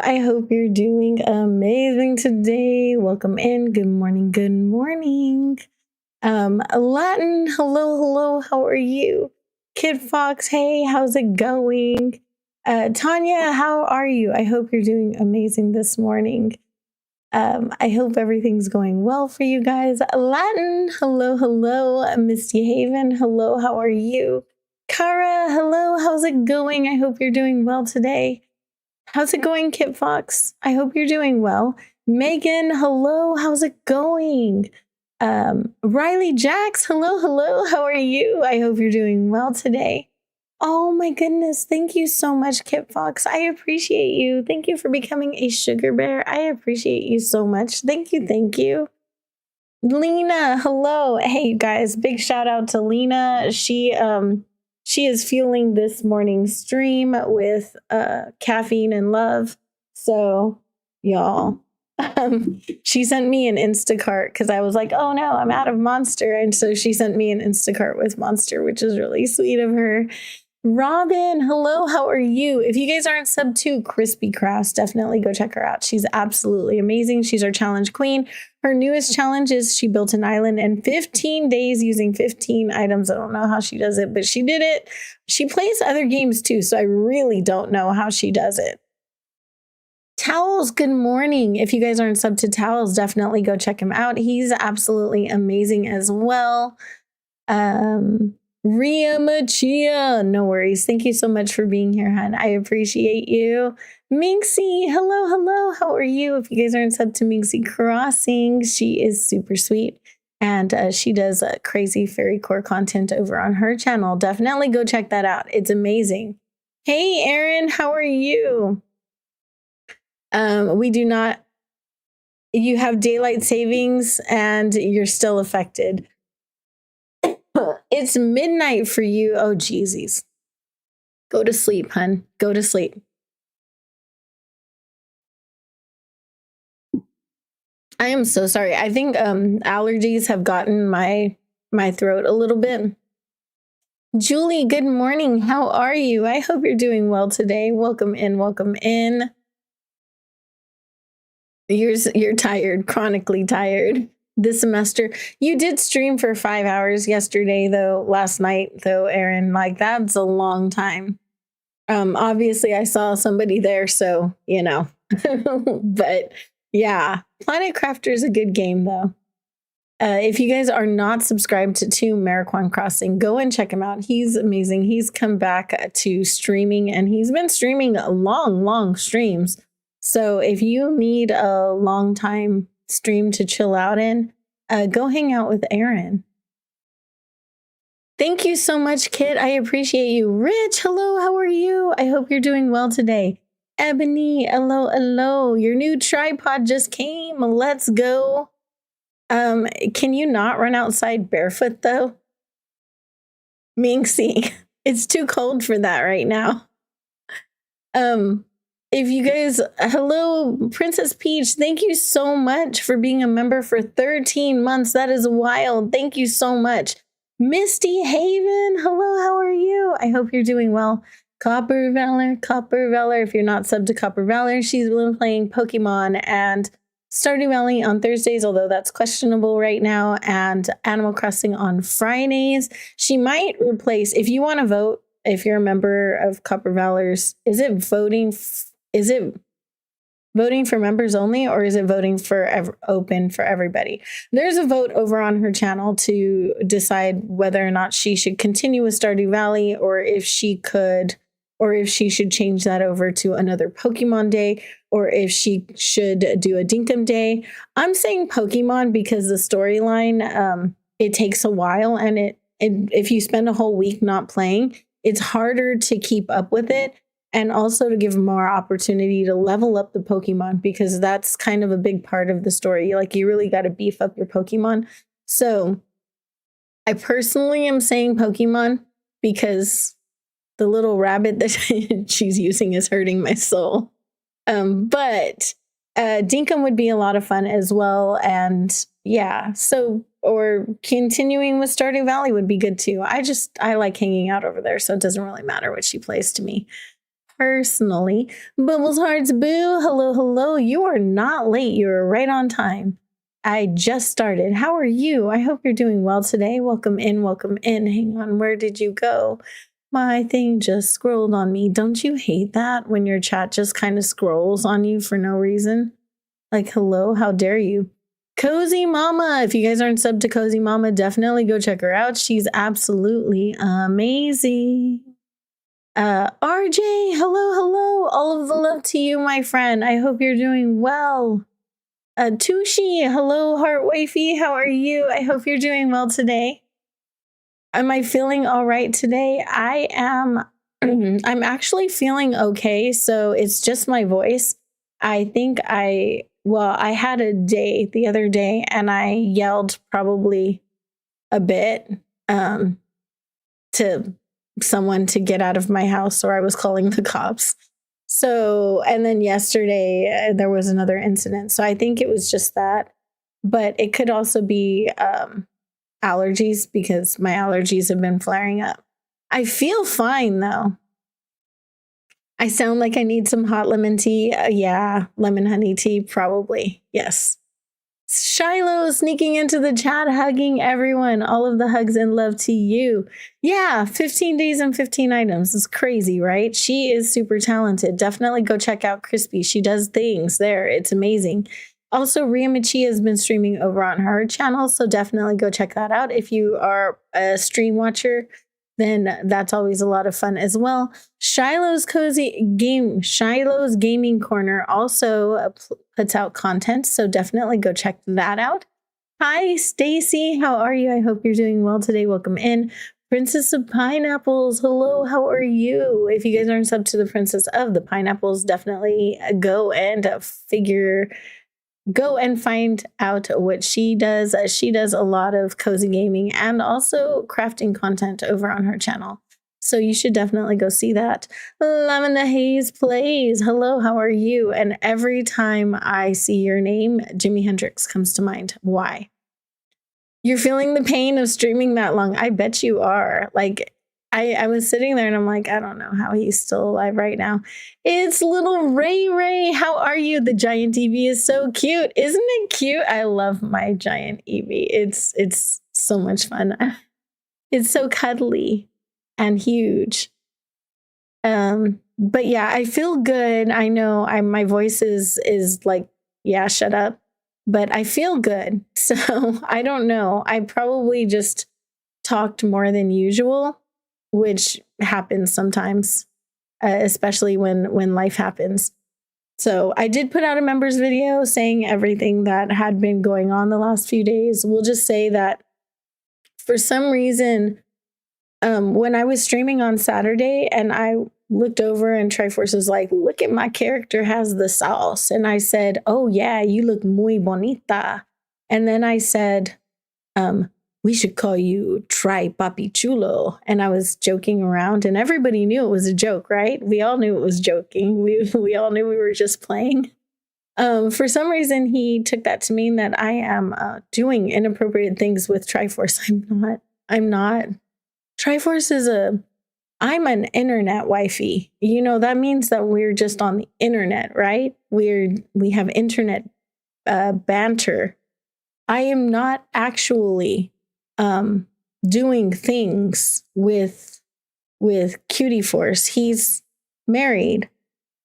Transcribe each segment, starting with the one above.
I hope you're doing amazing today. Welcome in. Good morning. Good morning. Latin, hello, hello. How are you? Kid Fox, hey, how's it going? Tanya, how are you? I hope you're doing amazing this morning. I hope everything's going well for you guys. Latin, hello, hello. Misty Haven, hello, how are you? Kara, hello, how's it going? I hope you're doing well today. How's it going, Kit Fox? I hope you're doing well. Megan, hello, how's it going? Riley Jax, hello, hello, how are you? I hope you're doing well today. Oh my goodness, thank you so much, Kit Fox. I appreciate you. Thank you for becoming a sugar bear. I appreciate you so much. Thank you, thank you. Lena, hello. Hey, you guys, big shout out to Lena. She is fueling this morning's stream with caffeine and love. So, y'all, she sent me an Instacart because I was like, oh no, I'm out of Monster. And so she sent me an Instacart with Monster, which is really sweet of her. Robin, hello, how are you? If you guys aren't sub to Crispy Crafts, definitely go check her out. She's absolutely amazing. She's our challenge queen. Her newest challenge is she built an island in 15 days using 15 items. I don't know how she does it, but she did it. She plays other games too, so I really don't know how she does it. Towels, good morning. If you guys aren't sub to Towels, definitely go check him out. He's absolutely amazing as well. Ria Machia, no worries. Thank you so much for being here, hon. I appreciate you. Minxie, hello, hello. How are you? If you guys aren't sub to Minxie Crossing, she is super sweet. And she does crazy fairy core content over on her channel. Definitely go check that out. It's amazing. Hey, Erin, how are you? We do not, you have daylight savings and you're still affected. It's midnight for you. Oh, Jeezies. Go to sleep, hun. Go to sleep. I am so sorry. I think allergies have gotten my throat a little bit. Julie, good morning. How are you? I hope you're doing well today. Welcome in. Welcome in. You're tired, chronically tired. This semester. You did stream for 5 hours yesterday, though, last night, though, Erin. Like, that's a long time. Obviously, I saw somebody there, so, you know. But, yeah. Planet Crafter is a good game, though. If you guys are not subscribed to Mariquan Crossing, go and check him out. He's amazing. He's come back to streaming, and he's been streaming long streams. So if you need a long time stream to chill out in, go hang out with Aaron. Thank you so much, Kit. I appreciate you. Rich, hello, how are you? I hope you're doing well today. Ebony, hello, hello. Your new tripod just came. Let's go. Can you not run outside barefoot, though? Minxie, it's too cold for that right now. If you guys, hello, Princess Peach, thank you so much for being a member for 13 months. That is wild. Thank you so much. Misty Haven, hello, how are you? I hope you're doing well. Copper Valor, if you're not sub to Copper Valor, she's been playing Pokemon and Stardew Valley on Thursdays, although that's questionable right now, and Animal Crossing on Fridays. She might replace, if you want to vote, if you're a member of Copper Valor's, is it voting for members only, or is it voting for open for everybody? There's a vote over on her channel to decide whether or not she should continue with Stardew Valley, or if she should change that over to another Pokemon Day, or if she should do a Dinkum Day. I'm saying Pokemon because the storyline, it takes a while, and if you spend a whole week not playing, it's harder to keep up with it. And also to give more opportunity to level up the Pokemon, because that's kind of a big part of the story. Like, you really got to beef up your Pokemon. So I personally am saying Pokemon because the little rabbit that she's using is hurting my soul. But Dinkum would be a lot of fun as well. And yeah, so, or continuing with Stardew Valley would be good too. I like hanging out over there, so it doesn't really matter what she plays to me. personally. Bubbles Hearts Boo, hello, hello. You are not late. You're right on time. I just started. How are you? I hope you're doing well today. Welcome in, welcome in. Hang on, where did you go? My thing just scrolled on me. Don't you hate that when your chat just kind of scrolls on you for no reason? Like, hello, how dare you? Cozy Mama. If you guys aren't subbed to Cozy Mama, definitely go check her out. She's absolutely amazing. RJ, hello, hello. All of the love to you, my friend. I hope you're doing well. Tushi, hello, Heart Wifey. How are you? I hope you're doing well today. Am I feeling all right today? I am. I'm actually feeling okay. So it's just my voice. I think I had a day the other day and I yelled probably a bit to someone to get out of my house, or I was calling the cops. So, and then yesterday there was another incident. So I think it was just that, but it could also be allergies because my allergies have been flaring up. I feel fine though. I sound like I need some hot lemon tea. Yeah, lemon honey tea, probably. Yes. Shiloh sneaking into the chat, hugging everyone. All of the hugs and love to you. Yeah, 15 days and 15 items. It's crazy, right? She is super talented. Definitely go check out Crispy. She does things there. It's amazing. Also, Ria Michi has been streaming over on her channel, so definitely go check that out. If you are a stream watcher, then that's always a lot of fun as well. Shiloh's Gaming Corner also puts out content, so definitely go check that out. Hi, Stacy. How are you? I hope you're doing well today. Welcome in. Princess of Pineapples. Hello, how are you? If you guys aren't subbed to the Princess of the Pineapples, definitely go and find out what she does. She does a lot of cozy gaming and also crafting content over on her channel. So you should definitely go see that. Lavender Haze Plays. Hello, how are you? And every time I see your name, Jimi Hendrix comes to mind. Why? You're feeling the pain of streaming that long. I bet you are. Like, I was sitting there and I'm like, I don't know how he's still alive right now. It's little Ray Ray. How are you? The giant Eevee is so cute. Isn't it cute? I love my giant Eevee. It's so much fun. It's so cuddly and huge. But yeah, I feel good. I know my voice is like, yeah, shut up. But I feel good. So I don't know. I probably just talked more than usual, which happens sometimes, especially when life happens. So I did put out a members video saying everything that had been going on the last few days. We'll just say that for some reason, when I was streaming on Saturday and I looked over and Triforce was like, look at my character has the sauce. And I said, oh yeah, you look muy bonita. And then I said, we should call you Try Papi Chulo. And I was joking around and everybody knew it was a joke, right? We all knew it was joking. We all knew we were just playing. For some reason, he took that to mean that I am doing inappropriate things with Triforce. I'm not. Triforce I'm an internet wifey. You know, that means that we're just on the internet, right? We have internet banter. I am not actually doing things with Cutie Force. He's married,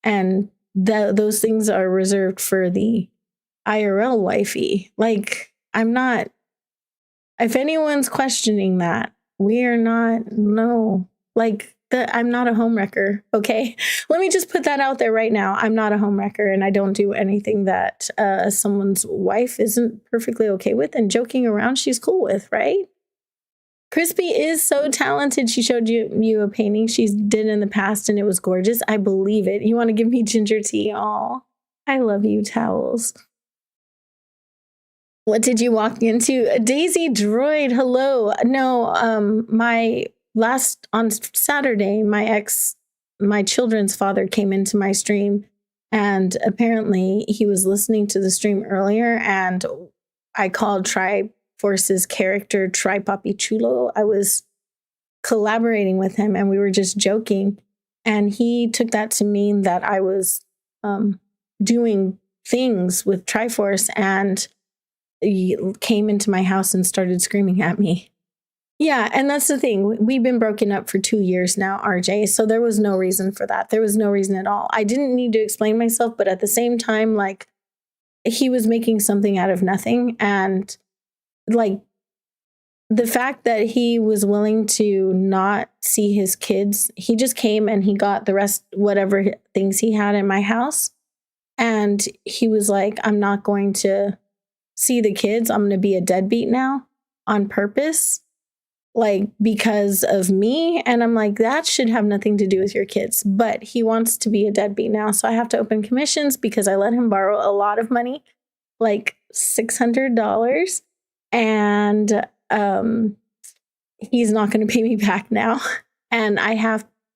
and those things are reserved for the IRL wifey. Like, I'm not. If anyone's questioning that, we are not. No, like I'm not a homewrecker. Okay, let me just put that out there right now. I'm not a homewrecker, and I don't do anything that someone's wife isn't perfectly okay with. And joking around, she's cool with, right? Crispy is so talented. She showed you a painting she did in the past, and it was gorgeous. I believe it. You want to give me ginger tea? Aw, I love you, towels. What did you walk into? A Daisy Droid, hello. No, on Saturday, my children's father came into my stream, and apparently he was listening to the stream earlier, and I called Triforce's character Try Papi Chulo. I was collaborating with him, and we were just joking. And he took that to mean that I was doing things with Triforce, and he came into my house and started screaming at me. Yeah, and that's the thing. We've been broken up for 2 years now, RJ. So there was no reason for that. There was no reason at all. I didn't need to explain myself, but at the same time, like, he was making something out of nothing. And like, the fact that he was willing to not see his kids, he just came and he got the rest, whatever things he had in my house. And he was like, I'm not going to see the kids. I'm going to be a deadbeat now on purpose, like, because of me. And I'm like, that should have nothing to do with your kids. But he wants to be a deadbeat now. So I have to open commissions because I let him borrow a lot of money, like $600. And he's not going to pay me back now. And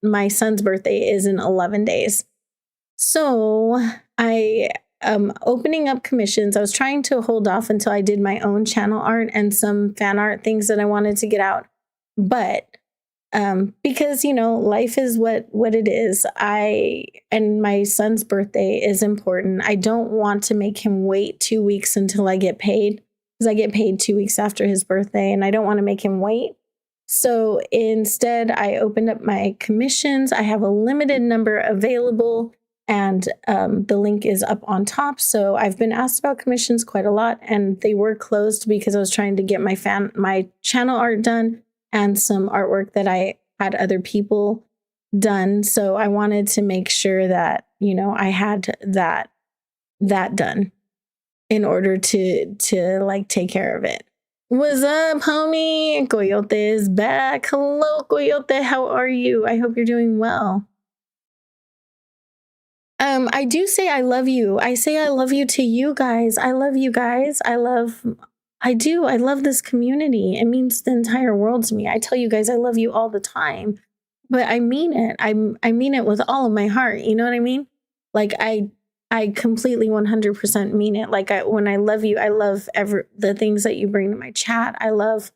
my son's birthday is in 11 days. So I am opening up commissions. I was trying to hold off until I did my own channel art and some fan art things that I wanted to get out. But because, life is what it is. And my son's birthday is important. I don't want to make him wait 2 weeks until I get paid, because I get paid 2 weeks after his birthday, and I don't want to make him wait. So instead, I opened up my commissions. I have a limited number available, and the link is up on top. So I've been asked about commissions quite a lot, and they were closed because I was trying to get my channel art done and some artwork that I had other people done. So I wanted to make sure that, I had that done in order to like take care of it. What's up, homie? Coyote is back. Hello, Coyote. How are you? I hope you're doing well. I do say I love you. I say I love you to you guys. I love you guys. I love this community. It means the entire world to me. I tell you guys I love you all the time, but I mean it. I mean it with all of my heart. You know what I mean? Like, I completely 100% mean it. Like, when I love you, I love the things that you bring to my chat. I love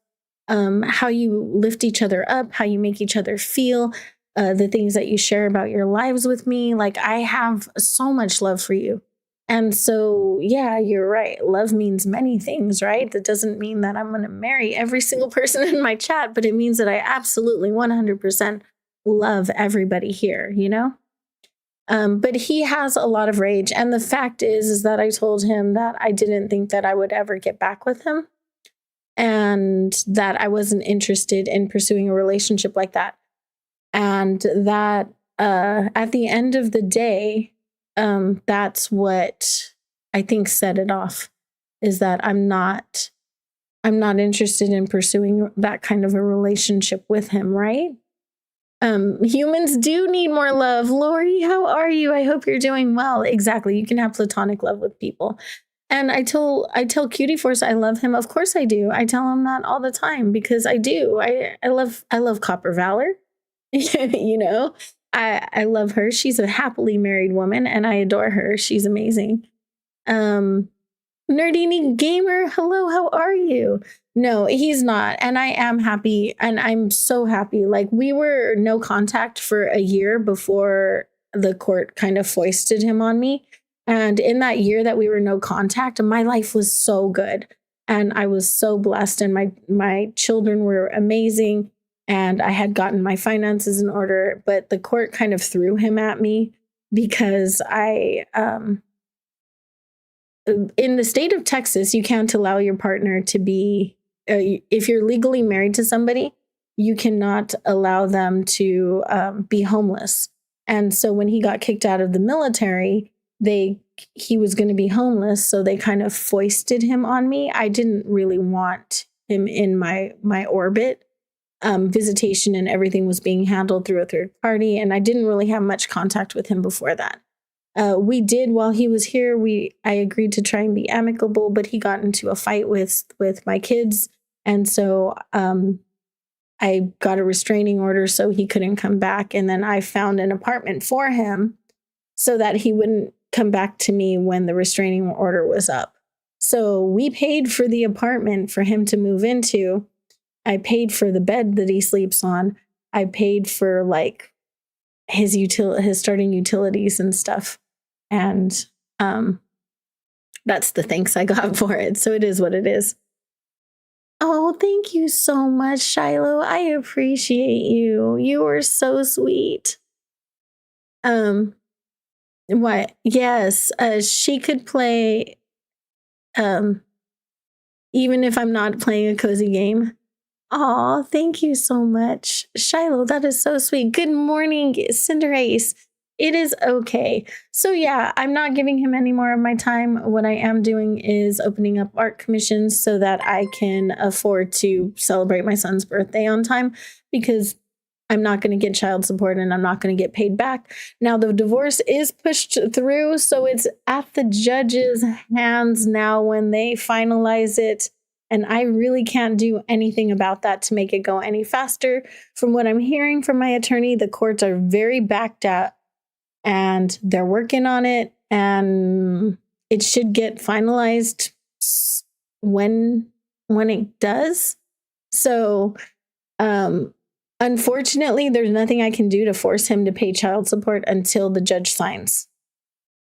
how you lift each other up, how you make each other feel, the things that you share about your lives with me. Like, I have so much love for you. And so, yeah, you're right. Love means many things, right? That doesn't mean that I'm going to marry every single person in my chat, but it means that I absolutely 100% love everybody here, But he has a lot of rage. And the fact is that I told him that I didn't think that I would ever get back with him, and that I wasn't interested in pursuing a relationship like that. And that at the end of the day, that's what I think set it off, is that I'm not interested in pursuing that kind of a relationship with him, right? Humans do need more love. Lori, how are you? I hope you're doing well. Exactly. You can have platonic love with people. And I tell Cutie Force I love him. Of course I do. I tell him that all the time because I do. I love Copper Valor. I love her. She's a happily married woman and I adore her. She's amazing. Nerdini Gamer, hello, how are you? No, he's not. And I am happy. And I'm so happy. Like, we were no contact for a year before the court kind of foisted him on me. And in that year that we were no contact, my life was so good. And I was so blessed. And my children were amazing. And I had gotten my finances in order. But the court kind of threw him at me because in the state of Texas, you can't allow your partner to be, if you're legally married to somebody, you cannot allow them to be homeless. And so when he got kicked out of the military, he was going to be homeless. So they kind of foisted him on me. I didn't really want him in my orbit. Visitation and everything was being handled through a third party. And I didn't really have much contact with him before that. We did while he was here. I agreed to try and be amicable, but he got into a fight with my kids. And so I got a restraining order so he couldn't come back. And then I found an apartment for him so that he wouldn't come back to me when the restraining order was up. So we paid for the apartment for him to move into. I paid for the bed that he sleeps on. I paid for his starting utilities and stuff. And that's the thanks I got for it. So it is what it is. Oh, thank you so much, Shiloh. I appreciate you. You are so sweet. What? Yes, she could play even if I'm not playing a cozy game. Oh, thank you so much, Shiloh. That is so sweet. Good morning, Cinderace. It is okay. So yeah, I'm not giving him any more of my time. What I am doing is opening up art commissions so that I can afford to celebrate my son's birthday on time, because I'm not going to get child support and I'm not going to get paid back. Now, the divorce is pushed through, so it's at the judge's hands now when they finalize it. And I really can't do anything about that to make it go any faster. From what I'm hearing from my attorney, the courts are very backed up and they're working on it. And it should get finalized when it does. So, unfortunately, there's nothing I can do to force him to pay child support until the judge signs.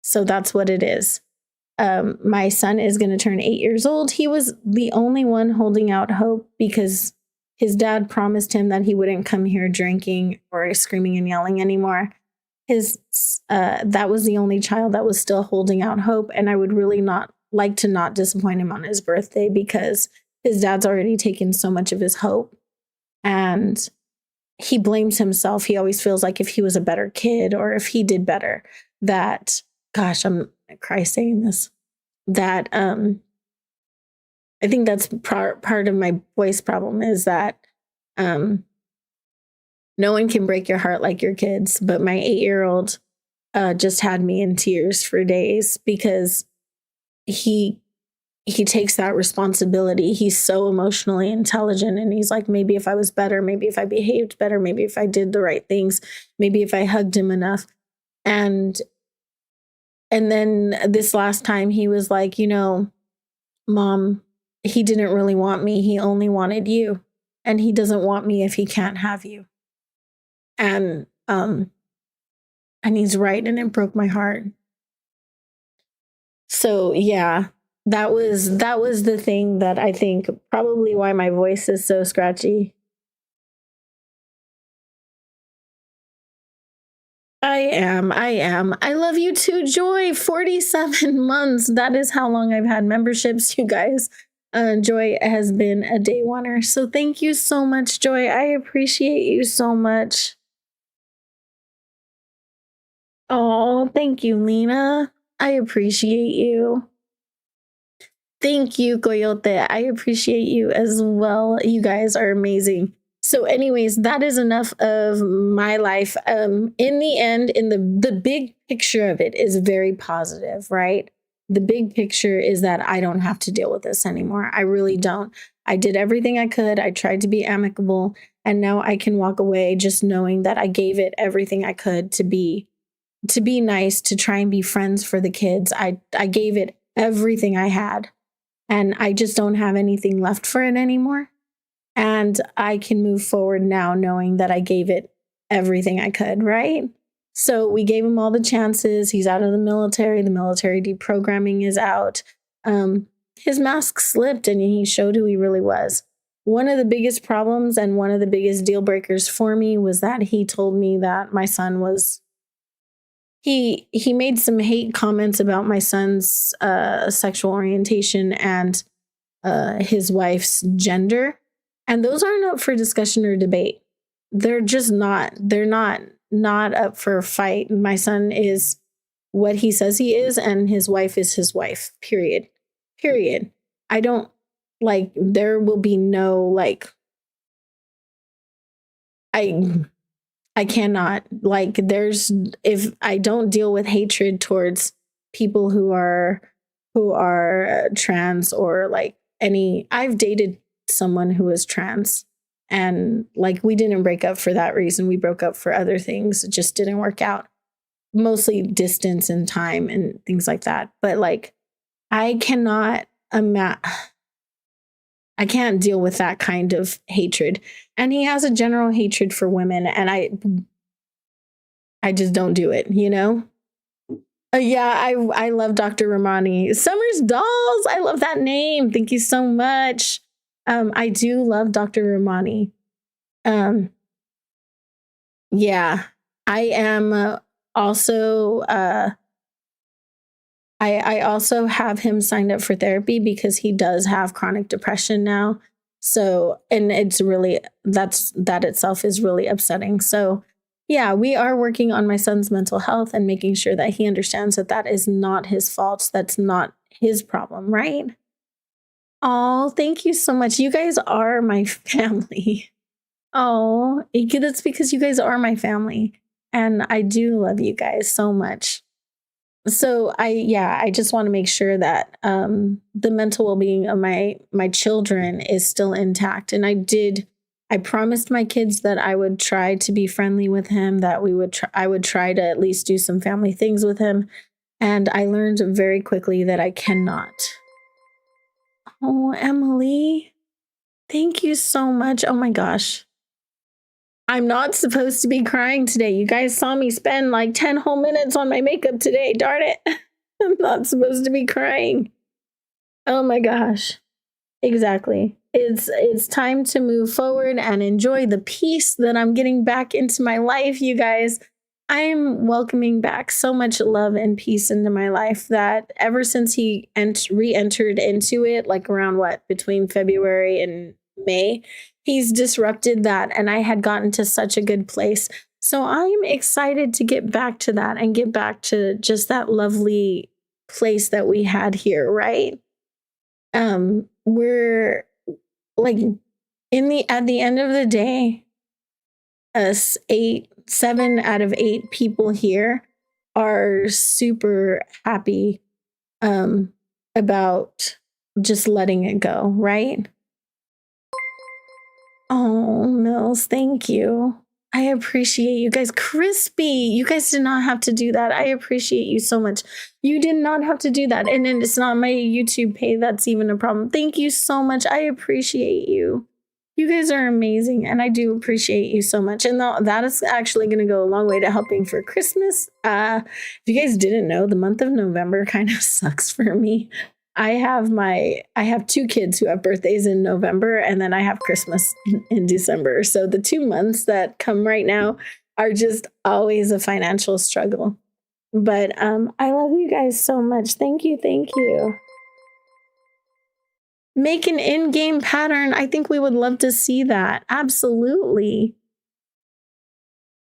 So that's what it is. My son is going to turn 8 years old. He was the only one holding out hope because his dad promised him that he wouldn't come here drinking or screaming and yelling anymore. That was the only child that was still holding out hope. And I would really not like to not disappoint him on his birthday because his dad's already taken so much of his hope. And he blames himself. He always feels like if he was a better kid or if he did better, that, gosh, I'm gonna cry saying this, that I think that's part of my voice problem is that no one can break your heart like your kids. But my 8-year-old just had me in tears for days because he takes that responsibility. He's so emotionally intelligent. And he's like, maybe if I was better, maybe if I behaved better, maybe if I did the right things, maybe if I hugged him enough. And then this last time he was like, Mom, he didn't really want me. He only wanted you. And he doesn't want me if he can't have you. And he's right. And it broke my heart. So yeah. That was the thing that I think probably why my voice is so scratchy. I am. I love you too, Joy. 47 months. That is how long I've had memberships, you guys. Joy has been a day oneer. So thank you so much, Joy. I appreciate you so much. Oh, thank you, Lena. I appreciate you. Thank you, Coyote. I appreciate you as well. You guys are amazing. So anyways, that is enough of my life. In the end, in the big picture of it is very positive, right? The big picture is that I don't have to deal with this anymore. I really don't. I did everything I could. I tried to be amicable, and now I can walk away just knowing that I gave it everything I could to be nice, to try and be friends for the kids. I gave it everything I had. And I just don't have anything left for it anymore. And I can move forward now knowing that I gave it everything I could, right? So we gave him all the chances. He's out of the military. The military deprogramming is out. His mask slipped and he showed who he really was. One of the biggest problems and one of the biggest deal breakers for me was that he told me that my son was He made some hate comments about my son's sexual orientation and his wife's gender. And those aren't up for discussion or debate. They're just not. They're not up for a fight. My son is what he says he is, and his wife is his wife. Period. I don't there will be no I cannot if I don't deal with hatred towards people who are trans or I've dated someone who was trans, and we didn't break up for that reason. We broke up for other things. It just didn't work out. Mostly distance and time and things like that. But I cannot I can't deal with that kind of hatred. And he has a general hatred for women. And I just don't do it, you know? Yeah, I love Dr. Ramani. Summer's Dolls. I love that name. Thank you so much. I do love Dr. Ramani. Um, yeah, I am also I also have him signed up for therapy because he does have chronic depression now. So, and it's really that itself is really upsetting. So, yeah, we are working on my son's mental health and making sure that he understands that that is not his fault. That's not his problem, right? Oh, thank you so much. You guys are my family. Oh, that's because you guys are my family. And I do love you guys so much. So I just want to make sure that the mental well-being of my children is still intact. And I promised my kids that I would try to be friendly with him, that I would try to at least do some family things with him. And I learned very quickly that I cannot. Oh, Emily, thank you so much. Oh my gosh. I'm not supposed to be crying today. You guys saw me spend like 10 whole minutes on my makeup today. Darn it. I'm not supposed to be crying. Oh my gosh. Exactly. It's time to move forward and enjoy the peace that I'm getting back into my life, you guys. I'm welcoming back so much love and peace into my life that ever since he re-entered into it, like around between February and May, he's disrupted that. And I had gotten to such a good place. So I'm excited to get back to that and get back to just that lovely place that we had here, right? We're like at the end of the day, us 7 out of 8 people here are super happy about just letting it go, right? Oh, Mills, thank you. I appreciate you guys. Crispy, you guys did not have to do that. I appreciate you so much. You did not have to do that. And it's not my YouTube pay that's even a problem. Thank you so much. I appreciate you. You guys are amazing. And I do appreciate you so much. And that is actually going to go a long way to helping for Christmas. If you guys didn't know, the month of November kind of sucks for me. I have 2 kids who have birthdays in November, and then I have Christmas in December. So the 2 months that come right now are just always a financial struggle. But I love you guys so much. Thank you. Thank you. Make an in-game pattern. I think we would love to see that. Absolutely.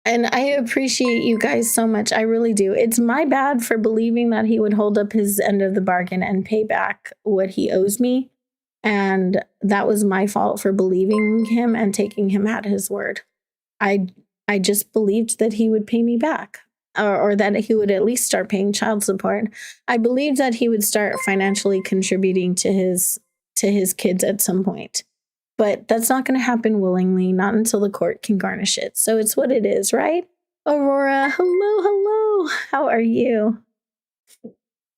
And I appreciate you guys so much. I really do. It's my bad for believing that he would hold up his end of the bargain and pay back what he owes me. And that was my fault for believing him and taking him at his word. I just believed that he would pay me back, or that he would at least start paying child support. I believed that he would start financially contributing to his kids at some point. But that's not going to happen willingly, not until the court can garnish it. So it's what it is, right? Aurora, hello. How are you?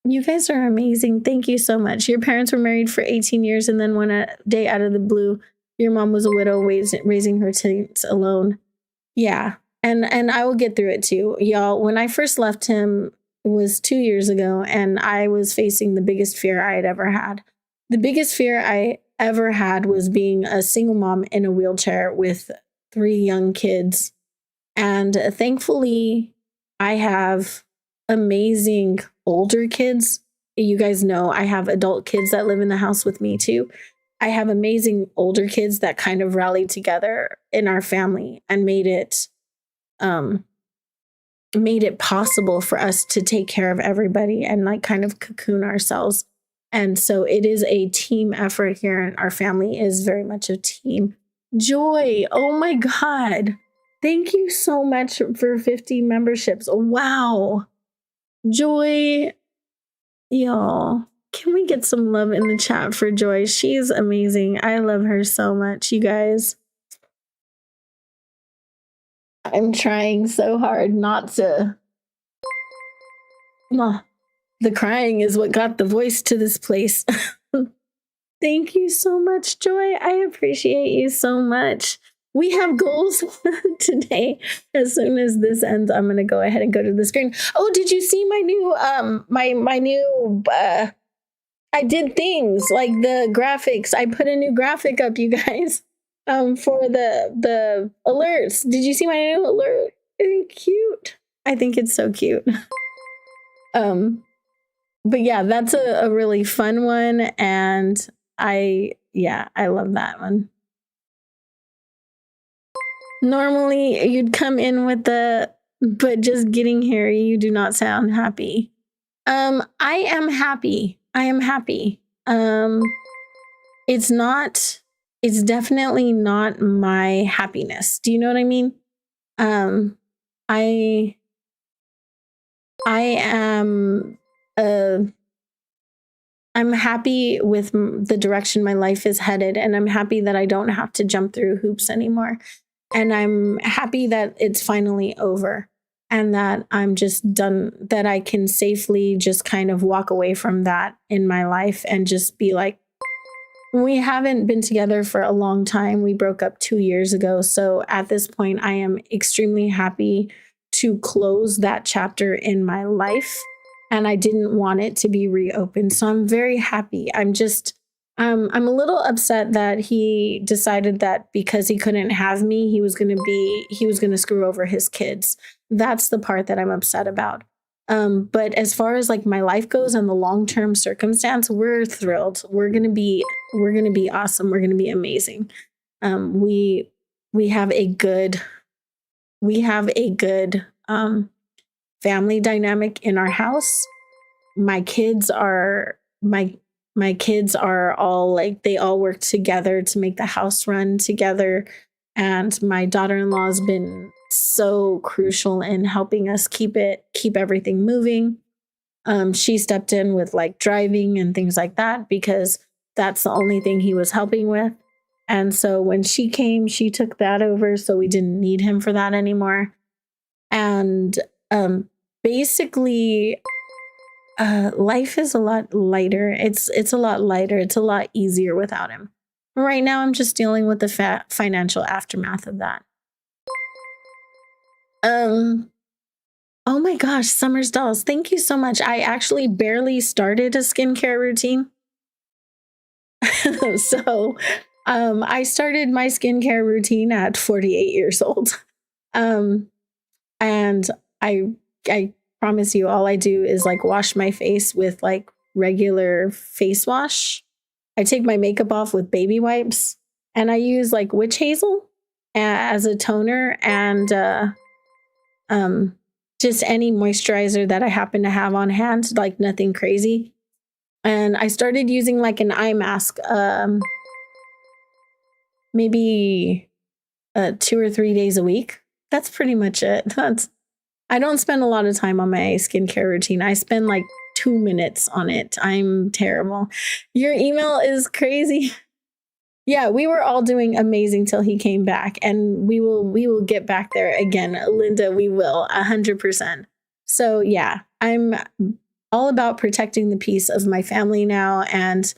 You guys are amazing. Thank you so much. Your parents were married for 18 years, and then one day out of the blue, your mom was a widow raising her kids alone. Yeah. And I will get through it too. Y'all, when I first left him, it was 2 years ago, and I was facing the biggest fear I had ever had. The biggest fear I ever had was being a single mom in a wheelchair with 3 young kids. And thankfully, I have amazing older kids. You guys know I have adult kids that live in the house with me too. I have amazing older kids that kind of rallied together in our family and made it possible for us to take care of everybody and like kind of cocoon ourselves. And so it is a team effort here, and our family is very much a team. Joy, oh my God. Thank you so much for 50 memberships. Wow. Joy, y'all, can we get some love in the chat for Joy? She's amazing. I love her so much, you guys. I'm trying so hard not to. The crying is what got the voice to this place. Thank you so much, Joy. I appreciate you so much. we have goals today. As soon as this ends, I'm going to go ahead and go to the screen. Oh, did you see my new, my new, I did things like the graphics. I put a new graphic up, you guys, for the alerts. Did you see my new alert? Isn't it cute? I think it's so cute. But yeah, that's a really fun one, and I love that one. Normally you'd come in with but just getting here, you do not sound happy. I am happy. I am happy. It's definitely not my happiness. Do you know what I mean? I am I'm happy with the direction my life is headed, and I'm happy that I don't have to jump through hoops anymore. And I'm happy that it's finally over and that I'm just done, that I can safely just kind of walk away from that in my life and just be like, we haven't been together for a long time. We broke up 2 years ago. So at this point, I am extremely happy to close that chapter in my life. And I didn't want it to be reopened. So I'm very happy. I'm a little upset that he decided that because he couldn't have me, he was going to screw over his kids. That's the part that I'm upset about. But as far as like my life goes and the long-term circumstance, we're thrilled. We're going to be awesome. We're going to be amazing. We have a good family dynamic in our house. My kids are all like, they all work together to make the house run together. And my daughter-in-law has been so crucial in helping us keep everything moving. She stepped in with like driving and things like that because that's the only thing he was helping with. And so when she came, she took that over. So we didn't need him for that anymore. And basically, life is a lot lighter. It's a lot lighter. It's a lot easier without him. Right now, I'm just dealing with the financial aftermath of that. Oh my gosh, Summer's Dolls, thank you so much. I actually barely started a skincare routine. So I started my skincare routine at 48 years old. And I promise you, all I do is like wash my face with like regular face wash. I take my makeup off with baby wipes, and I use like witch hazel as a toner, and just any moisturizer that I happen to have on hand, like nothing crazy. And I started using like an eye mask, maybe 2 or 3 days a week. That's pretty much it. I don't spend a lot of time on my skincare routine. I spend like 2 minutes on it. I'm terrible. Your email is crazy. Yeah, we were all doing amazing till he came back, and we will get back there again, Linda. We will 100%. So yeah, I'm all about protecting the peace of my family now, and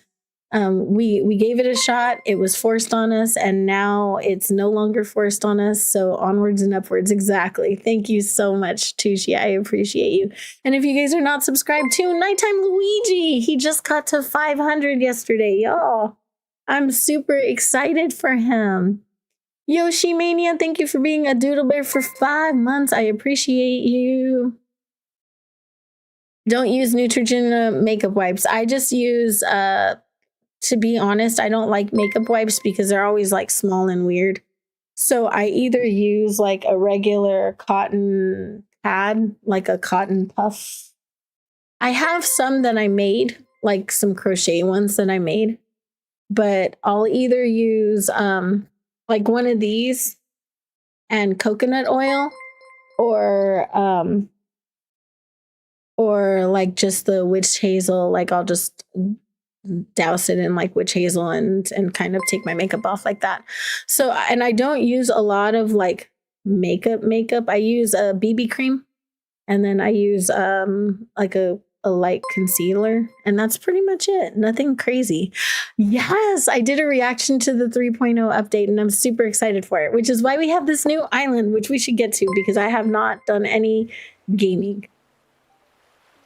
we gave it a shot. It was forced on us, and now it's no longer forced on us. So onwards and upwards. Exactly. Thank you so much, Tushi. I appreciate you. And if you guys are not subscribed to Nighttime Luigi, he just got to 500 yesterday, y'all. I'm super excited for him. Yoshi Mania, thank you for being a doodle bear for 5 months. I appreciate you. Don't use Neutrogena makeup wipes. I just use, to be honest, I don't like makeup wipes because they're always like small and weird. So I either use like a regular cotton pad, like a cotton puff. I have some that I made, like some crochet ones that I made. But I'll either use like one of these and coconut oil, or like just the witch hazel. Like I'll just douse it in like witch hazel and kind of take my makeup off like that. So, and I don't use a lot of like makeup. I use a BB cream, and then I use like a a light concealer, and that's pretty much it. Nothing crazy. Yes, I did a reaction to the 3.0 update, and I'm super excited for it, which is why we have this new island, which we should get to because I have not done any gaming.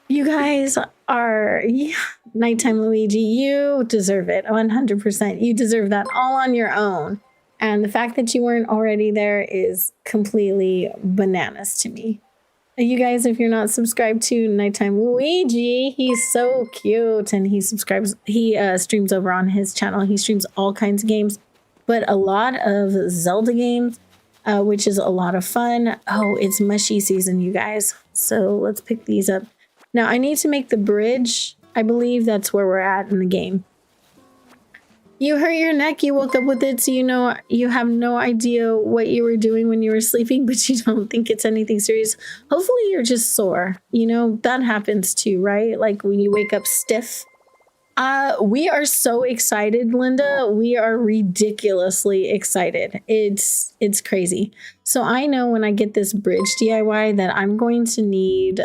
You guys are, yeah, Nighttime Luigi, you deserve it 100%. You deserve that all on your own. And the fact that you weren't already there is completely bananas to me. You guys, if you're not subscribed to Nighttime Luigi, he's so cute, and he streams over on his channel. He streams all kinds of games, but a lot of Zelda games, which is a lot of fun. Oh, it's mushy season, you guys. So let's pick these up. Now I need to make the bridge. I believe that's where we're at in the game. You hurt your neck, you woke up with it, so you know you have no idea what you were doing when you were sleeping, but you don't think it's anything serious. Hopefully you're just sore. You know, that happens too, right? Like when you wake up stiff. We are so excited, Linda. We are ridiculously excited. It's crazy. So I know when I get this bridge DIY that I'm going to need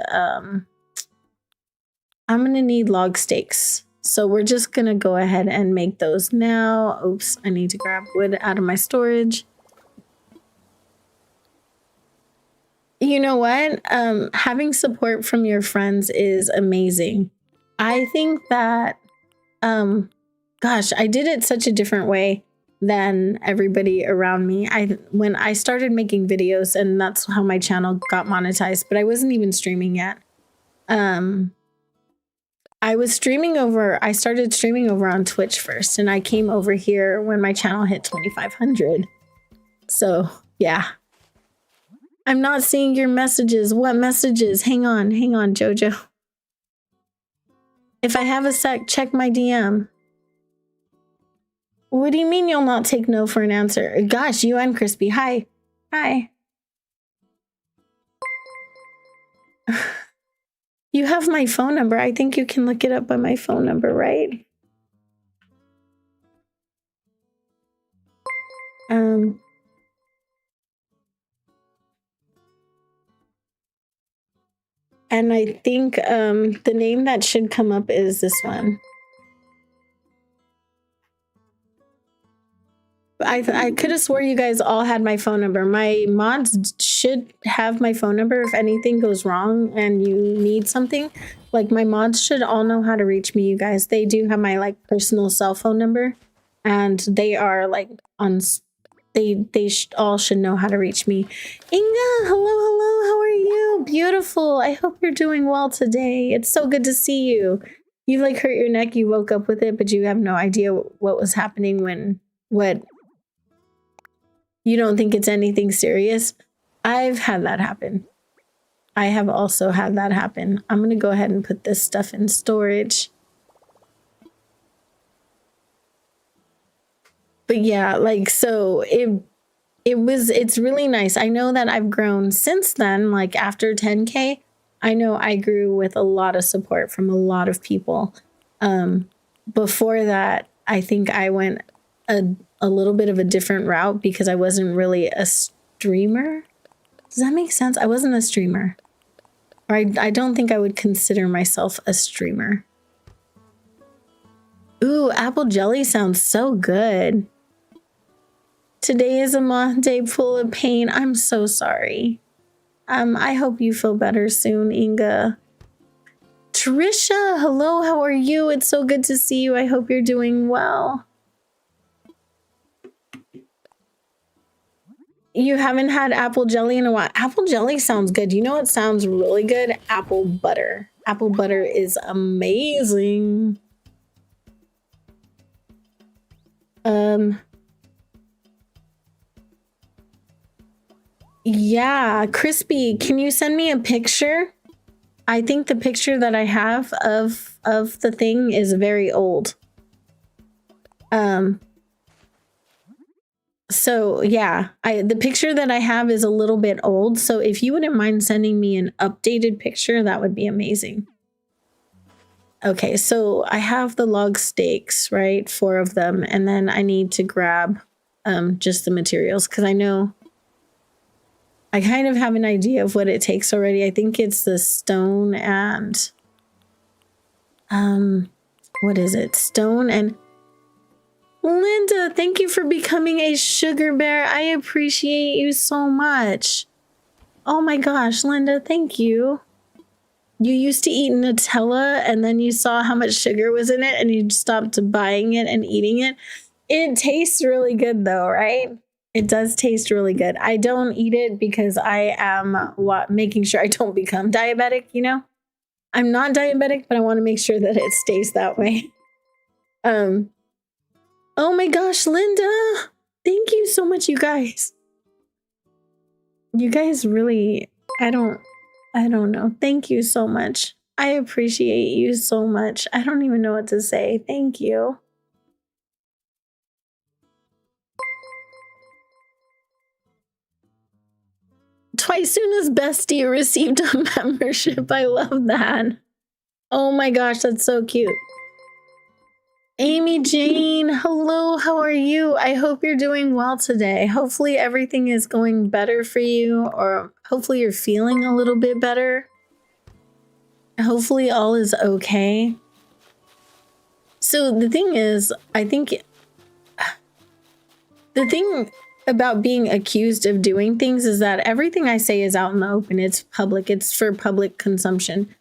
log stakes. So we're just going to go ahead and make those now. Oops, I need to grab wood out of my storage. You know what? Having support from your friends is amazing. I think that, gosh, I did it such a different way than everybody around me. When I started making videos, and that's how my channel got monetized, but I wasn't even streaming yet. I started streaming over on Twitch first, and I came over here when my channel hit 2,500. So, yeah. I'm not seeing your messages. What messages? Hang on, Jojo. If I have a sec, check my DM. What do you mean you'll not take no for an answer? Gosh, you and Crispy. Hi. Hi. You have my phone number. I think you can look it up by my phone number, right? And I think the name that should come up is this one. I could have swore you guys all had my phone number. My mods should have my phone number if anything goes wrong and you need something. Like, my mods should all know how to reach me, you guys. They do have my, like, personal cell phone number. And they are, like, on... They all should know how to reach me. Inga, hello, how are you? Beautiful. I hope you're doing well today. It's so good to see you. You, like, hurt your neck. You woke up with it, but you have no idea what was happening when... What... You don't think it's anything serious? I've had that happen. I have also had that happen. I'm going to go ahead and put this stuff in storage. But yeah, like, so it's really nice. I know that I've grown since then, like after 10K, I know I grew with a lot of support from a lot of people. Before that, I think I went a little bit of a different route because I wasn't really a streamer. Does that make sense? I wasn't a streamer. Or I don't think I would consider myself a streamer. Ooh, apple jelly sounds so good. Today is a moth day full of pain. I'm so sorry. I hope you feel better soon, Inga. Trisha, hello, how are you? It's so good to see you. I hope you're doing well. You haven't had apple jelly in a while. Apple jelly sounds good. You know what sounds really good? Apple butter. Apple butter is amazing. Yeah, Crispy, can you send me a picture? I think the picture that I have of the thing is very old. So yeah, the picture that I have is a little bit old. So if you wouldn't mind sending me an updated picture, that would be amazing. Okay, so I have the log stakes, right? 4 of them. And then I need to grab just the materials because I know I kind of have an idea of what it takes already. I think it's the stone and what is it? Stone and Linda, thank you for becoming a sugar bear. I appreciate you so much. Oh my gosh, Linda, thank you. You used to eat Nutella and then you saw how much sugar was in it and you stopped buying it and eating it. It tastes really good though, right? It does taste really good. I don't eat it because I am making sure I don't become diabetic, you know? I'm not diabetic, but I want to make sure that it stays that way. Oh my gosh, Linda. Thank you so much, you guys. You guys really, I don't know. Thank you so much. I appreciate you so much. I don't even know what to say. Thank you. Twisuna's bestie received a membership. I love that. Oh my gosh, that's so cute. Amy Jane, hello, how are you? I hope you're doing well today. Hopefully everything is going better for you, or hopefully you're feeling a little bit better. Hopefully all is okay. So the thing is, I think the thing about being accused of doing things is that everything I say is out in the open. It's public. It's for public consumption.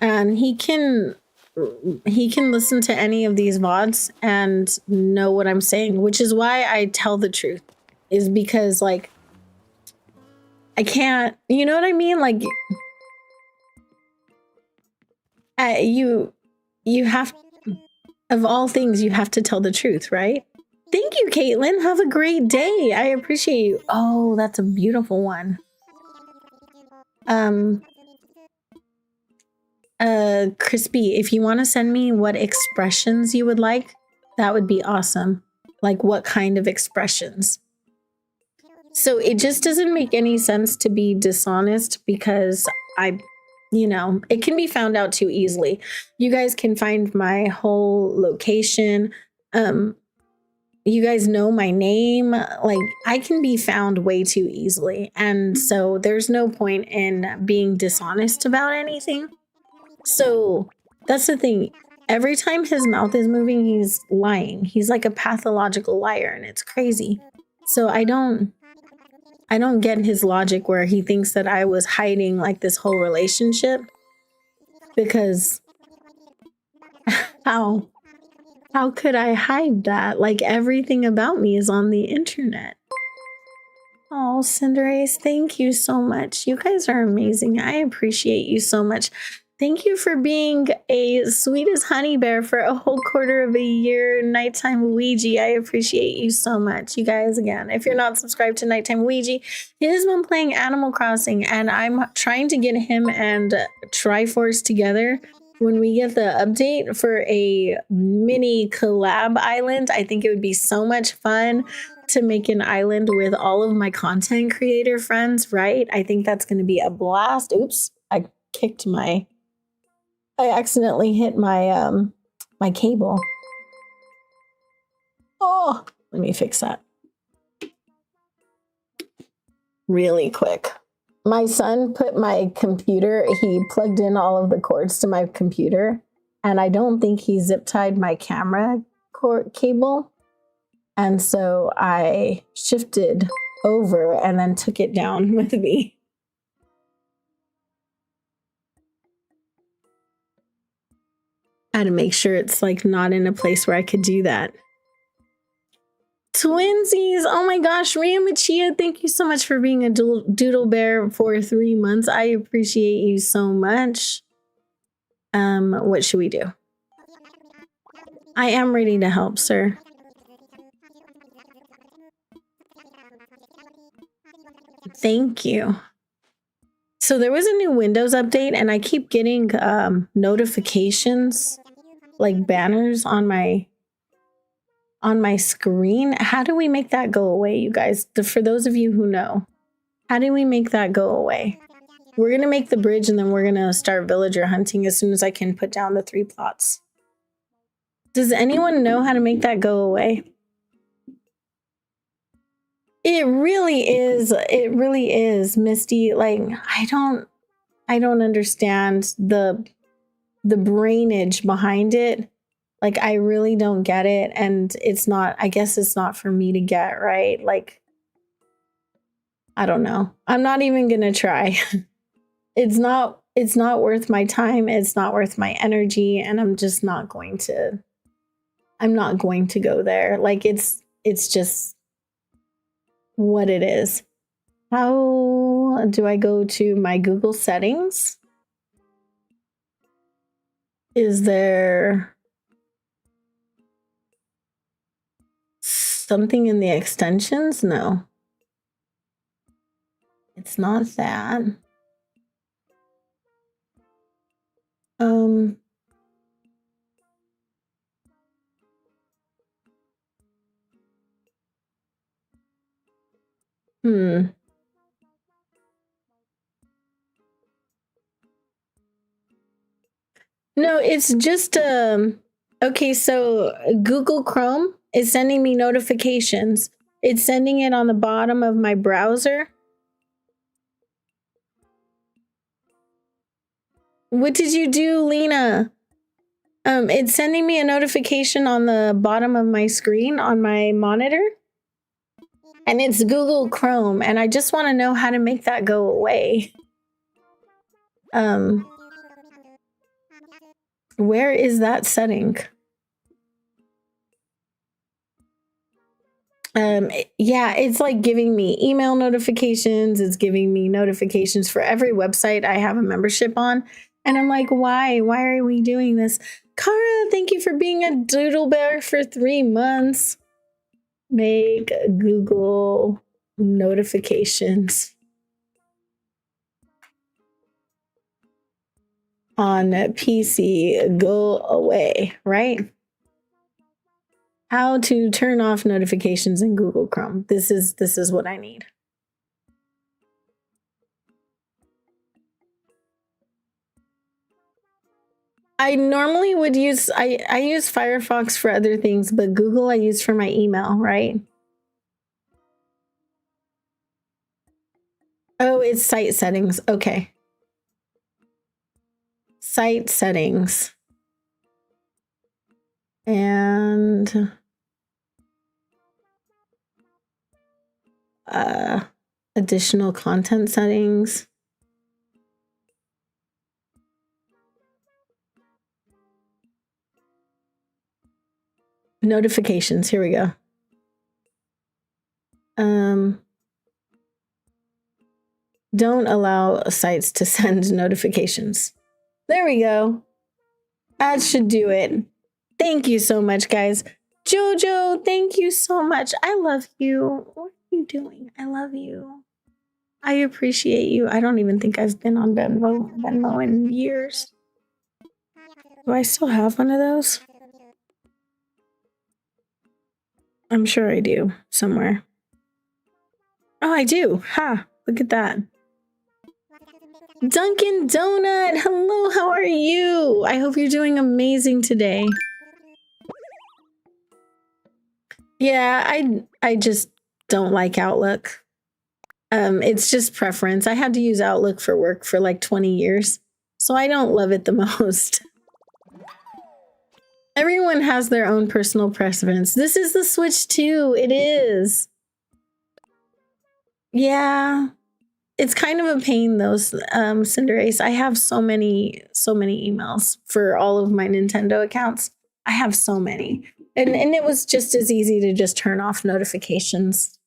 And he can listen to any of these VODs and know what I'm saying, which is why I tell the truth, is because like I can't, you know what I mean? Like you have, of all things, you have to tell the truth, right? Thank you, Caitlin. Have a great day. I appreciate you. Oh, that's a beautiful one. Crispy, if you want to send me what expressions you would like, that would be awesome. Like what kind of expressions? So it just doesn't make any sense to be dishonest because it can be found out too easily. You guys can find my whole location. You guys know my name. Like I can be found way too easily. And so there's no point in being dishonest about anything. So that's the thing. Every time his mouth is moving, he's lying. He's like a pathological liar and it's crazy. So I don't get his logic where he thinks that I was hiding like this whole relationship, because how could I hide that? Like everything about me is on the internet. Oh, Cinderace, thank you so much. You guys are amazing. I appreciate you so much. Thank you for being a sweet as honey bear for a whole quarter of a year, Nighttime Ouija. I appreciate you so much. You guys, again, if you're not subscribed to Nighttime Ouija, he has been playing Animal Crossing, and I'm trying to get him and Triforce together when we get the update for a mini collab island. I think it would be so much fun to make an island with all of my content creator friends, right? I think that's going to be a blast. Oops, I accidentally hit my my cable. Oh, let me fix that really quick. My son put my computer, he plugged in all of the cords to my computer, and I don't think he zip tied my camera cable. And so I shifted over and then took it down with me. I had to make sure it's like not in a place where I could do that. Twinsies! Oh my gosh, Ria Machia, thank you so much for being a doodle bear for 3 months. I appreciate you so much. What should we do? I am ready to help, sir. Thank you. So there was a new Windows update, and I keep getting notifications, like banners on my screen. How do we make that go away, you guys? For those of you who know, how do we make that go away? We're gonna make the bridge and then we're gonna start villager hunting as soon as I can put down the 3 plots. Does anyone know how to make that go away? It really is, Misty. Like I don't understand the the brainage behind it, like I really don't get it. And it's not, I guess it's not for me to get, right? Like, I don't know. I'm not even gonna try. It's not worth my time. It's not worth my energy. And I'm just not going to, I'm not going to go there. Like it's just what it is. How do I go to my Google settings? Is there something in the extensions? No. It's not that. Hmm. No, it's just okay, so Google Chrome is sending me notifications. It's sending it on the bottom of my browser. What did you do, Lena? It's sending me a notification on the bottom of my screen on my monitor. And it's Google Chrome, and I just want to know how to make that go away. Where is that setting? Yeah, it's like giving me email notifications. It's giving me notifications for every website I have a membership on. And I'm like, why? Why are we doing this? Kara, thank you for being a doodle bear for 3 months. Make Google notifications on PC go away, right? How to turn off notifications in Google Chrome. This is what I need. I normally would use I use Firefox for other things, but Google I use for my email, right? Oh, it's site settings. Okay. Site settings. And additional content settings. Notifications. Here we go. Don't allow sites to send notifications. There we go. That should do it. Thank you so much, guys. Jojo, thank you so much. I love you. What are you doing? I love you. I appreciate you. I don't even think I've been on Venmo in years. Do I still have one of those? I'm sure I do somewhere. Oh, I do. Ha, look at that. Dunkin' Donut, hello, how are you? I hope you're doing amazing today. Yeah, I just don't like Outlook. It's just preference. I had to use Outlook for work for like 20 years, so I don't love it the most. Everyone has their own personal preference. This is the Switch 2. It is. Yeah. It's kind of a pain though, Cinderace. I have so many emails for all of my Nintendo accounts. I have so many. And it was just as easy to just turn off notifications.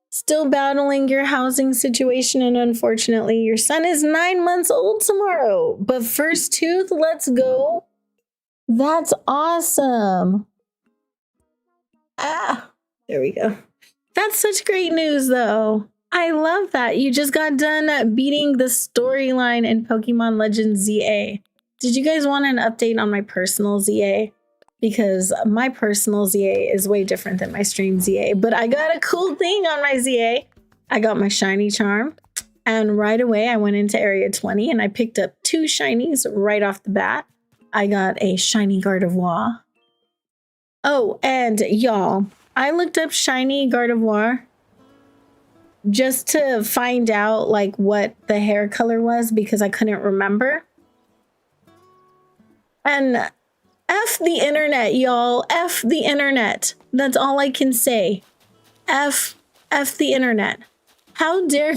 Still battling your housing situation, and unfortunately, your son is 9 months old tomorrow. But first tooth, let's go. That's awesome. Ah, there we go. That's such great news, though. I love that. You just got done beating the storyline in Pokemon Legends ZA. Did you guys want an update on my personal ZA? Because my personal ZA is way different than my stream ZA. But I got a cool thing on my ZA. I got my shiny charm. And right away, I went into Area 20 and I picked up 2 shinies right off the bat. I got a shiny Gardevoir. Oh, and y'all, I looked up shiny Gardevoir just to find out like what the hair color was because I couldn't remember. And F the internet, y'all. F the internet. That's all I can say. F the internet. How dare...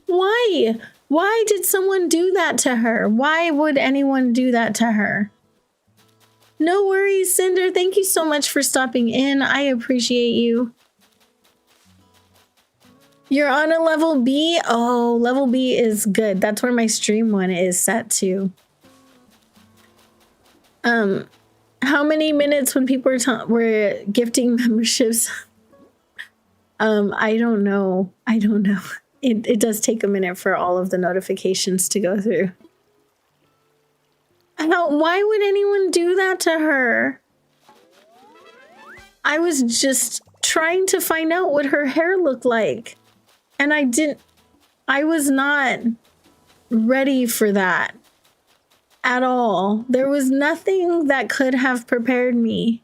Why? Why did someone do that to her? Why would anyone do that to her? No worries, Cinder. Thank you so much for stopping in. I appreciate you. You're on a level B? Oh, level B is good. That's where my stream one is set to. How many minutes when people were gifting memberships? I don't know. I don't know. It does take a minute for all of the notifications to go through. Why would anyone do that to her? I was just trying to find out what her hair looked like. And I was not ready for that at all. There was nothing that could have prepared me.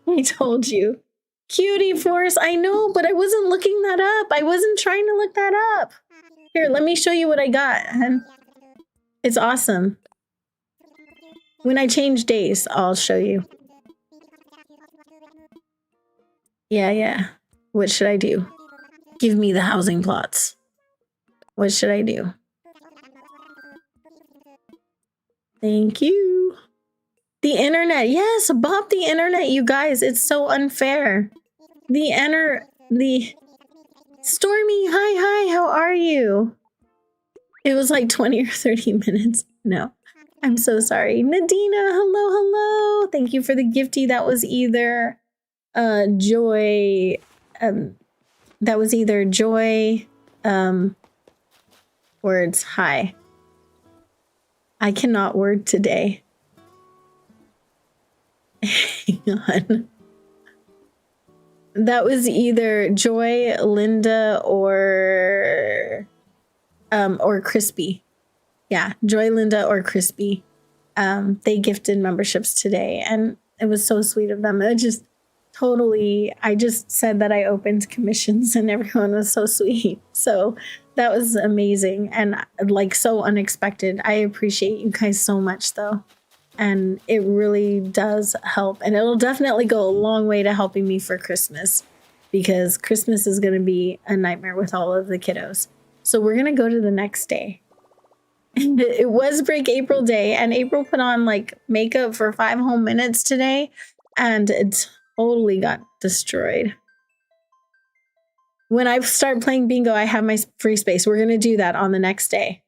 I told you. Cutie Force, I know, but I wasn't looking that up. I wasn't trying to look that up. Here, let me show you what I got. It's awesome. When I change days, I'll show you. Yeah. What should I do? Give me the housing plots. What should I do? Thank you. The internet. Yes, bop the internet, you guys. It's so unfair. Stormy, hi, how are you? It was like 20 or 30 minutes. No, I'm so sorry. Nadina, hello. Thank you for the gifty. That was either Joy. That was either Joy words. Hi. I cannot word today. Hang on. That was either Joy, Linda, or Crispy. Yeah, Joy, Linda, or Crispy. They gifted memberships today, and it was so sweet of them. It just totally, I just said that I opened commissions and everyone was so sweet. So that was amazing and like so unexpected. I appreciate you guys so much though. And it really does help. And it'll definitely go a long way to helping me for Christmas because Christmas is going to be a nightmare with all of the kiddos. So we're going to go to the next day. It was Break April Day and April put on like makeup for 5 whole minutes today and it totally got destroyed. When I start playing bingo, I have my free space. We're going to do that on the next day.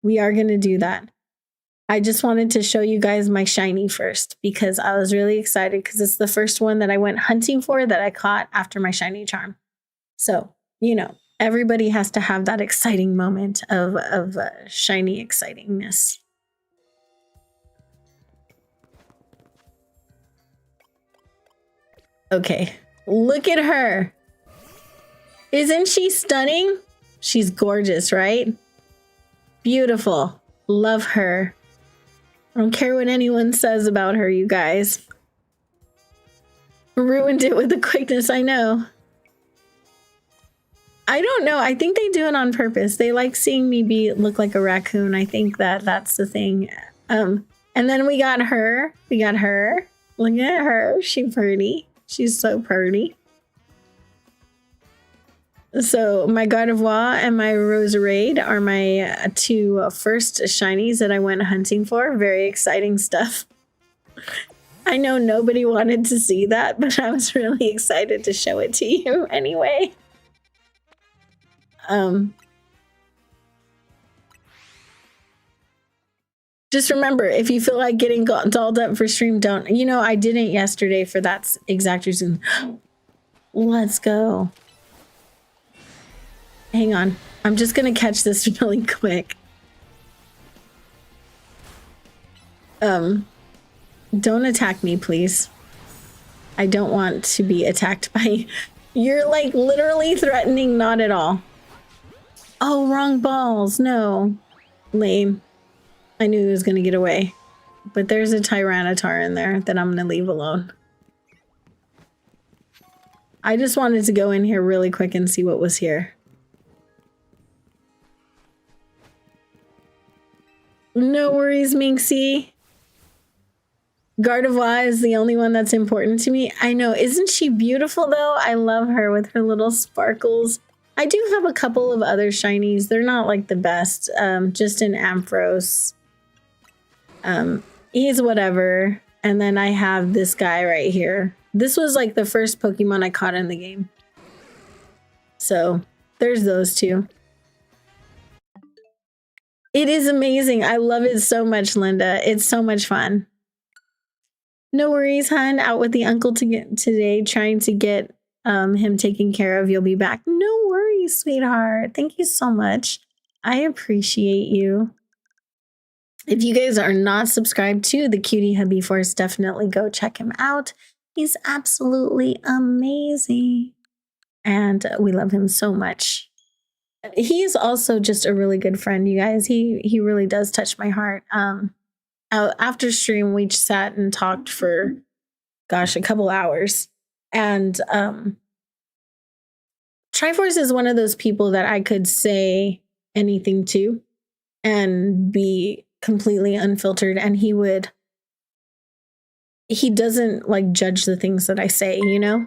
We are going to do that. I just wanted to show you guys my shiny first because I was really excited because it's the first one that I went hunting for that I caught after my shiny charm. So, you know, everybody has to have that exciting moment of shiny excitingness. Okay, look at her. Isn't she stunning? She's gorgeous, right? Beautiful. Love her. I don't care what anyone says about her, you guys. Ruined it with the quickness, I know. I don't know. I think they do it on purpose. They like seeing me look like a raccoon. I think that's the thing. And then we got her. Look at her. She's pretty. She's so pretty. So my Gardevoir and my Roserade are my 2 first shinies that I went hunting for. Very exciting stuff. I know nobody wanted to see that, but I was really excited to show it to you anyway. Just remember, if you feel like getting dolled up for stream, don't. You know, I didn't yesterday for that exact reason. Let's go. Hang on. I'm just going to catch this really quick. Don't attack me, please. I don't want to be attacked by... You're like literally threatening, not at all. Oh, wrong balls. No. Lame. I knew he was going to get away. But there's a Tyranitar in there that I'm going to leave alone. I just wanted to go in here really quick and see what was here. No worries. worries, Minxie. Gardevoir is the only one that's important to me. I know. Isn't she beautiful, though? I love her with her little sparkles. I do have a couple of other shinies. They're not like the best. Just in Ampharos. He's whatever. And then I have this guy right here. This was like the first Pokemon I caught in the game. So there's those two. It is amazing. I love it so much, Linda. It's so much fun. No worries, hun. Out with the uncle today, trying to get him taken care of. You'll be back. No worries, sweetheart. Thank you so much. I appreciate you. If you guys are not subscribed to the Cutie Hubby Force, definitely go check him out. He's absolutely amazing. And we love him so much. He's also just a really good friend, you guys. He really does touch my heart. After stream, we sat and talked for, gosh, a couple hours. And Triforce is one of those people that I could say anything to and be completely unfiltered. And he doesn't like judge the things that I say, you know?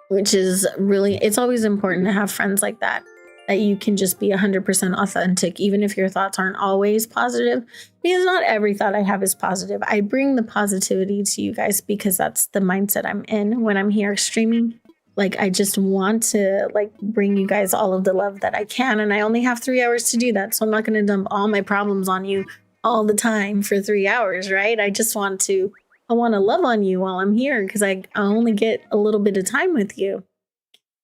Which is really, it's always important to have friends like that you can just be 100% authentic, even if your thoughts aren't always positive, because not every thought I have is positive. I bring the positivity to you guys because that's the mindset I'm in when I'm here streaming. Like, I just want to like bring you guys all of the love that I can. And I only have 3 hours to do that. So I'm not going to dump all my problems on you all the time for 3 hours, right? I want to love on you while I'm here because I only get a little bit of time with you.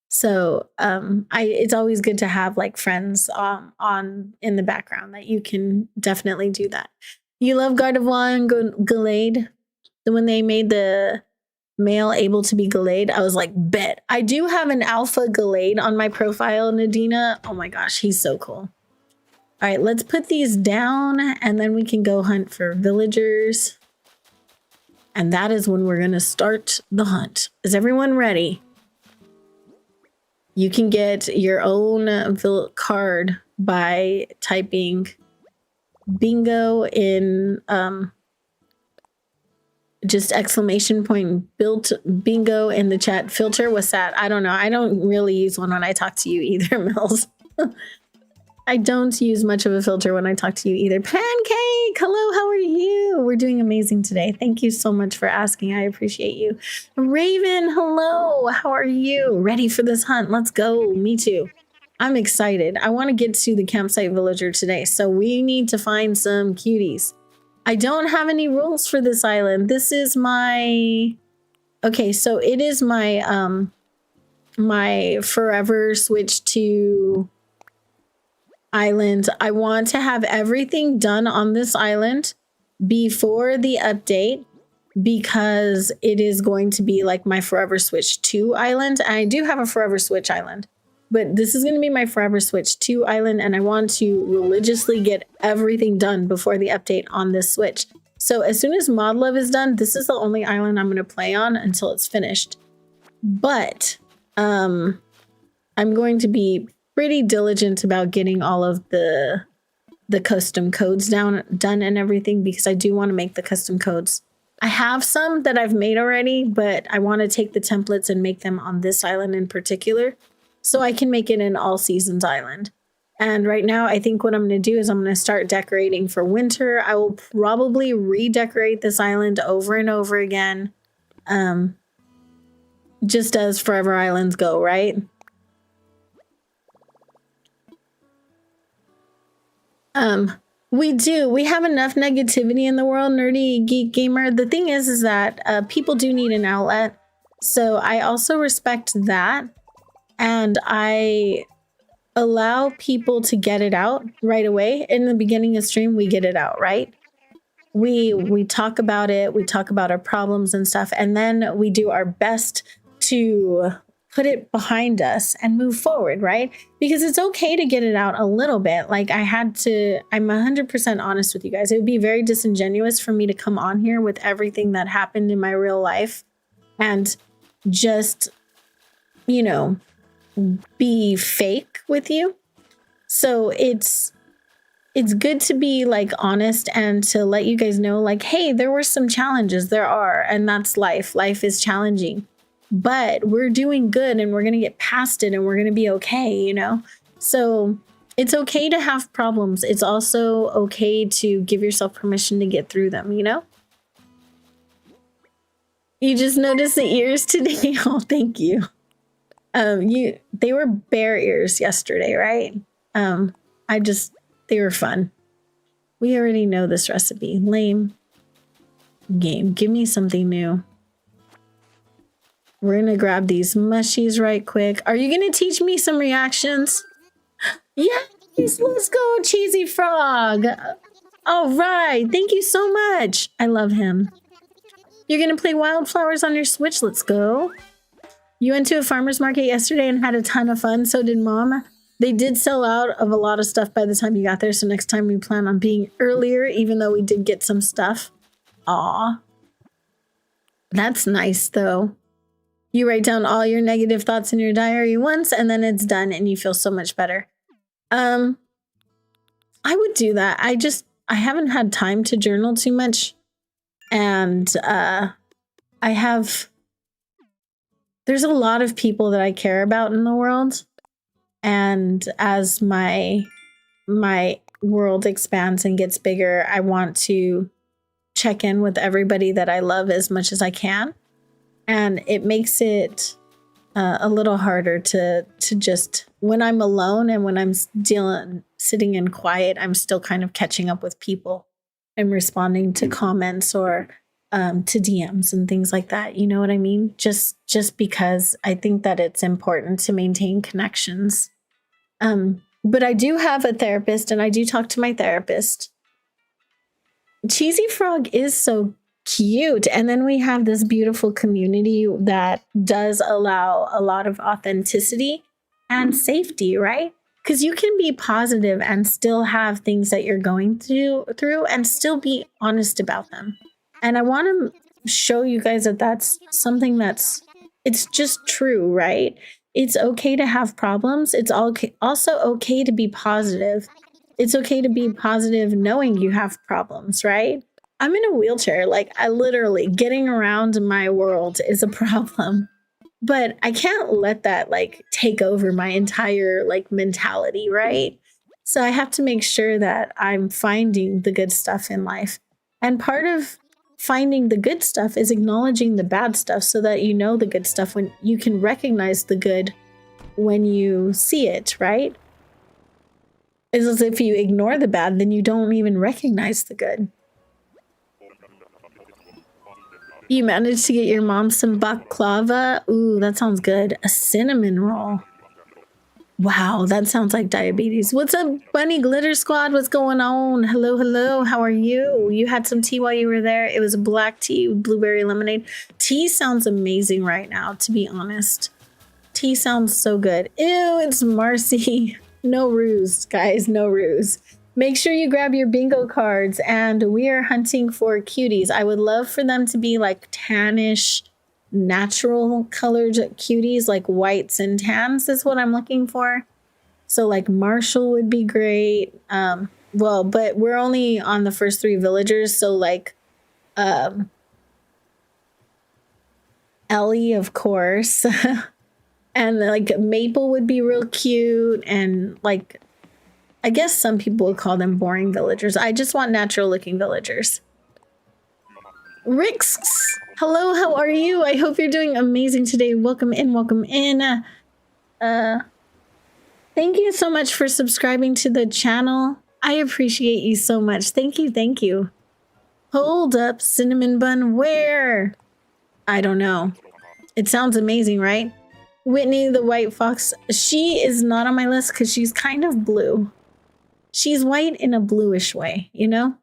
So it's always good to have like friends on in the background that you can definitely do that. You love Gardevoir and Gallade. When they made the male able to be Gallade, I was like, bet. I do have an alpha Gallade on my profile, Nadina. Oh my gosh, he's so cool. All right, let's put these down and then we can go hunt for villagers. And that is when we're going to start the hunt. Is everyone ready? You can get your own card by typing bingo in just exclamation point built bingo in the chat. Filter, what's that? I don't know. I don't really use one when I talk to you either, Mills. I don't use much of a filter when I talk to you either. Pancake, hello, how are you? We're doing amazing today. Thank you so much for asking. I appreciate you. Raven, hello, how are you? Ready for this hunt? Let's go. Me too. I'm excited. I want to get to the campsite villager today, so we need to find some cuties. I don't have any rules for this island. This is my... Okay, so it is my my forever switch to island. I want to have everything done on this island before the update because it is going to be like my forever switch to island. I do have a forever switch island, but this is going to be my forever switch to island, and I want to religiously get everything done before the update on this switch. So as soon as Mod Love is done, this is the only island I'm going to play on until it's finished. But I'm going to be pretty diligent about getting all of the custom codes done and everything, because I do want to make the custom codes. I have some that I've made already, but I want to take the templates and make them on this island in particular so I can make it an all seasons island. And right now, I think what I'm going to do is I'm going to start decorating for winter. I will probably redecorate this island over and over again, just as Forever Islands go, right? We have enough negativity in the world, Nerdy Geek Gamer. The thing is that people do need an outlet. So I also respect that. And I allow people to get it out right away. In the beginning of stream, we get it out, right? We talk about it. We talk about our problems and stuff. And then we do our best to put it behind us and move forward, right? Because it's okay to get it out a little bit. Like I'm 100% honest with you guys. It would be very disingenuous for me to come on here with everything that happened in my real life and just, you know, be fake with you. So it's it's good to be like honest and to let you guys know like, hey, there were some challenges. There are, and that's life. Life is challenging, but we're doing good and we're going to get past it and we're going to be okay, you know? So it's okay to have problems. It's also okay to give yourself permission to get through them, you know? You just noticed the ears today. Oh, thank you. They were bear ears yesterday, right? They were fun. We already know this recipe. Lame game. Give me something new. We're gonna grab these mushies right quick. Are you gonna teach me some reactions? Yes, let's go, Cheesy Frog. All right, thank you so much. I love him. You're gonna play Wildflowers on your Switch. Let's go. You went to a farmer's market yesterday and had a ton of fun. So did Mom. They did sell out of a lot of stuff by the time you got there. So next time we plan on being earlier, even though we did get some stuff. Aw. That's nice, though. You write down all your negative thoughts in your diary once, and then it's done, and you feel so much better. I would do that. I haven't had time to journal too much. And there's a lot of people that I care about in the world. And as my world expands and gets bigger, I want to check in with everybody that I love as much as I can. And it makes it a little harder to just, when I'm alone and when I'm sitting in quiet, I'm still kind of catching up with people and responding to comments or to DMs and things like that. You know what I mean? Just because I think that it's important to maintain connections. But I do have a therapist and I do talk to my therapist. Cheesy Frog is so cute. And then we have this beautiful community that does allow a lot of authenticity and safety, right? Because you can be positive and still have things that you're going through and still be honest about them. And I want to show you guys that that's something it's just true, right? It's okay to have problems. It's also okay to be positive. It's okay to be positive knowing you have problems, right? I'm in a wheelchair. Like, I literally, getting around my world is a problem. But I can't let that, like, take over my entire, like, mentality, right? So I have to make sure that I'm finding the good stuff in life. And part of finding the good stuff is acknowledging the bad stuff so that you know the good stuff when you can recognize the good when you see it, right? It's as if you ignore the bad, then you don't even recognize the good. You managed to get your mom some baklava? Ooh, that sounds good. A cinnamon roll. Wow, that sounds like diabetes. What's up, Bunny Glitter Squad? What's going on? Hello, hello. How are you? You had some tea while you were there. It was a black tea with blueberry lemonade. Tea sounds amazing right now, to be honest. Tea sounds so good. Ew, it's Marcy. No ruse, guys, no ruse. Make sure you grab your bingo cards, and we are hunting for cuties. I would love for them to be like tannish, natural colored cuties, like whites and tans is what I'm looking for. So like Marshall would be great. Well, but we're only on the first 3 villagers, so like Ellie, of course. And like Maple would be real cute, and like I guess some people would call them boring villagers. I just want natural looking villagers. Rix, hello, how are you? I hope you're doing amazing today. Welcome in, welcome in. Thank you so much for subscribing to the channel. I appreciate you so much. Thank you, thank you. Hold up, cinnamon bun, where? I don't know. It sounds amazing, right? Whitney the White Fox, she is not on my list because she's kind of blue. She's white in a bluish way, you know?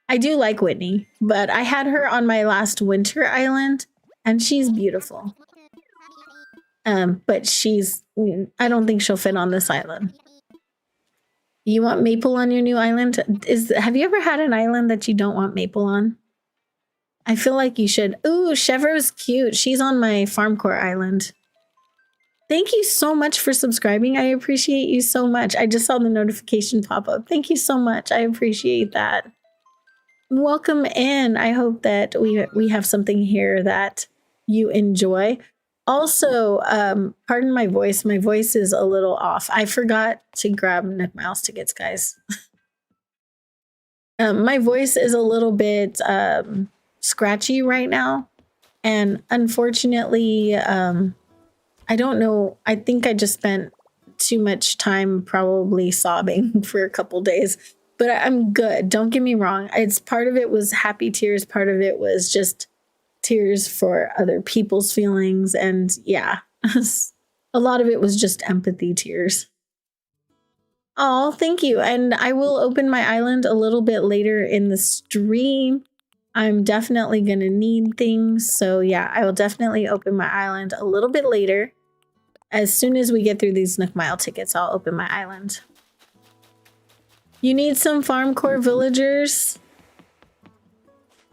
I do like Whitney, but I had her on my last winter island, and she's beautiful. But I don't think she'll fit on this island. You want Maple on your new island? Have you ever had an island that you don't want Maple on? I feel like you should. Ooh, Chevro's cute. She's on my Farmcore island. Thank you so much for subscribing. I appreciate you so much. I just saw the notification pop up. Thank you so much. I appreciate that. Welcome in. I hope that we have something here that you enjoy. Also, pardon my voice. My voice is a little off. I forgot to grab Nook Mouse tickets, guys. My voice is a little bit scratchy right now. And unfortunately, I don't know. I think I just spent too much time probably sobbing for a couple days, but I'm good. Don't get me wrong. It's part of it was happy tears. Part of it was just tears for other people's feelings. And yeah, a lot of it was just empathy tears. Oh, thank you. And I will open my island a little bit later in the stream. I'm definitely going to need things. So yeah, I will definitely open my island a little bit later. As soon as we get through these Nook Mile tickets, I'll open my island. You need some farm core villagers.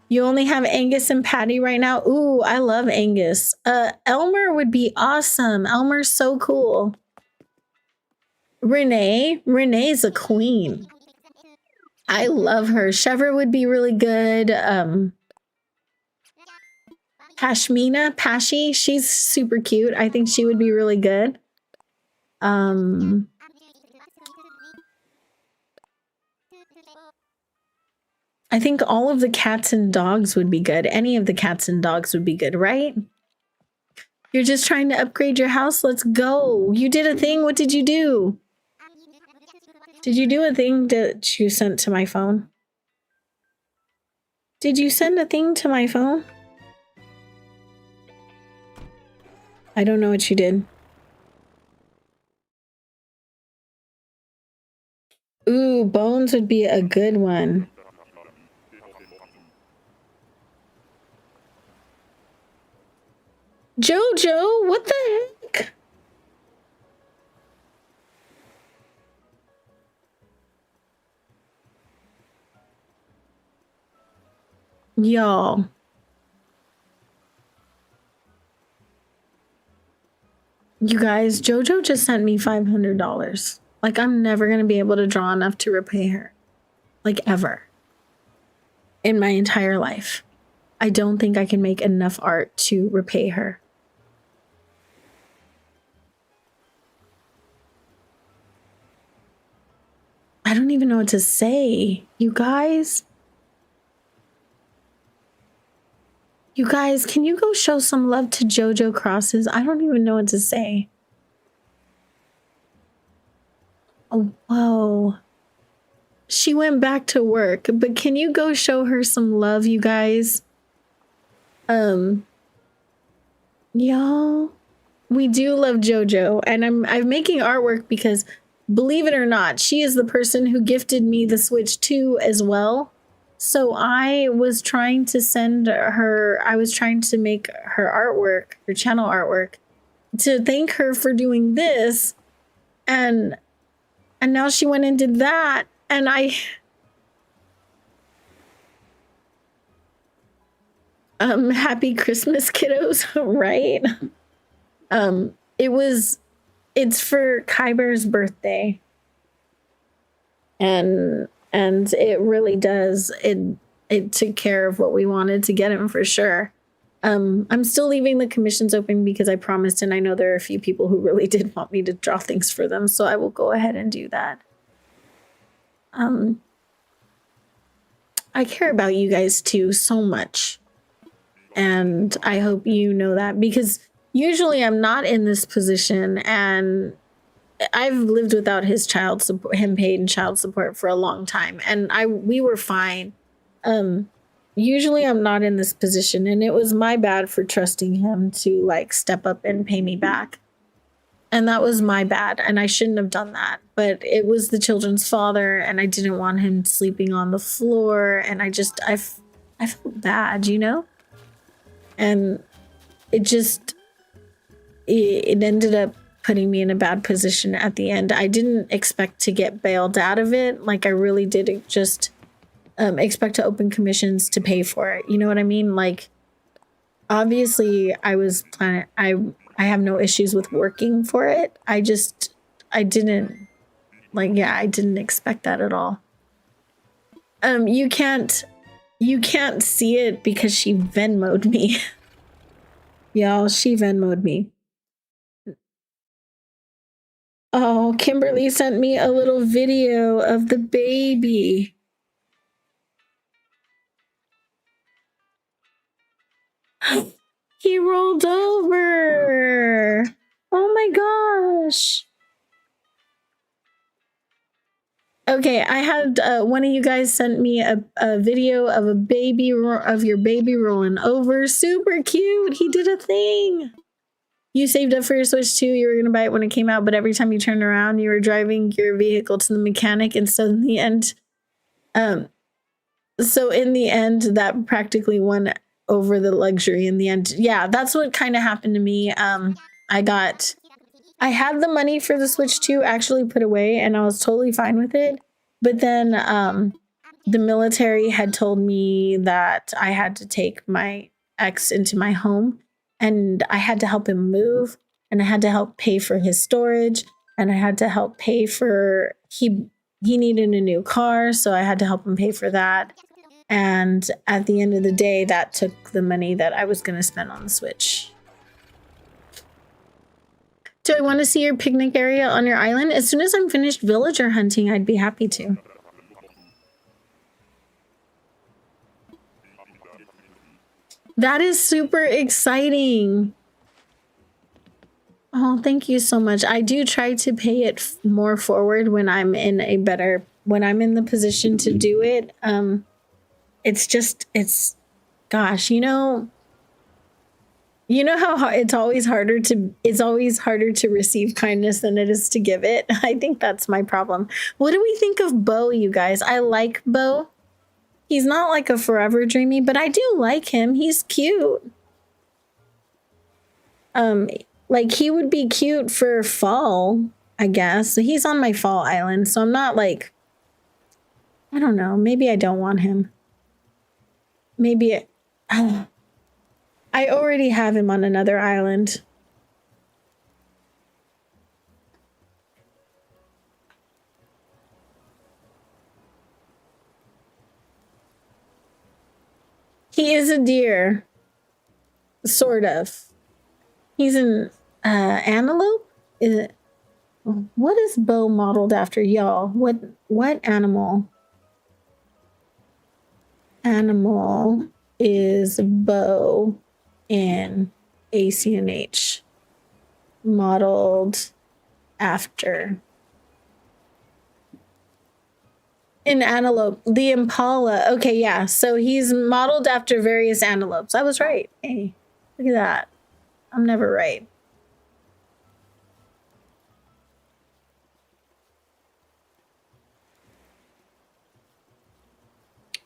You only have Angus and Patty right now. Ooh, I love Angus. Elmer would be awesome. Elmer's so cool. Renee's a queen. I love her. Chever would be really good. Pashmina, Pashi, she's super cute. I think she would be really good. I think all of the cats and dogs would be good. Any of the cats and dogs would be good, right? You're just trying to upgrade your house? Let's go. You did a thing? What did you do? Did you do a thing that you sent to my phone? Did you send a thing to my phone? I don't know what you did. Ooh, Bones would be a good one. Jojo, what the heck? Y'all. You guys, Jojo just sent me $500. Like, I'm never going to be able to draw enough to repay her. Like, ever. In my entire life. I don't think I can make enough art to repay her. I don't even know what to say. You guys, can you go show some love to Jojo Crosses? I don't even know what to say. Oh, whoa. She went back to work, but can you go show her some love, you guys? Y'all, we do love Jojo, and I'm making artwork because, believe it or not, she is the person who gifted me the Switch 2 as well. So I was trying to make her artwork, her channel artwork, to thank her for doing this, and now she went and did that, and happy Christmas, kiddos, right? It's for Kyber's birthday. And it really does. It took care of what we wanted to get him for sure. I'm still leaving the commissions open because I promised, and I know there are a few people who really did want me to draw things for them, so I will go ahead and do that. I care about you guys too so much. And I hope you know that, because usually I'm not in this position, and I've lived without his child support, him paid child support for a long time, and we were fine. Usually I'm not in this position, and it was my bad for trusting him to like step up and pay me back. And that was my bad, and I shouldn't have done that. But it was the children's father, and I didn't want him sleeping on the floor, and I felt bad, you know? And it ended up putting me in a bad position at the end. I didn't expect to get bailed out of it. Like, I really did just expect to open commissions to pay for it. You know what I mean? Like, obviously I I have no issues with working for it. I didn't I didn't expect that at all. You can't see it because she Venmo'd me. Y'all, she Venmo'd me. Oh, Kimberly sent me a little video of the baby. He rolled over. Oh my gosh. Okay, I had one of you guys sent me a video of a baby of your baby rolling over. Super cute. He did a thing. You saved up for your Switch too. You were going to buy it when it came out, but every time you turned around, you were driving your vehicle to the mechanic. And so in the end, that practically won over the luxury in the end. Yeah, that's what kind of happened to me. I had the money for the Switch 2 actually put away, and I was totally fine with it. But then the military had told me that I had to take my ex into my home, and I had to help him move, and I had to help pay for his storage, and I had to help pay for he needed a new car, so I had to help him pay for that. And at the end of the day, that took the money that I was going to spend on the Switch. Do I want to see your picnic area on your island? As soon as I'm finished villager hunting, I'd be happy to. That is super exciting. Oh, thank you so much. I do try to pay it more forward when I'm in the position to do it. Gosh, you know how it's always harder to receive kindness than it is to give it. I think that's my problem. What do we think of Bo, you guys? I like Bo. He's not like a forever dreamy, but I do like him. He's cute. Like he would be cute for fall, I guess. So he's on my fall island, so I'm not like, I don't know. Maybe I don't want him. Maybe I already have him on another island. He is a deer. Sort of. He's an antelope? Is it? What is Bo modeled after, y'all? What animal? Animal is Bo in ACNH modeled after an antelope, the impala. Okay, yeah, so he's modeled after various antelopes. I was right. Hey, look at that. I'm never right.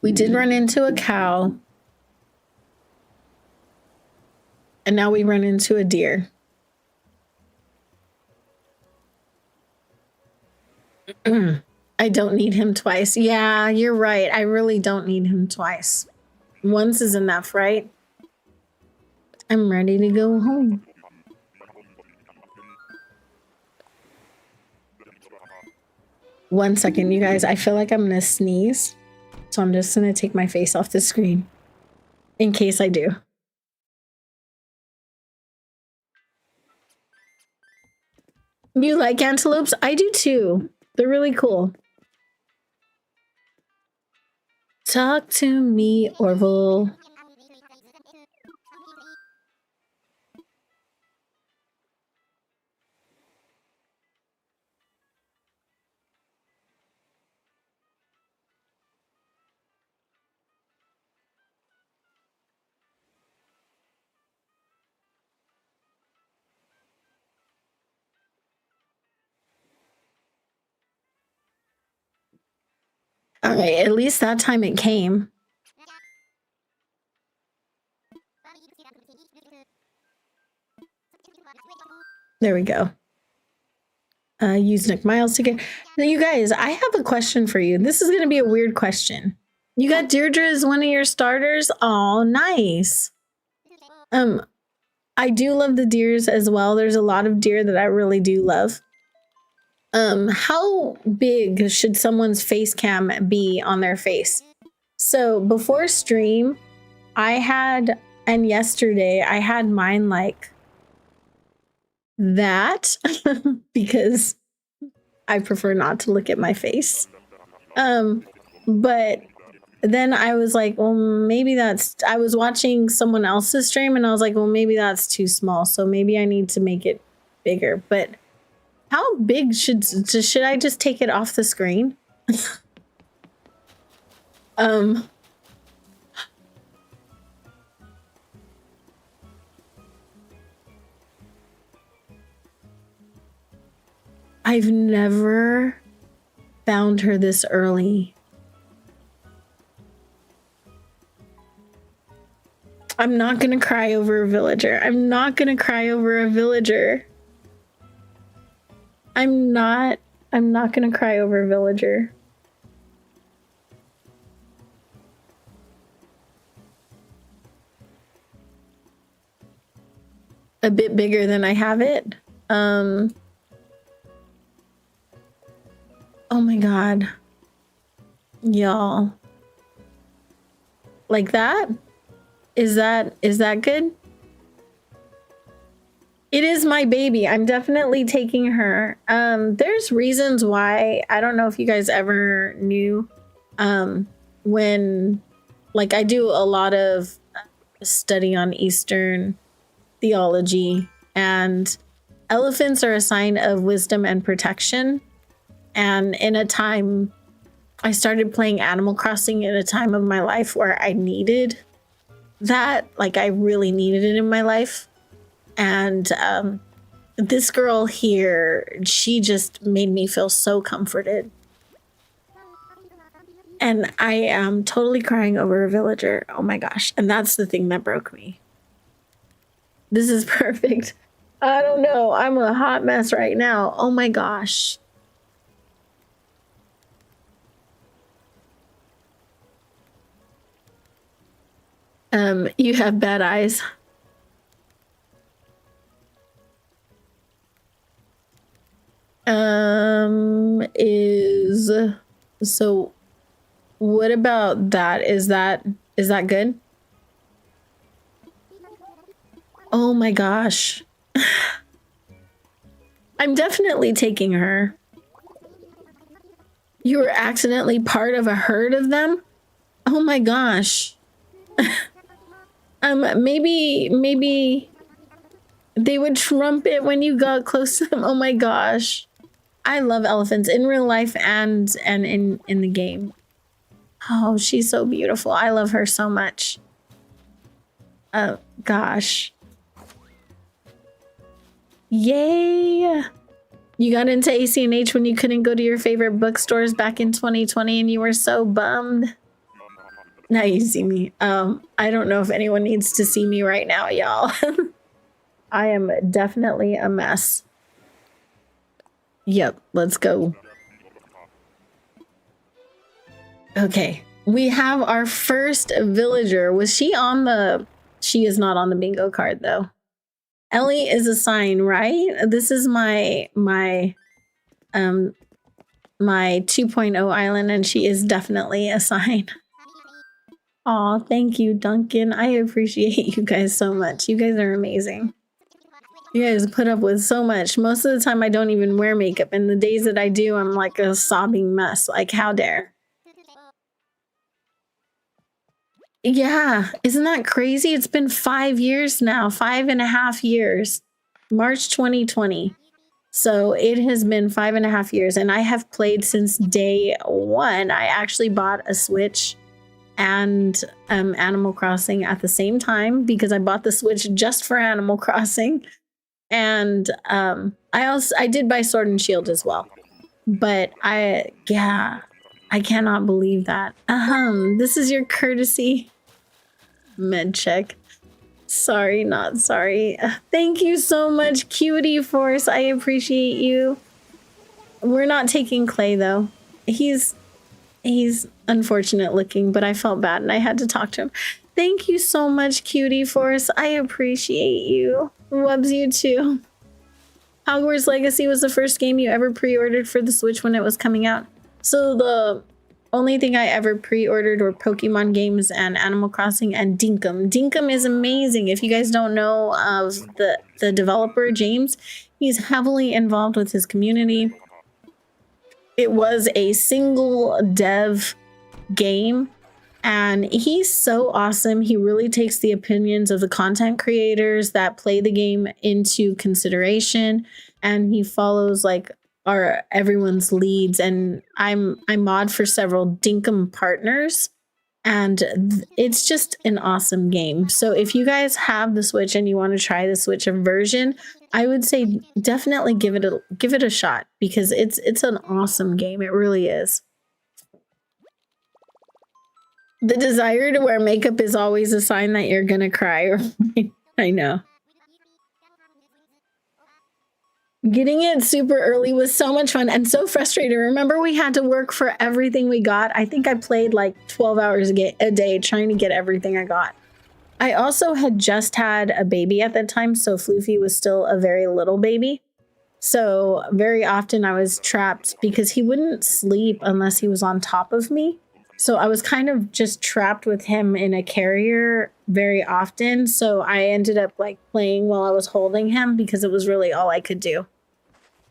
We did run into a cow. And now we run into a deer. I don't need him twice. Yeah, you're right. I really don't need him twice. Once is enough, right? I'm ready to go home. One second, you guys. I feel like I'm going to sneeze. So I'm just going to take my face off the screen in case I do. You like antelopes? I do too. They're really cool. Talk to me, Orville. All right, at least that time it came. There we go. Use Nick Miles to get. Now, you guys, I have a question for you. This is going to be a weird question. You got Deirdre as one of your starters? Oh, nice. I do love the deers as well. There's a lot of deer that I really do love. How big should someone's face cam be on their face? So before stream, and yesterday I had mine like that because I prefer not to look at my face. But then I was like, well, maybe I was watching someone else's stream and I was like, well, maybe that's too small. So maybe I need to make it bigger. But how big should I just take it off the screen? I've never found her this early. I'm not gonna cry over a villager. I'm not gonna cry over a villager. I'm not gonna cry over a villager. A bit bigger than I have it. Oh my god. Y'all. Like that? Is that good? It is my baby. I'm definitely taking her. There's reasons why. I don't know if you guys ever knew when like I do a lot of study on Eastern theology, and elephants are a sign of wisdom and protection. And in a time, I started playing Animal Crossing in a time of my life where I needed that. Like I really needed it in my life. And this girl here, she just made me feel so comforted. And I am totally crying over a villager. Oh my gosh. And that's the thing that broke me. This is perfect. I don't know. I'm a hot mess right now. Oh my gosh. You have bad eyes. So what about that? Is that good? Oh my gosh. I'm definitely taking her. You were accidentally part of a herd of them? Oh my gosh. Maybe they would trump it when you got close to them. Oh my gosh. I love elephants in real life and in the game. Oh, she's so beautiful. I love her so much. Oh gosh. Yay. You got into ACNH when you couldn't go to your favorite bookstores back in 2020 and you were so bummed. Now you see me. I don't know if anyone needs to see me right now, y'all. I am definitely a mess. Yep, let's go. Okay, we have our first villager. Was she on the... She is not on the bingo card, though. Ellie is a sign, right? This is my 2.0 island, and she is definitely a sign. Aw, thank you, Duncan. I appreciate you guys so much. You guys are amazing. You guys put up with so much. Most of the time, I don't even wear makeup. And the days that I do, I'm like a sobbing mess. Like, how dare? Yeah, isn't that crazy? It's been 5 years now, 5.5 years. March 2020. So it has been 5.5 years, and I have played since day one. I actually bought a Switch and Animal Crossing at the same time because I bought the Switch just for Animal Crossing. And I did buy Sword and Shield as well. But I cannot believe that. This is your courtesy med check. Sorry, not sorry. Thank you so much, Cutie Force. I appreciate you. We're not taking Clay though. He's unfortunate looking, but I felt bad and I had to talk to him. Thank you so much, Cutie Force. I appreciate you. Loves you too. Hogwarts Legacy was the first game you ever pre-ordered for the Switch when it was coming out. So the only thing I ever pre-ordered were Pokemon games and Animal Crossing and Dinkum. Dinkum is amazing. If you guys don't know of the developer, James, he's heavily involved with his community. It was a single dev game, and he's so awesome. He really takes the opinions of the content creators that play the game into consideration, and he follows like everyone's leads. And I mod for several Dinkum partners, and it's just an awesome game. So if you guys have the Switch and you want to try the Switch version, I would say definitely give it a shot, because it's an awesome game. It really is. The desire to wear makeup is always a sign that you're gonna cry. I know. Getting it super early was so much fun and so frustrating. Remember, we had to work for everything we got. I think I played like 12 hours a day trying to get everything I got. I also had just had a baby at that time, so Floofy was still a very little baby. So very often I was trapped because he wouldn't sleep unless he was on top of me. So I was kind of just trapped with him in a carrier very often. So I ended up like playing while I was holding him because it was really all I could do.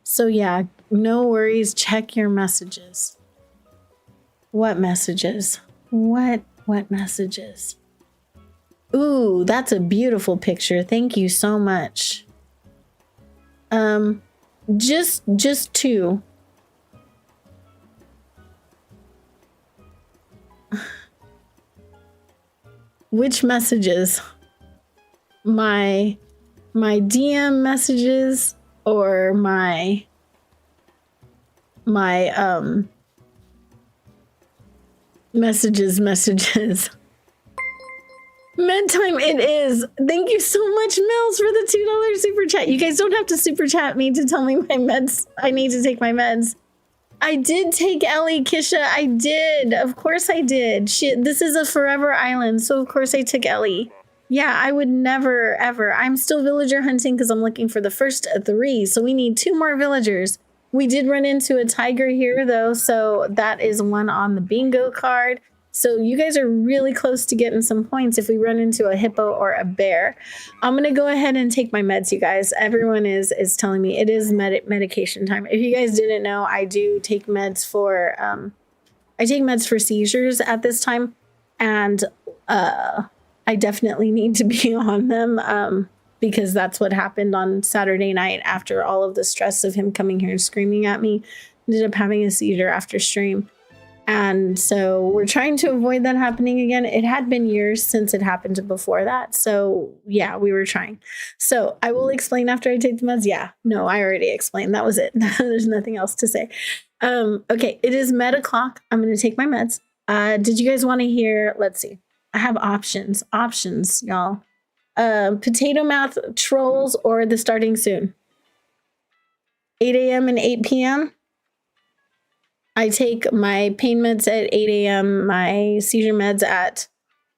So yeah, no worries. Check your messages. What messages? What messages? Ooh, that's a beautiful picture. Thank you so much. Just two. Which messages? My DM messages or my messages? Med time it is. Thank you so much, Mills, for the $2 super chat. You guys don't have to super chat me to tell me my meds. I need to take my meds. I did take Ellie, Kisha. I did. Of course I did. This is a forever island, so of course I took Ellie. Yeah, I would never, ever. I'm still villager hunting because I'm looking for the first 3, so we need 2 more villagers. We did run into a tiger here, though, so that is one on the bingo card. So you guys are really close to getting some points if we run into a hippo or a bear. I'm going to go ahead and take my meds, you guys. Everyone is telling me it is medication time. If you guys didn't know, I do take meds for seizures at this time. And I definitely need to be on them because that's what happened on Saturday night after all of the stress of him coming here and screaming at me. Ended up having a seizure after stream. And so we're trying to avoid that happening again. It had been years since it happened before that. So yeah, we were trying. So I will explain after I take the meds. Yeah, no, I already explained. That was it. There's nothing else to say. Okay, it is med o'clock. I'm going to take my meds. Did you guys want to hear? Let's see. I have options, y'all. Potato Mouth, Trolls, or The Starting Soon. 8 a.m. and 8 p.m. I take my pain meds at 8 a.m., my seizure meds at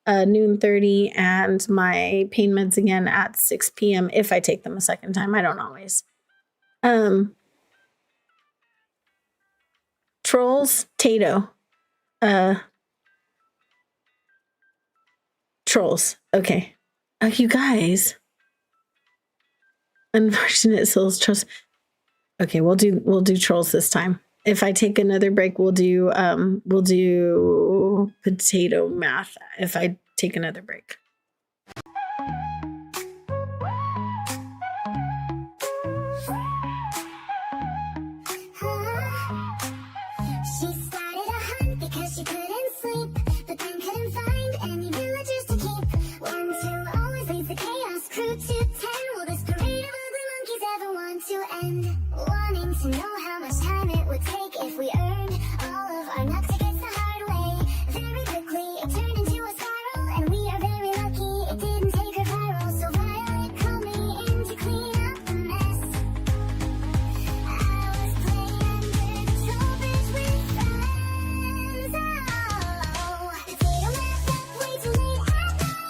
noon 30, and my pain meds again at 6 p.m. if I take them a second time. I don't always. Trolls, Tato. Trolls. Okay. You guys. Unfortunate souls trust. Okay, we'll do Trolls this time. If I take another break, we'll do Potato Math if I take another break. She started a hunt because she couldn't sleep, but then couldn't find any villagers to keep. 1, 2 always leads the chaos crew to 10. Will this parade of ugly monkeys ever want to end? Wanting to know how much time it would take if we earned all of our nuts against the hard way. Very quickly it turned into a spiral, and we are very lucky it didn't take her viral. So Violet called me in to clean up the mess. I was playing under the tropers with friends. Oh, potato math up way too late at night.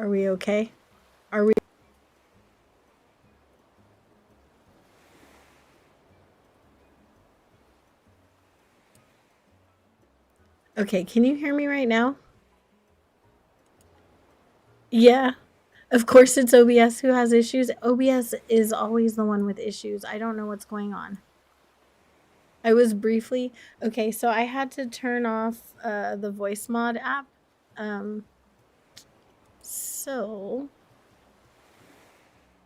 Are we okay? Are we? Okay, can you hear me right now? Yeah. Of course it's OBS who has issues. OBS is always the one with issues. I don't know what's going on. I was briefly okay, so I had to turn off the voice mod app. So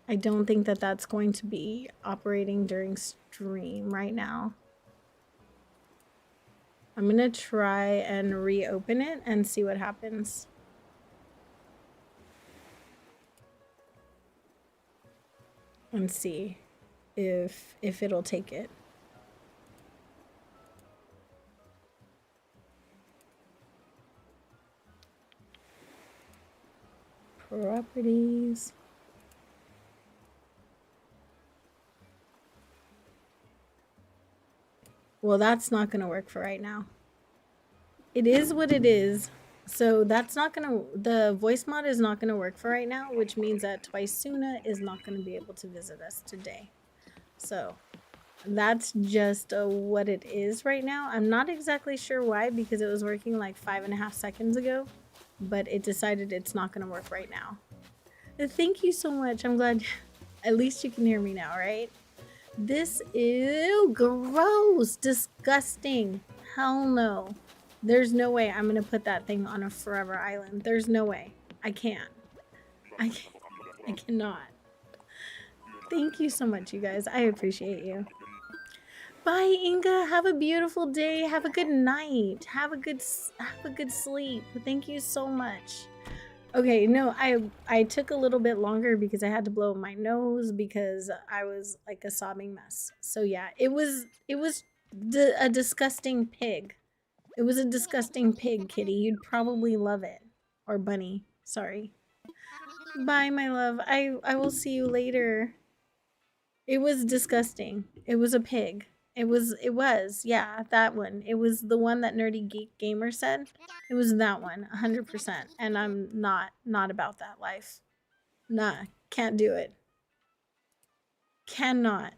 I don't think that that's going to be operating during stream right now. I'm gonna try and reopen it and see what happens. And see if it'll take it. Properties. Well, that's not gonna work for right now. It is what it is. So that's not gonna, the voice mod is not gonna work for right now, which means that twisuna is not gonna be able to visit us today. So that's just what it is right now. I'm not exactly sure why, because it was working like 5.5 seconds ago, but it decided it's not gonna work right now. Thank you so much. I'm glad at least you can hear me now, right? This is gross, disgusting. Hell no. There's no way I'm gonna put that thing on a forever island. There's no way. I can't. I cannot. Thank you so much, you guys. I appreciate you. Bye, Inga. Have a beautiful day. Have a good night. Have a good sleep. Thank you so much. Okay, no, I took a little bit longer because I had to blow my nose because I was like a sobbing mess. So yeah, it was a disgusting pig. It was a disgusting pig, kitty. You'd probably love it. Or bunny. Sorry. Bye, my love. I will see you later. It was disgusting. It was a pig. It was, yeah, that one. It was the one that Nerdy Geek Gamer said. It was that one, 100%. And I'm not about that life. Nah, can't do it. Cannot.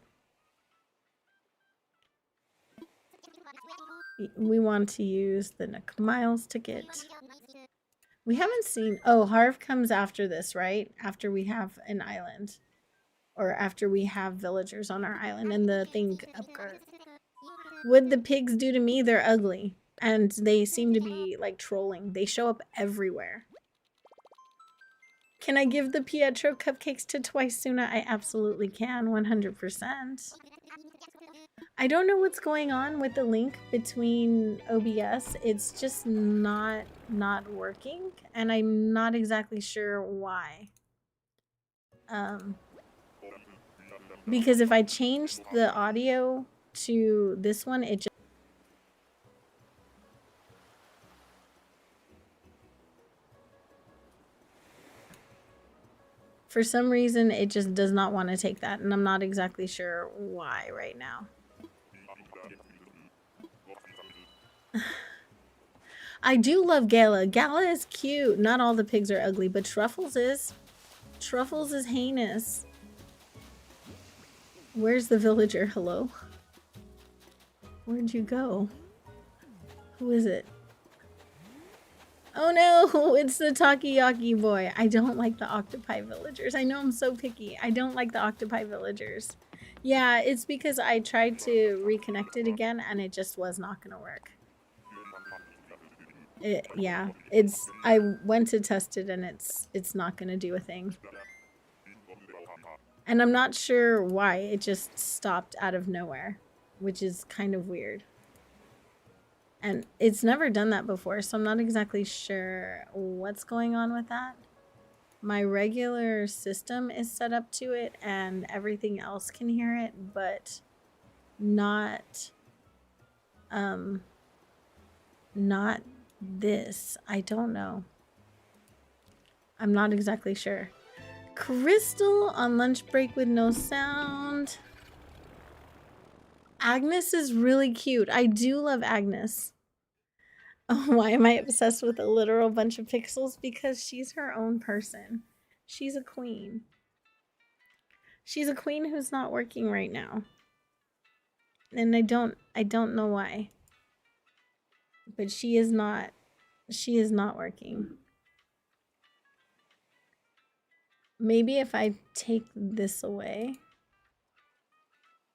We want to use the Nook Miles ticket. We haven't seen... Oh, Harv comes after this, right? After we have an island. Or after we have villagers on our island and the thing upgrade. What the pigs do to me, they're ugly. And they seem to be, like, trolling. They show up everywhere. Can I give the Pietro cupcakes to twisuna? I absolutely can, 100%. I don't know what's going on with the link between OBS. It's just not working, and I'm not exactly sure why. Because if I change the audio to this one, it just... For some reason, it just does not want to take that, and I'm not exactly sure why right now. I do love Gala. Gala is cute. Not all the pigs are ugly, but Truffles is. Truffles is heinous. Where's the villager? Hello? Where'd you go? Who is it? Oh no, it's the Takiyaki boy. I don't like the octopi villagers. I know I'm so picky. I don't like the octopi villagers. Yeah, it's because I tried to reconnect it again and it just was not gonna work. Yeah, I went to test it and it's not gonna do a thing. And I'm not sure why. It just stopped out of nowhere, which is kind of weird. And it's never done that before, so I'm not exactly sure what's going on with that. My regular system is set up to it and everything else can hear it, but not this. I don't know. I'm not exactly sure. Crystal on lunch break with no sound. Agnes is really cute. I do love Agnes. Oh, why am I obsessed with a literal bunch of pixels? Because she's her own person. She's a queen. She's a queen who's not working right now. And I don't know why. But she is not working. Maybe if I take this away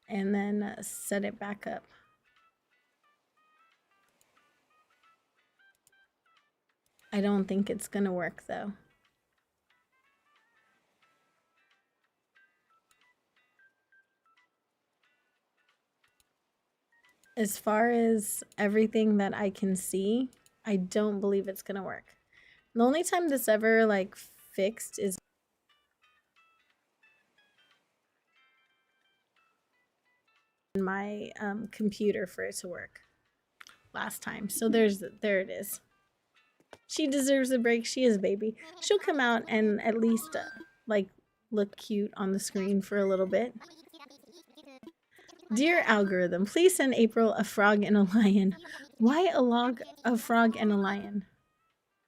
and then set it back up. I don't think it's gonna work though. As far as everything that I can see, I don't believe it's gonna work. The only time this ever like fixed is on my computer for it to work last time. So there it is. She deserves a break. She is a baby. She'll come out and at least like look cute on the screen for a little bit. Dear algorithm, please send April a frog and a lion. Why a log, a frog, and a lion?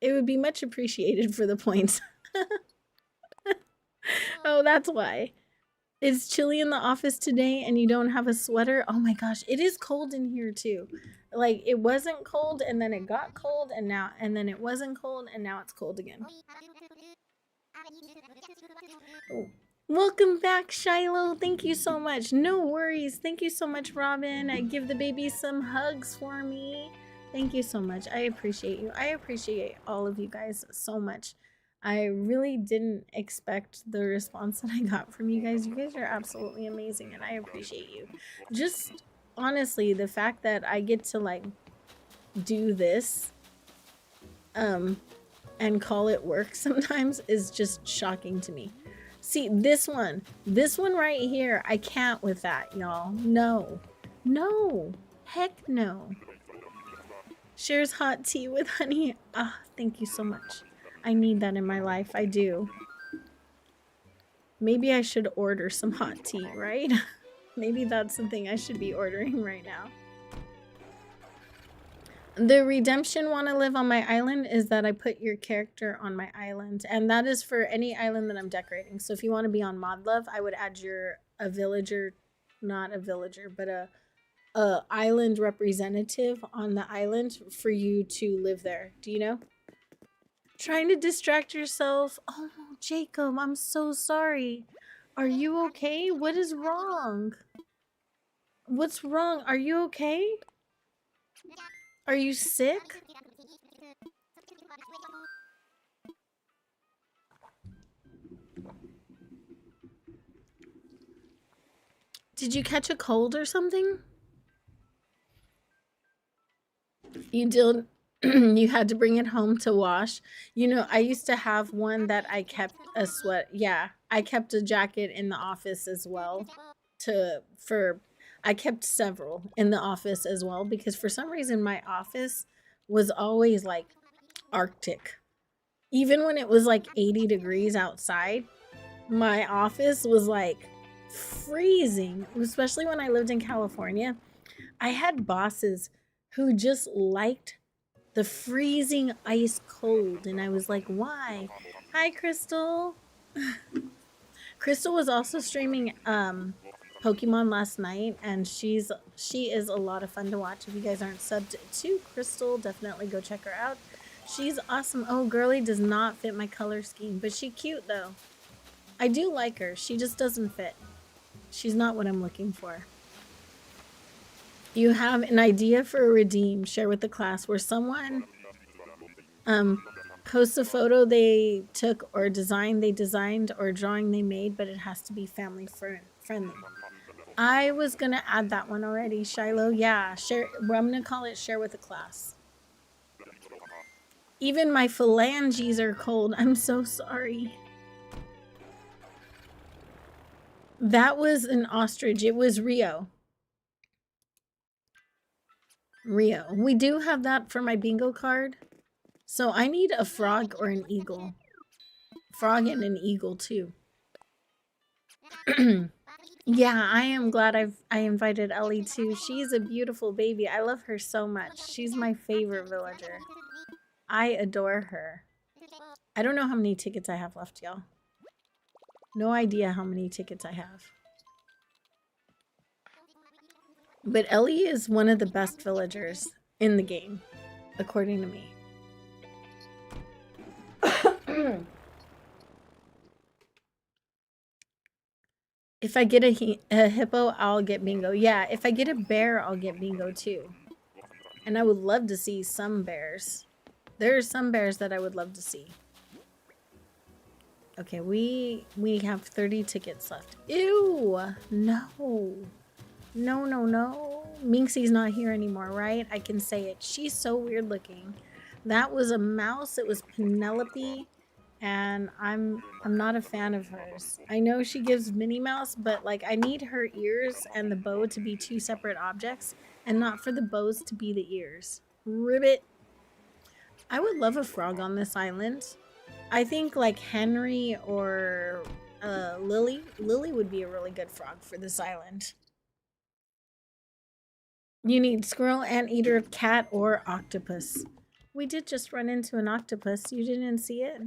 It would be much appreciated for the points. Oh, that's why. It's chilly in the office today and you don't have a sweater. Oh my gosh, it is cold in here too. Like it wasn't cold and then it got cold and then it wasn't cold and now it's cold again. Oh. Welcome back, Shiloh. Thank you so much. No worries. Thank you so much, Robin. Give the baby some hugs for me. Thank you so much. I appreciate you. I appreciate all of you guys so much. I really didn't expect the response that I got from you guys. You guys are absolutely amazing and I appreciate you. Just honestly, the fact that I get to like do this and call it work sometimes is just shocking to me. See, this one right here, I can't with that, y'all. No, heck no. Shares hot tea with honey. Ah, thank you so much. I need that in my life. I do. Maybe I should order some hot tea, right? Maybe that's something I should be ordering right now. The redemption want to live on my island is that I put your character on my island, and that is for any island that I'm decorating. So if you want to be on Mod Love, I would add a villager, not a villager, but a island representative on the island for you to live there. Do you know? Trying to distract yourself. Oh, Jacob, I'm so sorry. Are you okay? What is wrong? What's wrong? Are you okay? Are you sick? Did you catch a cold or something? You did. You had to bring it home to wash. You know, I used to have one that I kept a sweat. Yeah, I kept a jacket in the office as well. I kept several in the office as well because for some reason my office was always like Arctic. Even when it was like 80 degrees outside, my office was like freezing, especially when I lived in California. I had bosses who just liked the freezing ice cold, and I was like, why? Hi, Crystal. Crystal was also streaming Pokemon last night, and she is a lot of fun to watch. If you guys aren't subbed to Crystal, definitely go check her out. She's awesome. Oh, girly does not fit my color scheme, but she's cute though. I do like her. She just doesn't fit. She's not what I'm looking for. You have an idea for a redeem, share with the class, where someone posts a photo they took or design they designed or drawing they made, but it has to be family friendly. I was gonna add that one already, Shiloh. Yeah, share. Well, I'm gonna call it share with the class. Even my phalanges are cold. I'm so sorry. That was an ostrich. It was Rio. Rio. We do have that for my bingo card. So I need a frog or an eagle. Frog and an eagle too. Yeah, I am glad I invited Ellie too. She's a beautiful baby. I love her so much. She's my favorite villager. I adore her. I don't know how many tickets I have left, y'all. No idea how many tickets I have. But Ellie is one of the best villagers in the game, according to me. If I get a hippo, I'll get bingo. Yeah, if I get a bear, I'll get bingo too. And I would love to see some bears. There are some bears that I would love to see. Okay, we have 30 tickets left. Ew! No. No, no, no. Minxie's not here anymore, right? I can say it. She's so weird looking. That was a mouse. It was Penelope. And I'm not a fan of hers. I know she gives Minnie Mouse, but like I need her ears and the bow to be two separate objects and not for the bows to be the ears. Ribbit. I would love a frog on this island. I think like Henry or Lily. Lily would be a really good frog for this island. You need squirrel, anteater, cat, or octopus. We did just run into an octopus. You didn't see it?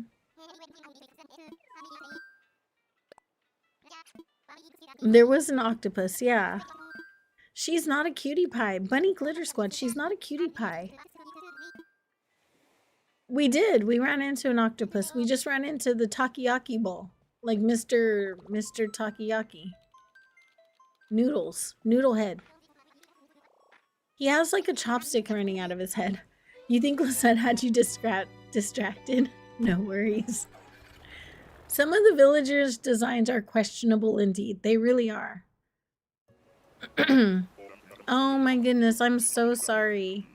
There was an octopus, yeah. She's not a cutie pie. Bunny Glitter Squad, she's not a cutie pie. We did. We ran into an octopus. We just ran into the takoyaki bowl. Like Mr. Takoyaki. Noodles. Noodle head. He has like a chopstick running out of his head. You think Lisette had you distracted? No worries. Some of the villagers' designs are questionable indeed. They really are. Oh my goodness, I'm so sorry.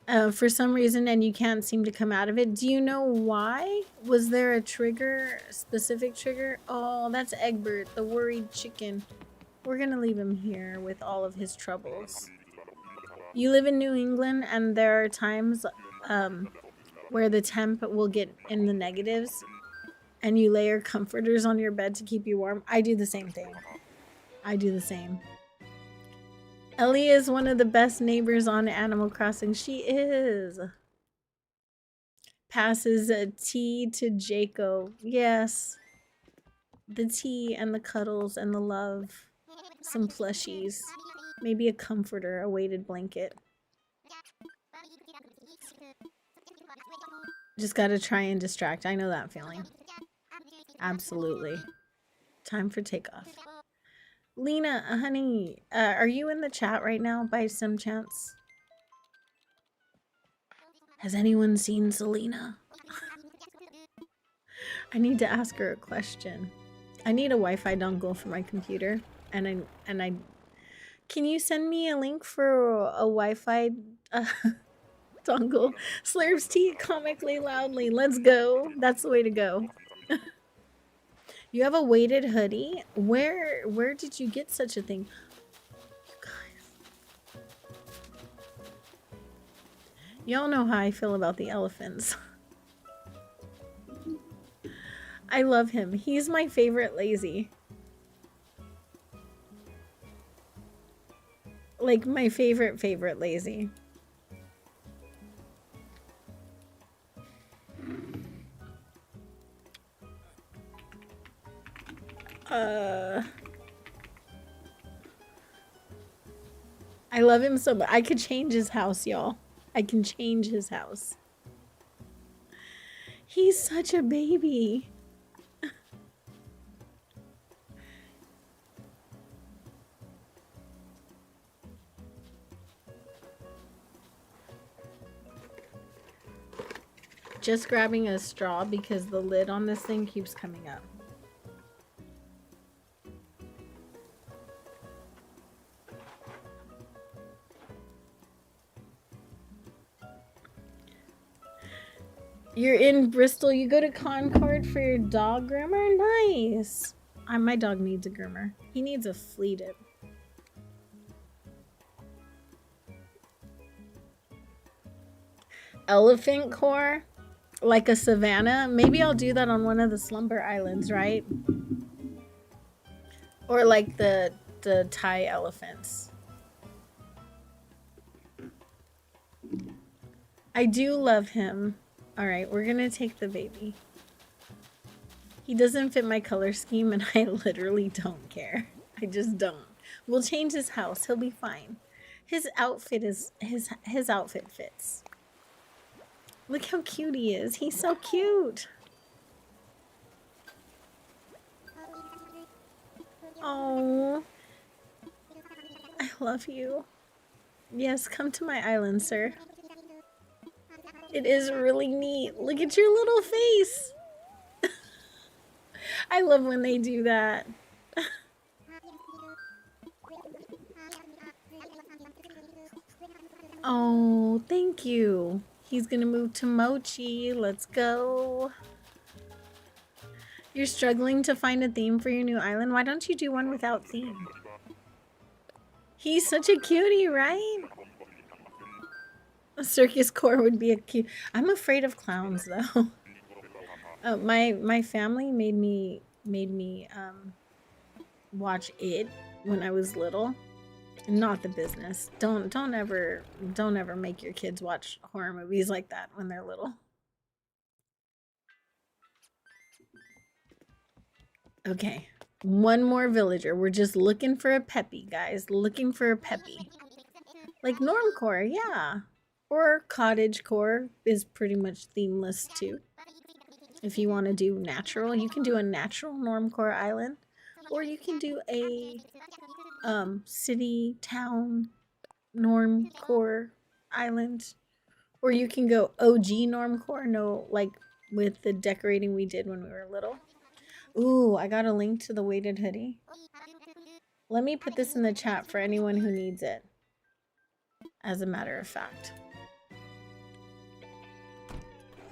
For some reason, and you can't seem to come out of it. Do you know why? Was there a trigger, specific trigger? Oh, that's Egbert, the worried chicken. We're gonna leave him here with all of his troubles. You live in New England, and there are times where the temp will get in the negatives, and you layer comforters on your bed to keep you warm. I do the same thing. I do the same. Ellie is one of the best neighbors on Animal Crossing. She is. Passes a tea to Jacob. Yes. The tea and the cuddles and the love. Some plushies. Maybe a comforter, a weighted blanket. Just gotta try and distract. I know that feeling. Absolutely. Time for takeoff. Lena, honey, are you in the chat right now by some chance? Has anyone seen Selena? I need to ask her a question. I need a Wi-Fi dongle for my computer, and I can you send me a link for a Wi-Fi dongle? Slurps tea comically loudly. Let's go. That's the way to go. You have a weighted hoodie? Where did you get such a thing? You guys. Y'all know how I feel about the elephants. I love him. He's my favorite lazy. Like my favorite lazy. I love him so much. I could change his house, y'all. I can change his house. He's such a baby. Just grabbing a straw because the lid on this thing keeps coming up. You're in Bristol. You go to Concord for your dog groomer? Nice. My dog needs a groomer. He needs a fleeted. Elephant core? Like a savanna? Maybe I'll do that on one of the slumber islands, right? Or like the Thai elephants. I do love him. All right, we're gonna take the baby. He doesn't fit my color scheme and I literally don't care. I just don't. We'll change his house. He'll be fine. His outfit is his outfit fits. Look how cute he is. He's so cute. Oh, I love you. Yes, come to my island, sir. It is really neat. Look at your little face. I love when they do that. Oh, thank you. He's gonna move to Mochi. Let's go. You're struggling to find a theme for your new island? Why don't you do one without theme? He's such a cutie, right? A circus core would be a cute. I'm afraid of clowns though. My family made me watch it when I was little. Not the business. Don't ever make your kids watch horror movies like that when they're little. Okay, one more villager. We're just looking for a peppy, guys. Looking for a peppy. Like normcore, yeah. Or cottagecore is pretty much themeless too. If you want to do natural, you can do a natural normcore island. Or you can do a city, town, normcore island. Or you can go OG normcore, no, like with the decorating we did when we were little. Ooh, I got a link to the weighted hoodie. Let me put this in the chat for anyone who needs it. As a matter of fact.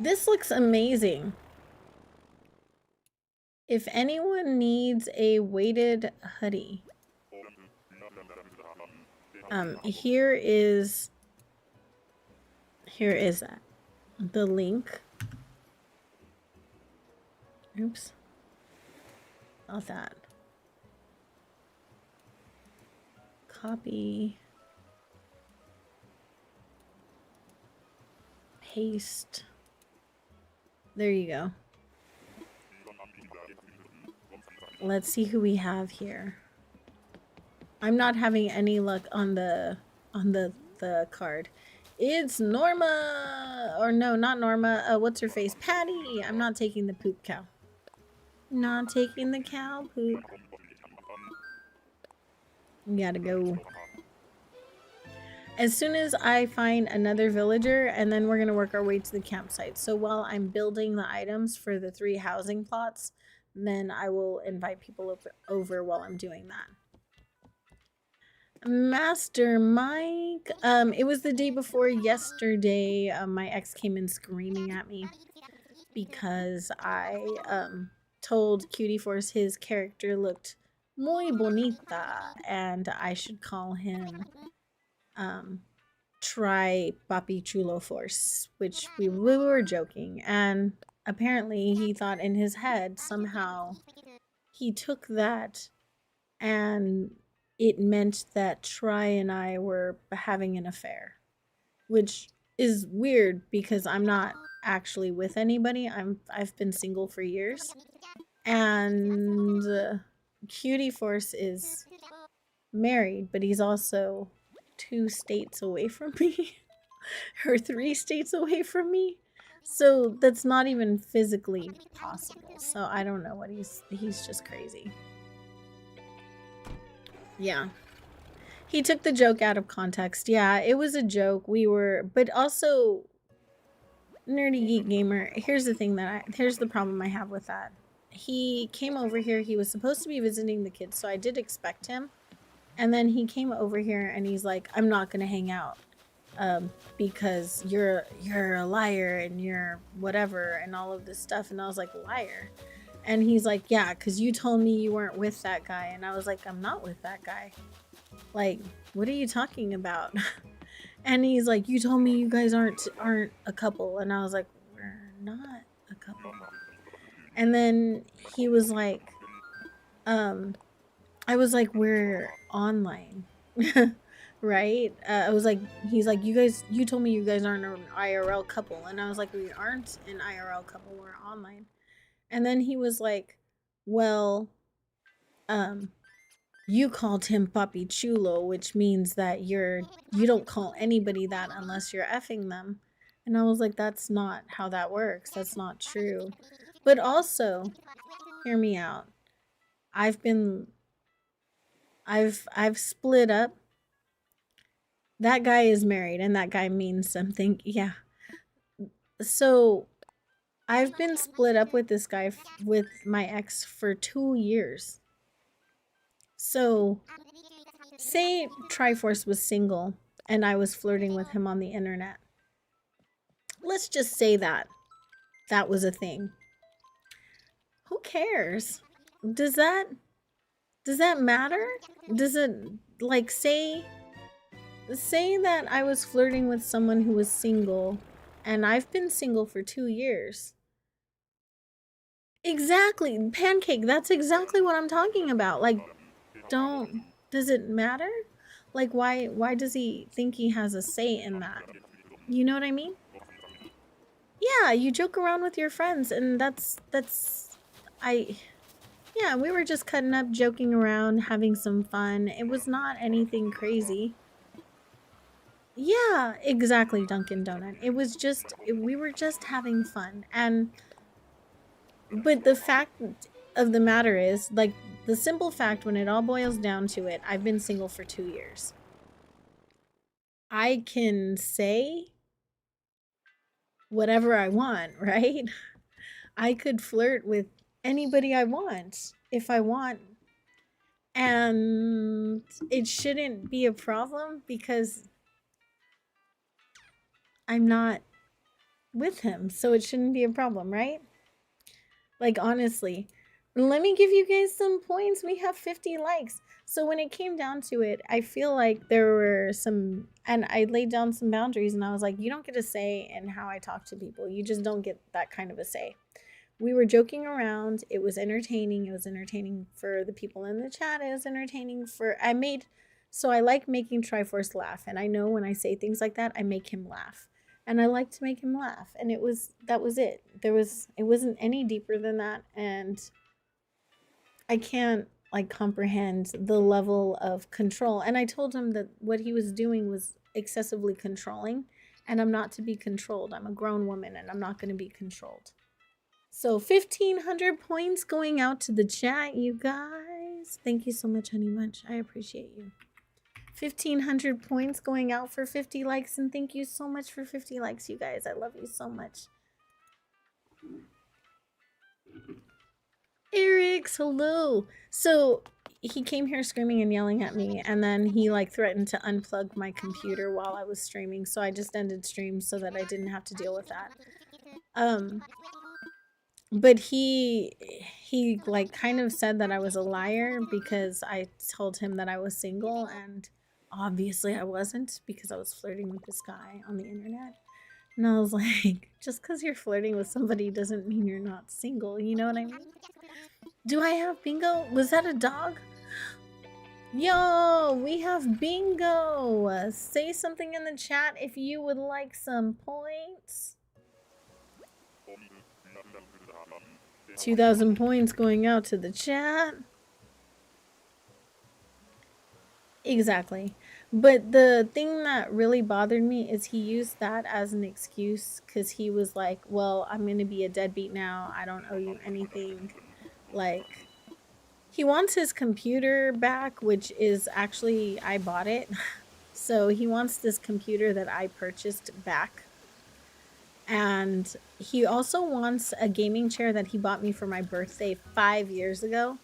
This looks amazing. If anyone needs a weighted hoodie, here is the link. Oops. Not that. Copy. Paste. There you go. Let's see who we have here. I'm not having any luck on the card. It's Norma, or no, not Norma. What's her face? Patty. I'm not taking the poop cow. Not taking the cow poop. We gotta go. As soon as I find another villager, and then we're gonna work our way to the campsite. So while I'm building the items for the 3 housing plots, then I will invite people over while I'm doing that. Master Mike, it was the day before yesterday. My ex came in screaming at me because I told Cutie Force his character looked muy bonita and I should call him try Papi Chulo Force, which we were joking, and apparently he thought in his head somehow he took that and it meant that Try and I were having an affair, which is weird because I'm not actually with anybody. I've been single for years, and Cutie Force is married, but he's also 2 states away from me, or 3 states away from me. So that's not even physically possible. So I don't know what he's just crazy. Yeah. He took the joke out of context. Yeah, it was a joke. But also, Nerdy Geek Gamer, here's the problem I have with that. He came over here, he was supposed to be visiting the kids, so I did expect him. And then he came over here and he's like, I'm not gonna hang out. Because you're a liar and you're whatever and all of this stuff. And I was like, liar? And he's like, yeah, because you told me you weren't with that guy. And I was like, I'm not with that guy. Like, what are you talking about? And he's like, you told me you guys aren't a couple. And I was like, we're not a couple. And then he was like, I was like, we're online. Right? I was like, he's like, you told me you guys aren't an IRL couple. And I was like, we aren't an IRL couple, we're online. And then he was like, well, you called him Papi Chulo, which means that you don't call anybody that unless you're effing them. And I was like, that's not how that works. That's not true. But also, hear me out. I've split up. That guy is married and that guy means something. Yeah. So I've been split up with this guy, with my ex, for 2 years. So say Triforce was single and I was flirting with him on the internet. Let's just say that was a thing. Who cares? Does that matter? Does it, like, say that I was flirting with someone who was single and I've been single for 2 years. Exactly. Pancake, that's exactly what I'm talking about. Like, does it matter? Like, why does he think he has a say in that? You know what I mean? Yeah, you joke around with your friends, and yeah, we were just cutting up, joking around, having some fun. It was not anything crazy. Yeah, exactly, Dunkin' Donut. It was just, we were just having fun. But the fact of the matter is, like, the simple fact, when it all boils down to it, I've been single for 2 years. I can say whatever I want, right? I could flirt with anybody I want if I want. And it shouldn't be a problem because I'm not with him. So it shouldn't be a problem, right? Like, honestly, let me give you guys some points. We have 50 likes. So when it came down to it, I feel like there were some, and I laid down some boundaries and I was like, you don't get a say in how I talk to people. You just don't get that kind of a say. We were joking around. It was entertaining. It was entertaining for the people in the chat. It was entertaining for so I like making Triforce laugh, and I know when I say things like that, I make him laugh. And I like to make him laugh. And that was it. It wasn't any deeper than that, and I can't like comprehend the level of control. And I told him that what he was doing was excessively controlling, and I'm not to be controlled. I'm a grown woman and I'm not going to be controlled. So 1,500 points going out to the chat, you guys. Thank you so much, Honey Munch. I appreciate you. 1,500 points going out for 50 likes, and thank you so much for 50 likes, you guys. I love you so much. Eric's, hello. So he came here screaming and yelling at me, and then he like threatened to unplug my computer while I was streaming, so I just ended stream so that I didn't have to deal with that. But he like kind of said that I was a liar because I told him that I was single, and obviously I wasn't, because I was flirting with this guy on the internet. And I was like, just because you're flirting with somebody doesn't mean you're not single, you know what I mean? Do I have bingo? Was that a dog? Yo, we have bingo. Say something in the chat if you would like some points. 2,000 points going out to the chat. Exactly. But the thing that really bothered me is he used that as an excuse, because he was like, well, I'm going to be a deadbeat now. I don't owe you anything. Like, he wants his computer back, which is actually, I bought it. So he wants this computer that I purchased back. And he also wants a gaming chair that he bought me for my birthday 5 years ago.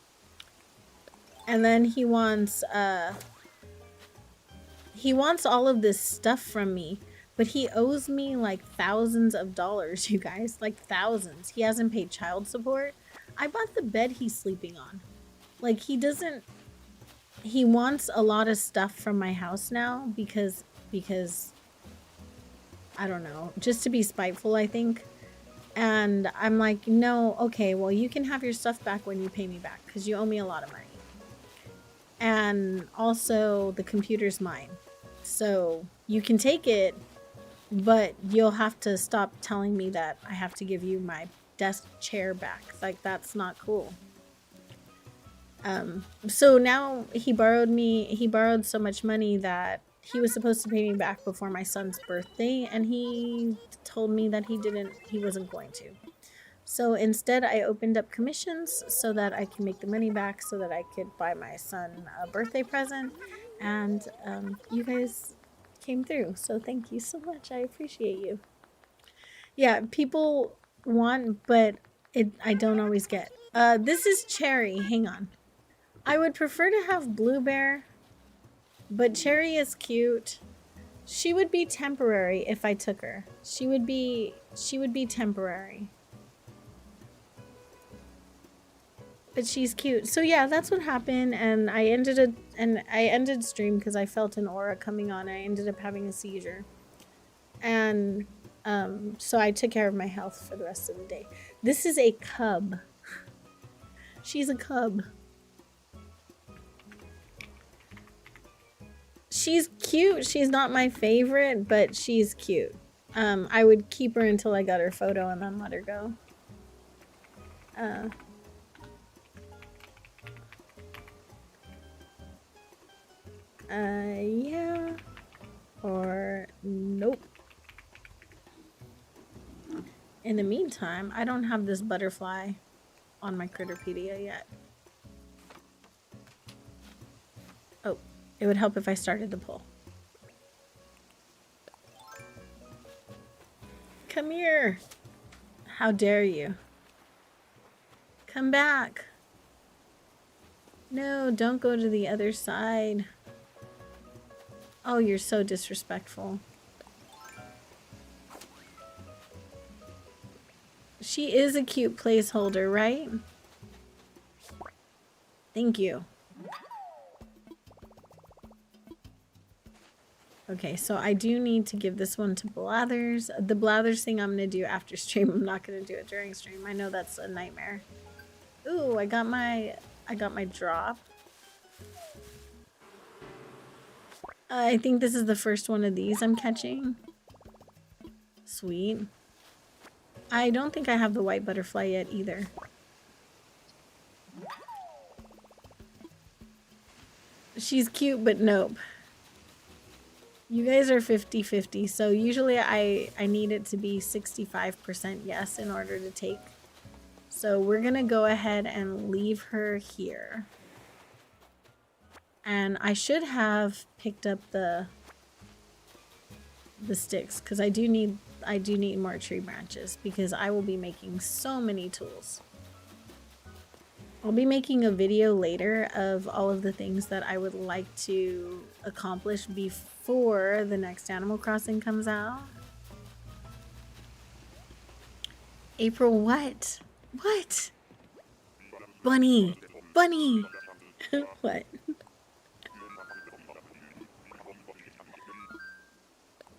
And then he wants all of this stuff from me, but he owes me like thousands of dollars, you guys, like thousands. He hasn't paid child support. I bought the bed he's sleeping on. Like, he wants a lot of stuff from my house now because I don't know, just to be spiteful, I think. And I'm like, no, okay, well, you can have your stuff back when you pay me back, because you owe me a lot of money. And also, the computer's mine. So you can take it, but you'll have to stop telling me that I have to give you my desk chair back. Like, that's not cool. So now he borrowed so much money that he was supposed to pay me back before my son's birthday, and he told me that he wasn't going to. So instead, I opened up commissions so that I can make the money back so that I could buy my son a birthday present. And you guys came through, so thank you so much. I appreciate you. Yeah, people want, but I don't always get. This is Cherry. Hang on. I would prefer to have Blue Bear, but Cherry is cute. She would be temporary if I took her. She would be temporary. But she's cute. So yeah, that's what happened, and I ended stream because I felt an aura coming on. I ended up having a seizure. And so I took care of my health for the rest of the day. This is a cub. She's a cub. She's cute. She's not my favorite, but she's cute. I would keep her until I got her photo and then let her go. Yeah. Or nope. In the meantime, I don't have this butterfly on my Critterpedia yet. Oh, it would help if I started the poll. Come here. How dare you? Come back. No, don't go to the other side. Oh, you're so disrespectful. She is a cute placeholder, right? Thank you. Okay, so I do need to give this one to Blathers. The Blathers thing I'm gonna do after stream. I'm not gonna do it during stream. I know that's a nightmare. Ooh, I got my drop. I think this is the first one of these I'm catching. Sweet. I don't think I have the white butterfly yet either. She's cute, but nope. You guys are 50-50, so usually I need it to be 65% yes in order to take. So we're gonna go ahead and leave her here. And I should have picked up the sticks because I do need more tree branches because I will be making so many tools. I'll be making a video later of all of the things that I would like to accomplish before the next Animal Crossing comes out. April what? What? Bunny! Bunny! What?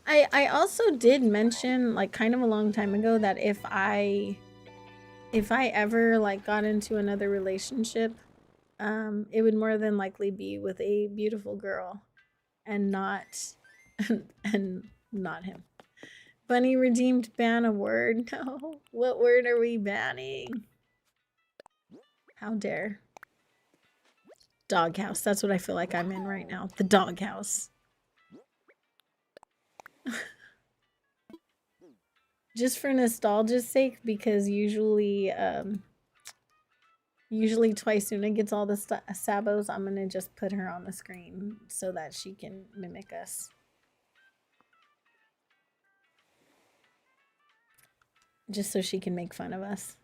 I also did mention, like, kind of a long time ago that if I ever, like, got into another relationship, it would more than likely be with a beautiful girl and not and not him. Bunny redeemed banaword. No. What word are we banning? How dare. Doghouse. That's what I feel like I'm in right now. The doghouse. Just for nostalgia's sake, because usually twisuna gets all the sabos. I'm gonna just put her on the screen so that she can mimic us. Just so she can make fun of us.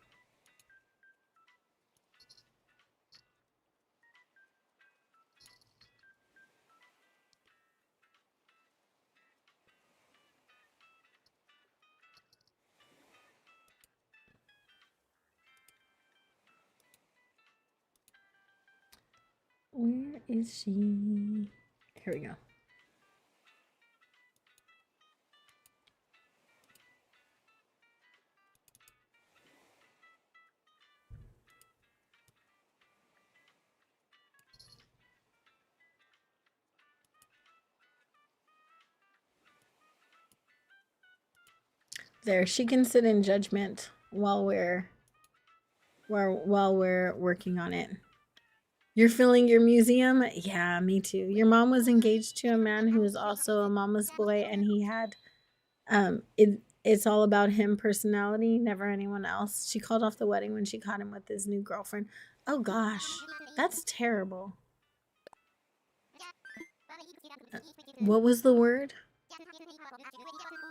Where is she? Here we go. There, she can sit in judgment while we're working on it. You're filling your museum? Yeah, me too. Your mom was engaged to a man who was also a mama's boy, and he had it's all about him personality, never anyone else. She called off the wedding when she caught him with his new girlfriend. Oh gosh, that's terrible. What was the word?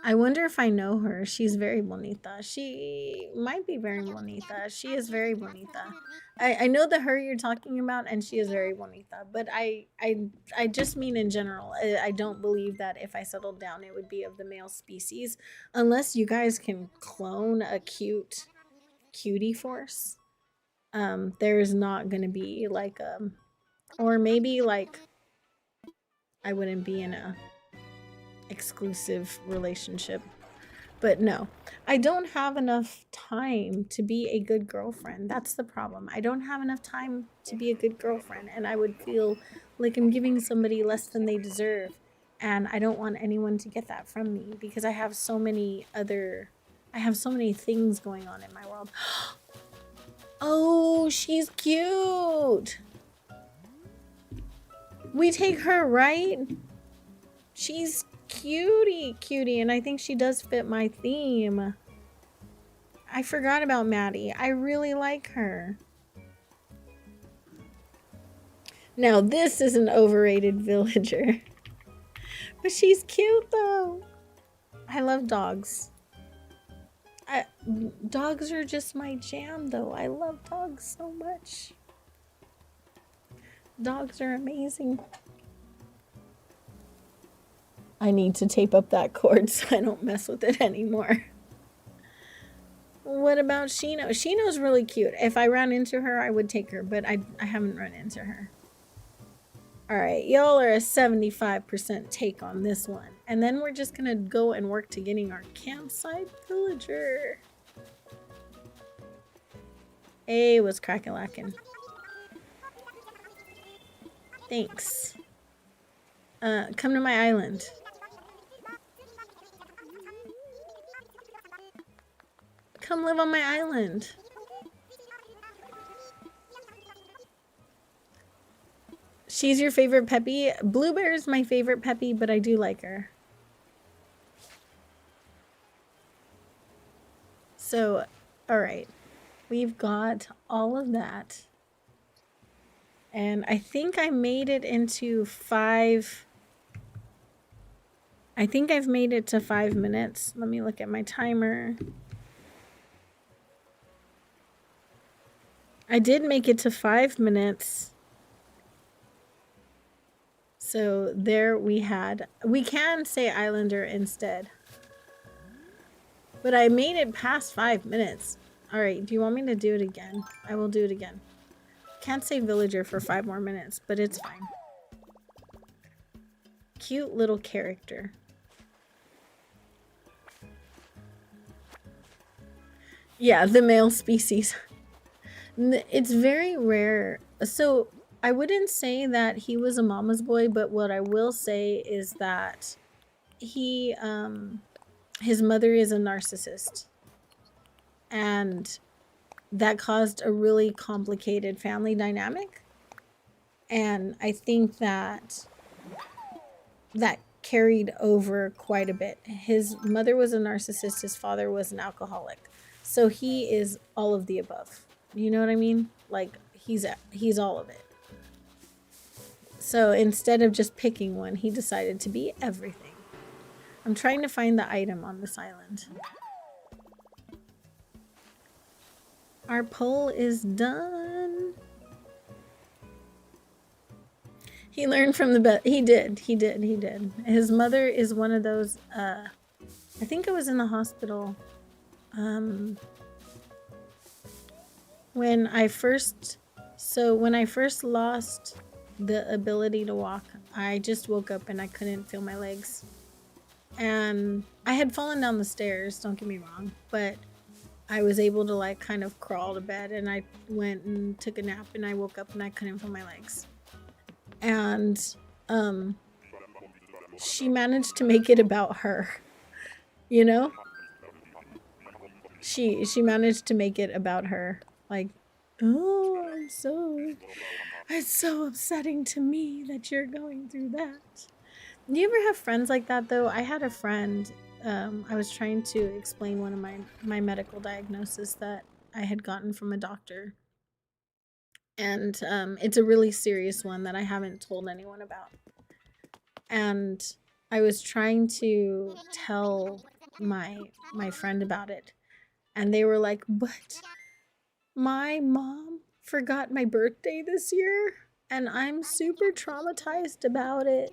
I wonder if I know her. She's very bonita. She might be very bonita. She is very bonita. I know the her you're talking about, and she is very bonita. But I just mean in general. I don't believe that if I settled down, it would be of the male species, unless you guys can clone a cutie force. There's not gonna be like or maybe like I wouldn't be in a exclusive relationship. But no, I don't have enough time to be a good girlfriend. That's the problem. I don't have enough time to be a good girlfriend, and I would feel like I'm giving somebody less than they deserve. And I don't want anyone to get that from me because I have so many things going on in my world. Oh, she's cute. We take her, right? She's cutie, and I think she does fit my theme. I forgot about Maddie. I really like her. Now, this is an overrated villager. But she's cute, though. I love dogs. Dogs are just my jam, though. I love dogs so much. Dogs are amazing. I need to tape up that cord so I don't mess with it anymore. What about Shino? Shino's really cute. If I ran into her, I would take her, but I haven't run into her. All right, y'all are a 75% take on this one. And then we're just gonna go and work to getting our campsite villager. Hey, what's crackin' lackin'? Thanks. Come to my island. Come live on my island. She's your favorite Peppy? Bluebear is my favorite Peppy, but I do like her. So, all right. We've got all of that. And I think I made it into 5. I think I've made it to 5 minutes. Let me look at my timer. I did make it to 5 minutes. So there we can say Islander instead. But I made it past 5 minutes. All right, do you want me to do it again? I will do it again. Can't say villager for 5 more minutes, but it's fine. Cute little character. Yeah, the male species. It's very rare. So I wouldn't say that he was a mama's boy, but what I will say is that he, his mother is a narcissist. And that caused a really complicated family dynamic. And I think that carried over quite a bit. His mother was a narcissist, his father was an alcoholic. So he is all of the above. You know what I mean? Like he's all of it. So instead of just picking one, he decided to be everything. I'm trying to find the item on this island. Our poll is done. He learned from the best. He did. His mother is one of those, I think I was in the hospital. When I first lost the ability to walk, I just woke up and I couldn't feel my legs. And I had fallen down the stairs, don't get me wrong, but I was able to like kind of crawl to bed, and I went and took a nap and I woke up and I couldn't feel my legs. And she managed to make it about her, you know? She managed to make it about her. Like, oh, it's so upsetting to me that you're going through that. Do you ever have friends like that though? I had a friend, I was trying to explain one of my medical diagnosis that I had gotten from a doctor. And it's a really serious one that I haven't told anyone about. And I was trying to tell my friend about it. And they were like, but my mom forgot my birthday this year. And I'm super traumatized about it.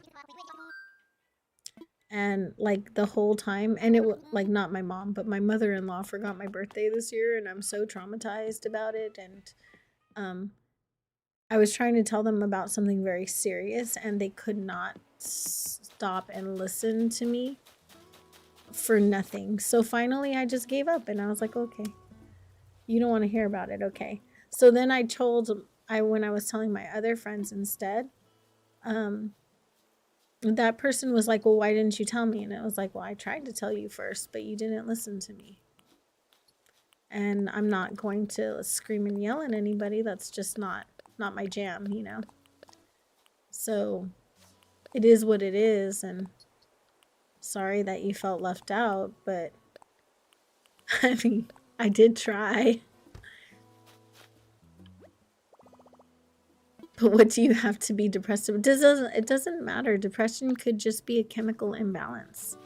And like the whole time, and it was like not my mom, but my mother-in-law forgot my birthday this year. And I'm so traumatized about it. And I was trying to tell them about something very serious, and they could not stop and listen to me for nothing. So finally I just gave up and I was like, okay, you don't want to hear about it. Okay. So then when I was telling my other friends instead, that person was like, well, why didn't you tell me? And it was like, well, I tried to tell you first, but you didn't listen to me. And I'm not going to scream and yell at anybody. That's just not my jam, you know? So it is what it is, and sorry that you felt left out, but I mean, I did try. But what do you have to be depressed about? It doesn't matter. Depression could just be a chemical imbalance.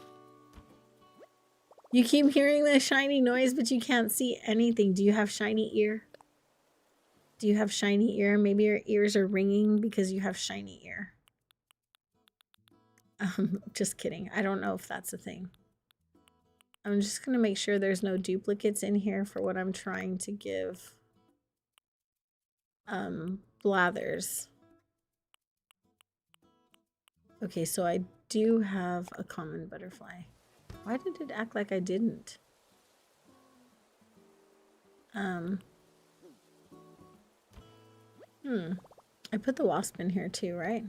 You keep hearing the shiny noise, but you can't see anything. Do you have shiny ear? Do you have shiny ear? Maybe your ears are ringing because you have shiny ear. Just kidding. I don't know if that's a thing. I'm just going to make sure there's no duplicates in here for what I'm trying to give Blathers. Okay, so I do have a common butterfly. Why did it act like I didn't? I put the wasp in here too, right?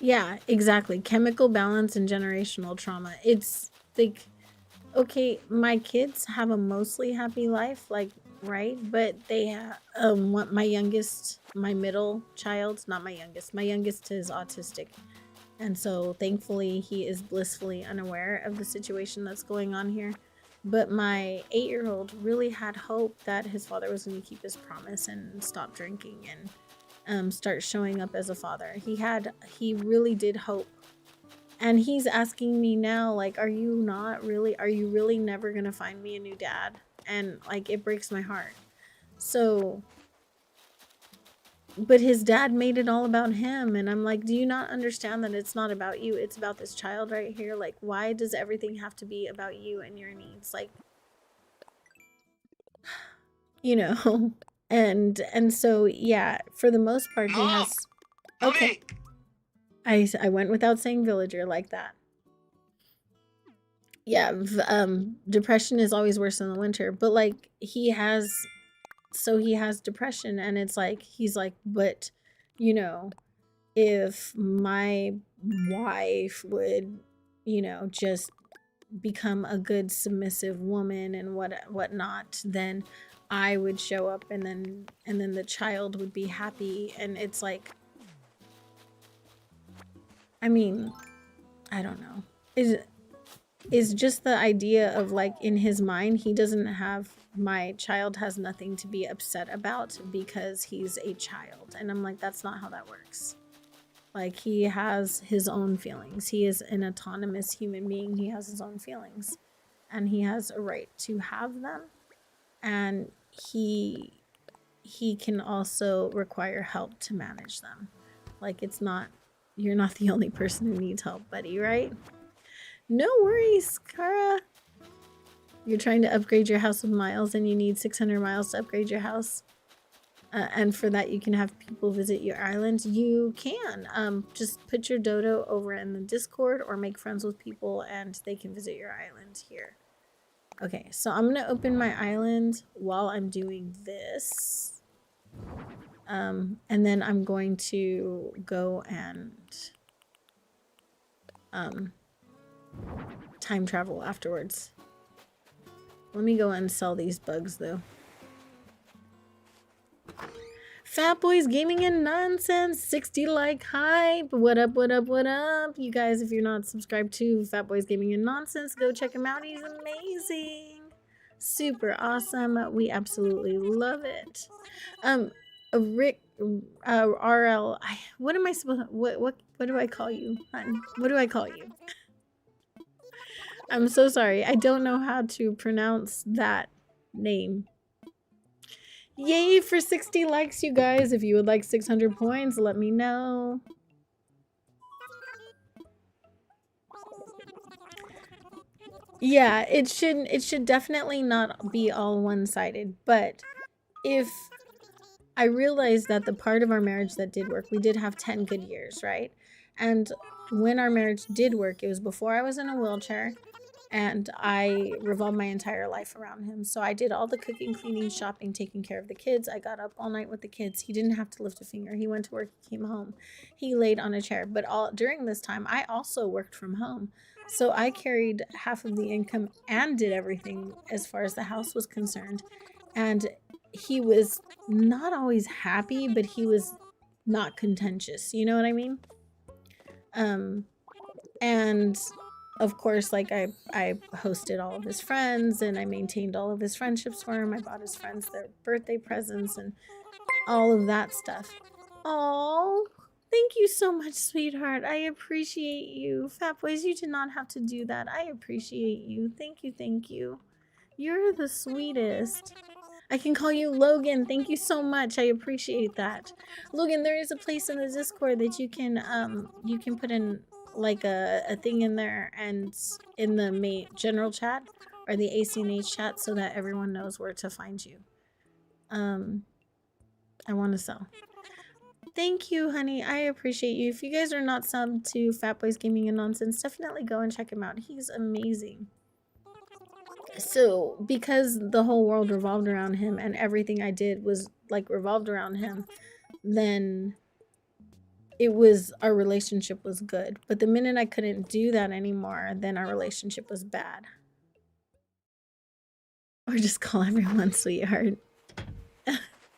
Yeah, exactly. Chemical balance and generational trauma. It's like, okay, my kids have a mostly happy life, like, right? But they have, my youngest, my middle child, not my youngest is autistic. And so thankfully he is blissfully unaware of the situation that's going on here. But my 8-year-old really had hope that his father was going to keep his promise and stop drinking and start showing up as a father. He really did hope. And he's asking me now, like, are you really never going to find me a new dad? And like, it breaks my heart. So, but his dad made it all about him. And I'm like, do you not understand that it's not about you? It's about this child right here. Like, why does everything have to be about you and your needs? Like, you know, and so, yeah, for the most part, he has, okay. I went without saying villager like that. Yeah, depression is always worse in the winter, but like he has depression, and it's like he's like, but you know, if my wife would, just become a good submissive woman and whatnot, then I would show up, and then the child would be happy. And it's like, I mean, I don't know. Is just the idea of, like, in his mind, he doesn't have, my child has nothing to be upset about because he's a child. And I'm like, that's not how that works. Like, he has his own feelings. He is an autonomous human being. He has his own feelings, and he has a right to have them. And he can also require help to manage them. Like, it's not, you're not the only person who needs help, buddy, right? No worries, Kara. You're trying to upgrade your house with miles, and you need 600 miles to upgrade your house. And for that, you can have people visit your island. You can. Just put your dodo over in the Discord or make friends with people, and they can visit your island here. Okay, so I'm going to open my island while I'm doing this. And then I'm going to go and time travel afterwards. Let me go and sell these bugs, though. Fat Boys Gaming and Nonsense, 60 like hype. What up, what up, what up? You guys, if you're not subscribed to Fat Boys Gaming and Nonsense, go check him out. He's amazing. Super awesome. We absolutely love it. Rick, RL, what am I supposed to, what do I call you, hon? What do I call you? I'm so sorry. I don't know how to pronounce that name. Yay for 60 likes, you guys. If you would like 600 points, let me know. Yeah, it should definitely not be all one-sided, but if I realized that the part of our marriage that did work, we did have 10 good years, right? And when our marriage did work, it was before I was in a wheelchair, and I revolved my entire life around him. So I did all the cooking, cleaning, shopping, taking care of the kids. I got up all night with the kids. He didn't have to lift a finger. He went to work, he came home. He laid on a chair. But during this time, I also worked from home. So I carried half of the income and did everything as far as the house was concerned. And he was not always happy, but he was not contentious. You know what I mean? And of course, like, I hosted all of his friends, and I maintained all of his friendships for him. I bought his friends their birthday presents and all of that stuff. Oh, thank you so much, sweetheart. I appreciate you. Fat Boys, you did not have to do that. I appreciate you. Thank you, thank you. You're the sweetest. I can call you Logan. Thank you so much. I appreciate that. Logan, there is a place in the Discord that you can put in, like, a thing in there, and in the main general chat or the ACNH chat, so that everyone knows where to find you. I want to sell. Thank you, honey. I appreciate you. If you guys are not subbed to Fat Boys Gaming and Nonsense, definitely go and check him out. He's amazing. So, because the whole world revolved around him and everything I did was like revolved around him, then our relationship was good. But the minute I couldn't do that anymore, then our relationship was bad. Or just call everyone sweetheart.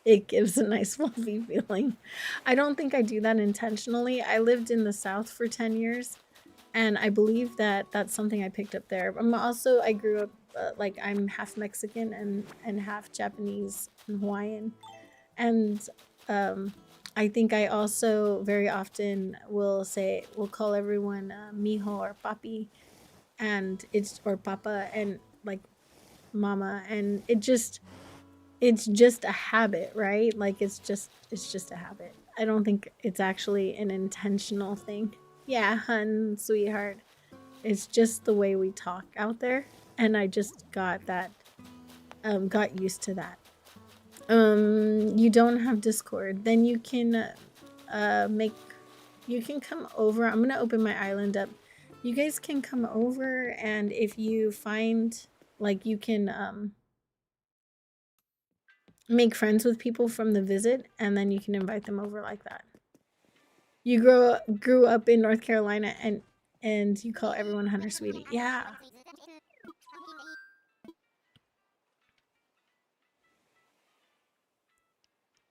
It gives a nice fluffy feeling. I don't think I do that intentionally. I lived in the South for 10 years, and I believe that that's something I picked up there. I grew up, like, I'm half Mexican and half Japanese and Hawaiian. And I think I also very often will call everyone mijo or papi, or papa, and like mama, and it's just a habit, right? Like it's just a habit. I don't think it's actually an intentional thing. Yeah, hun, sweetheart. It's just the way we talk out there, and I just got used to that. You don't have Discord, then you can you can come over. I'm gonna open my island up. You guys can come over, and if you find, like, you can make friends with people from the visit, and then you can invite them over like that. You grew up in North Carolina, and you call everyone Hunter Sweetie. Yeah.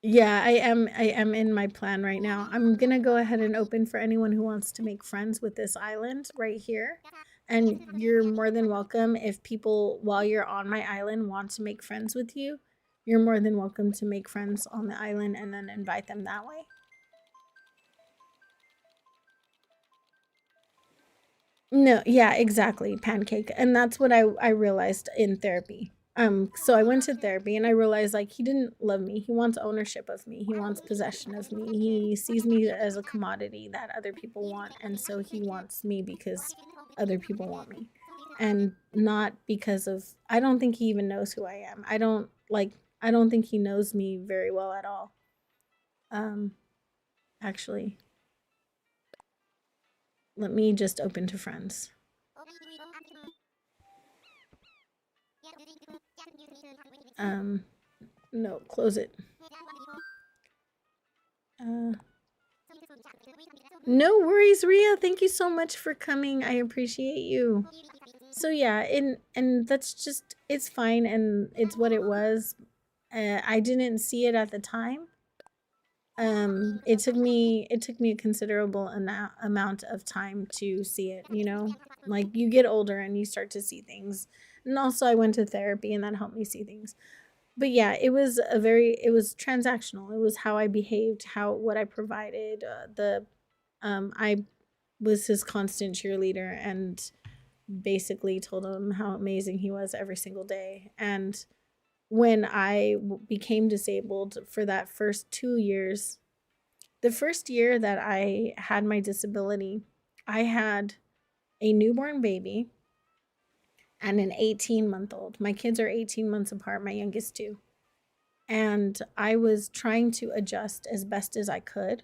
Yeah, I am in my plan right now. I'm gonna go ahead and open for anyone who wants to make friends with this island right here. And you're more than welcome. If people, while you're on my island, want to make friends with you, you're more than welcome to make friends on the island and then invite them that way. No, yeah, exactly, pancake. And that's what I realized in therapy. So I went to therapy and I realized, like, he didn't love me. He wants ownership of me. He wants possession of me. He sees me as a commodity that other people want, and so he wants me because other people want me. And not because of, I don't think he even knows who I am. I don't think he knows me very well at all. Actually, let me just open to friends. No, close it. No worries, Ria. Thank you so much for coming. I appreciate you. So yeah, and that's just, it's fine, and it's what it was. I didn't see it at the time. It took me a considerable amount of time to see it, you know? Like, you get older and you start to see things. And also I went to therapy and that helped me see things. But yeah, it was transactional. It was how I behaved, what I provided. I was his constant cheerleader and basically told him how amazing he was every single day. And when I became disabled for that first 2 years, the first year that I had my disability, I had a newborn baby and an 18-month-old. My kids are 18 months apart, my youngest two. And I was trying to adjust as best as I could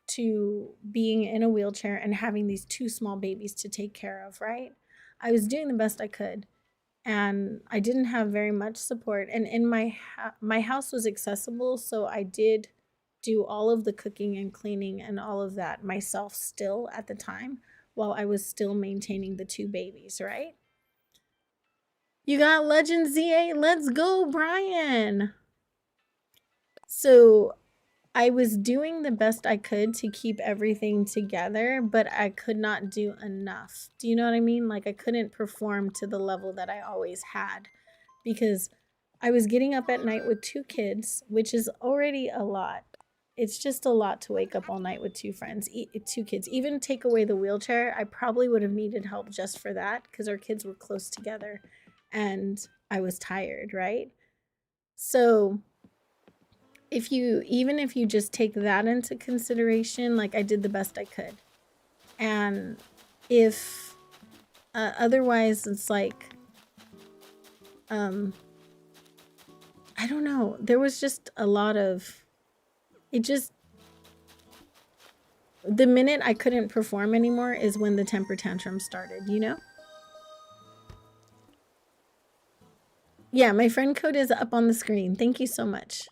to being in a wheelchair and having these two small babies to take care of, right? I was doing the best I could, and I didn't have very much support. And in my house was accessible, so I did do all of the cooking and cleaning and all of that myself still at the time, while I was still maintaining the two babies, right? You got Legend ZA. Let's go, Brian. So I was doing the best I could to keep everything together, but I could not do enough. Do you know what I mean? Like, I couldn't perform to the level that I always had, because I was getting up at night with two kids, which is already a lot. It's just a lot to wake up all night with two kids. Even take away the wheelchair, I probably would have needed help just for that, because our kids were close together and I was tired, right? So if you just take that into consideration, like, I did the best I could. And if otherwise, it's like, I don't know, there was just a lot of It just, the minute I couldn't perform anymore is when the temper tantrum started, you know? Yeah, my friend code is up on the screen. Thank you so much.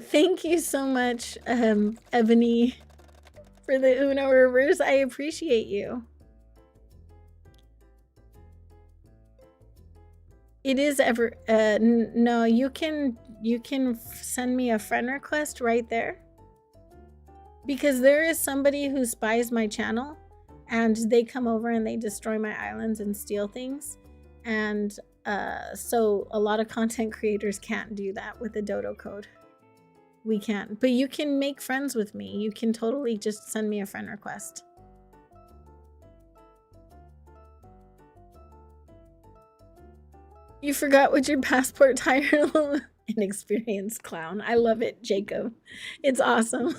Thank you so much, Ebony, for the Uno reverse. I appreciate you. It is ever, no, you can send me a friend request right there. Because there is somebody who spies my channel and they come over and they destroy my islands and steal things. And so a lot of content creators can't do that with the dodo code. We can't, but you can make friends with me. You can totally just send me a friend request. You forgot what your passport title. Inexperienced clown. I love it, Jacob. It's awesome.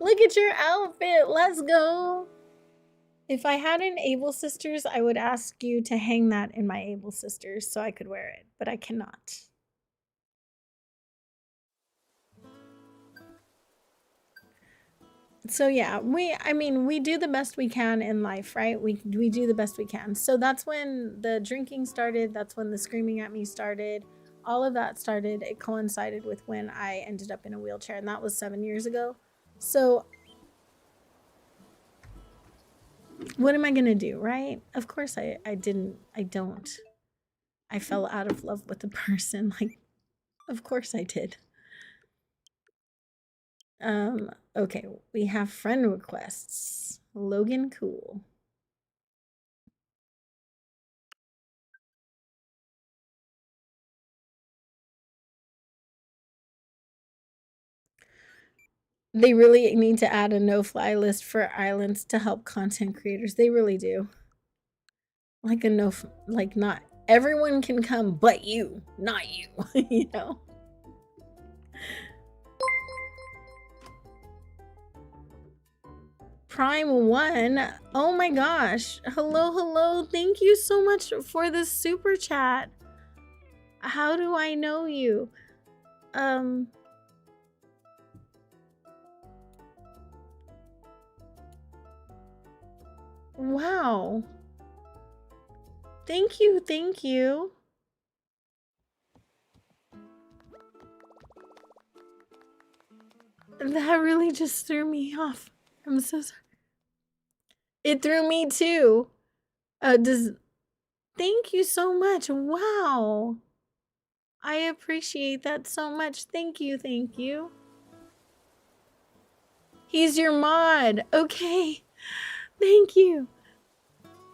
Look at your outfit. Let's go. If I had an Able Sisters, I would ask you to hang that in my Able Sisters so I could wear it, but I cannot. So yeah, we do the best we can in life, right? We do the best we can. So that's when the drinking started. That's when the screaming at me started. All of that started. It coincided with when I ended up in a wheelchair, and that was 7 years ago. So what am I gonna do, right? Of course I don't. I fell out of love with the person. Like, of course I did. Okay, we have friend requests. Logan Cool. They really need to add a no-fly list for islands to help content creators. They really do. Like a like not everyone can come but you, not you, you know? Prime 1. Oh my gosh. Hello, hello. Thank you so much for this super chat. How do I know you? Wow. Thank you, thank you. That really just threw me off. I'm so sorry. It threw me too. Thank you so much. Wow. I appreciate that so much. Thank you, thank you. He's your mod. Okay. Thank you.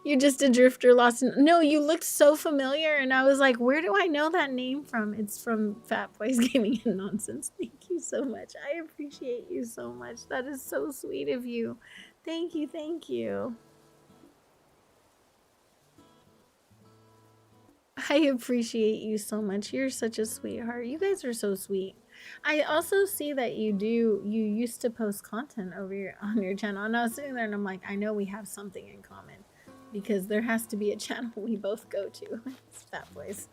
You're just a drifter lost in... No, you looked so familiar and I was like, where do I know that name from? It's from Fat Boys Gaming and Nonsense. Thank you so much. I appreciate you so much. That is so sweet of you. Thank you, thank you. I appreciate you so much. You're such a sweetheart. You guys are so sweet. I also see that you used to post content on your channel, and I was sitting there and I'm like, I know we have something in common because there has to be a channel we both go to. It's Fat Boys.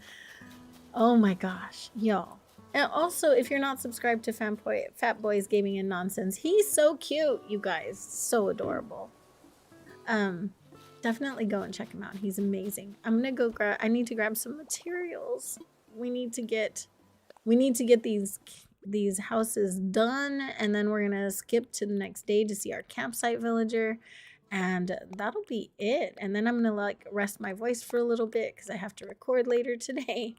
Oh my gosh, y'all. And also, if you're not subscribed to Fat Boys Gaming and Nonsense, he's so cute, you guys. So adorable. Definitely go and check him out. He's amazing. I'm gonna go I need to grab some materials. We need to get these houses done, and then we're gonna skip to the next day to see our campsite villager, and that'll be it. And then I'm gonna like rest my voice for a little bit because I have to record later today.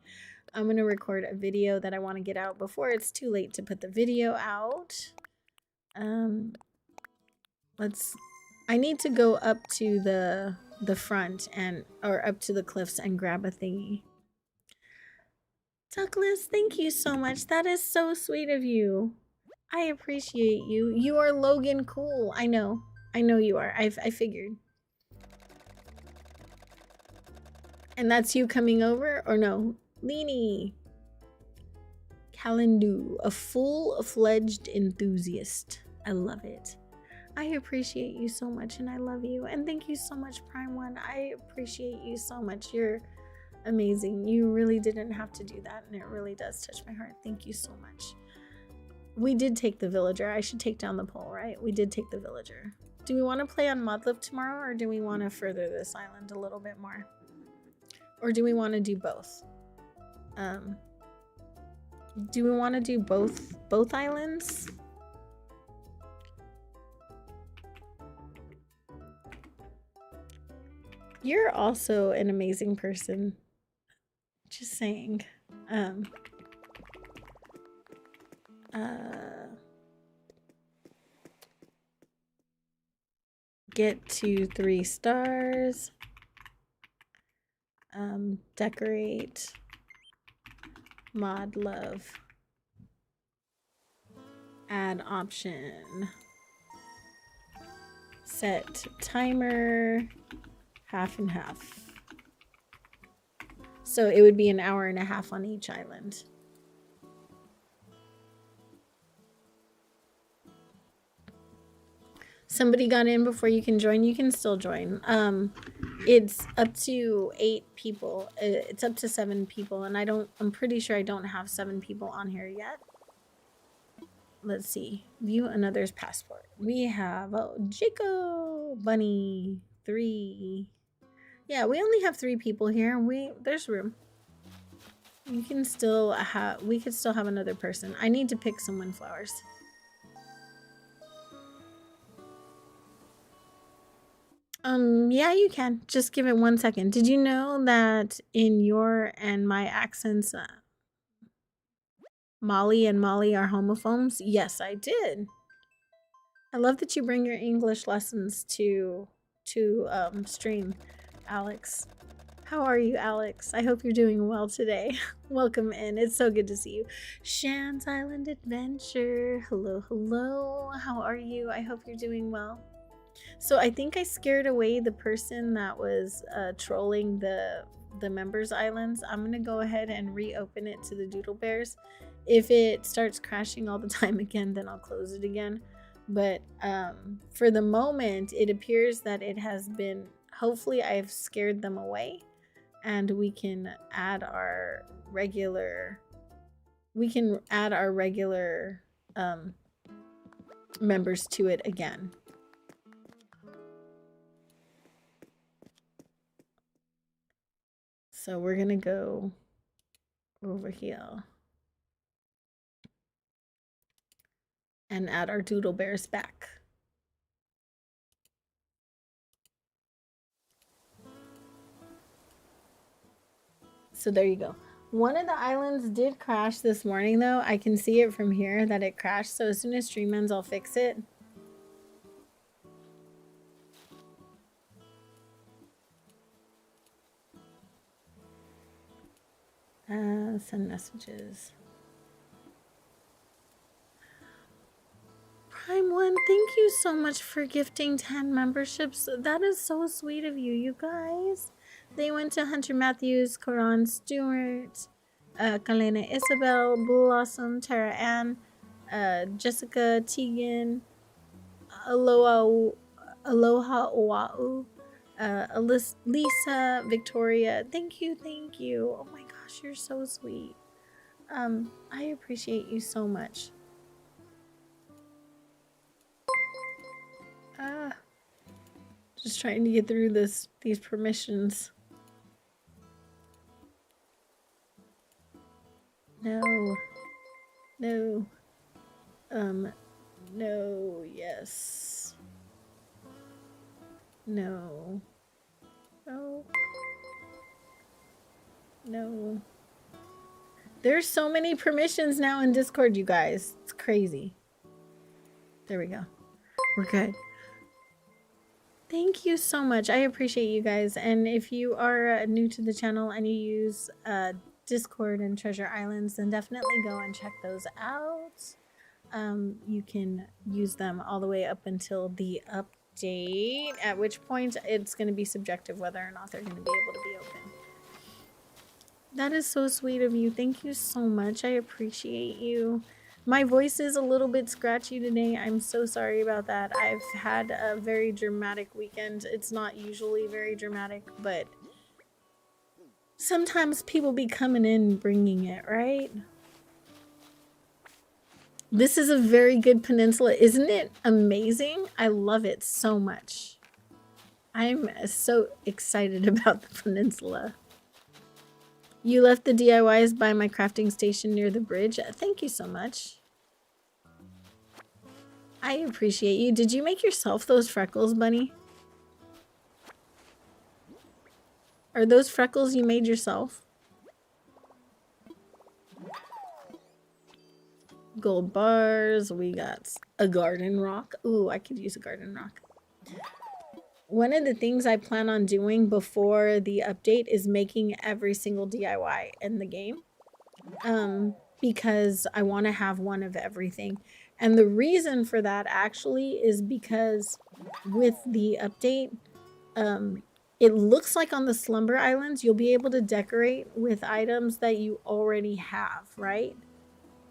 I'm gonna record a video that I want to get out before it's too late to put the video out. I need to go up to the front or up to the cliffs and grab a thingy. Douglas, thank you so much. That is so sweet of you. I appreciate you. You are Logan Cool. I know you are. I figured. And that's you coming over or no? Leanie. Kalandu, a full-fledged enthusiast. I love it. I appreciate you so much and I love you. And thank you so much, Prime One. I appreciate you so much. Amazing. You really didn't have to do that, and it really does touch my heart. Thank you so much. We did take the villager. I should take down the poll, right? We did take the villager. Do we want to play on Modlift tomorrow, or do we want to further this island a little bit more? Or do we want to do both? Do we want to do both islands? You're also an amazing person. Just saying. Get to 3 stars. Decorate. Mod love. Add option. Set timer. Half and half. So it would be an hour and a half on each island. Somebody got in before you can join. You can still join. It's up to 8 people. It's up to 7 people, and I'm pretty sure I don't have 7 people on here yet. Let's see. View another's passport. We have Jacob, Bunny, 3. Yeah, we only have 3 people here. There's room. We could still have another person. I need to pick some windflowers. Yeah, you can. Just give it 1 second. Did you know that in your and my accents, Molly and Molly are homophones? Yes, I did. I love that you bring your English lessons to stream, Alex. How are you, Alex? I hope you're doing well today. Welcome in. It's so good to see you. Shan's Island Adventure. Hello, hello. How are you? I hope you're doing well. So I think I scared away the person that was trolling the members islands. I'm gonna go ahead and reopen it to the Doodle Bears. If it starts crashing all the time again, then I'll close it again. But for the moment, it appears that it has been, hopefully I've scared them away, and we can add our regular members to it again. So we're gonna go over here and add our Doodle Bears back. So there you go. One of the islands did crash this morning though. I can see it from here that it crashed. So as soon as stream ends, I'll fix it. Send messages. Prime One, thank you so much for gifting 10 memberships. That is so sweet of you, you guys. They went to Hunter Matthews, Coron Stewart, Kalena Isabel, Blossom, Tara Ann, Jessica Tegan, Aloha Oahu, Lisa, Victoria. Thank you, thank you. Oh my gosh, you're so sweet. I appreciate you so much. Just trying to get through these permissions. No. No. No, yes. No. No. No. There's so many permissions now in Discord, you guys. It's crazy. There we go. We're good. Thank you so much. I appreciate you guys. And if you are new to the channel and you use Discord and Treasure Islands, then definitely go and check those out. You can use them all the way up until the update, at which point it's going to be subjective whether or not they're going to be able to be open. That is so sweet of you. Thank you so much. I appreciate you. My voice is a little bit scratchy today. I'm so sorry about that. I've had a very dramatic weekend. It's not usually very dramatic, but Sometimes people be coming in bringing it, right? This is a very good peninsula. Isn't it amazing? I love it so much. I'm so excited about the peninsula. You left the DIYs by my crafting station near the bridge. Thank you so much. I appreciate you. Did you make yourself those freckles, Bunny? Are those freckles you made yourself? Gold bars. We got a garden rock. Ooh, I could use a garden rock. One of the things I plan on doing before the update is making every single DIY in the game. Because I want to have one of everything. And the reason for that actually is because with the update, it looks like on the Slumber Islands, you'll be able to decorate with items that you already have, right?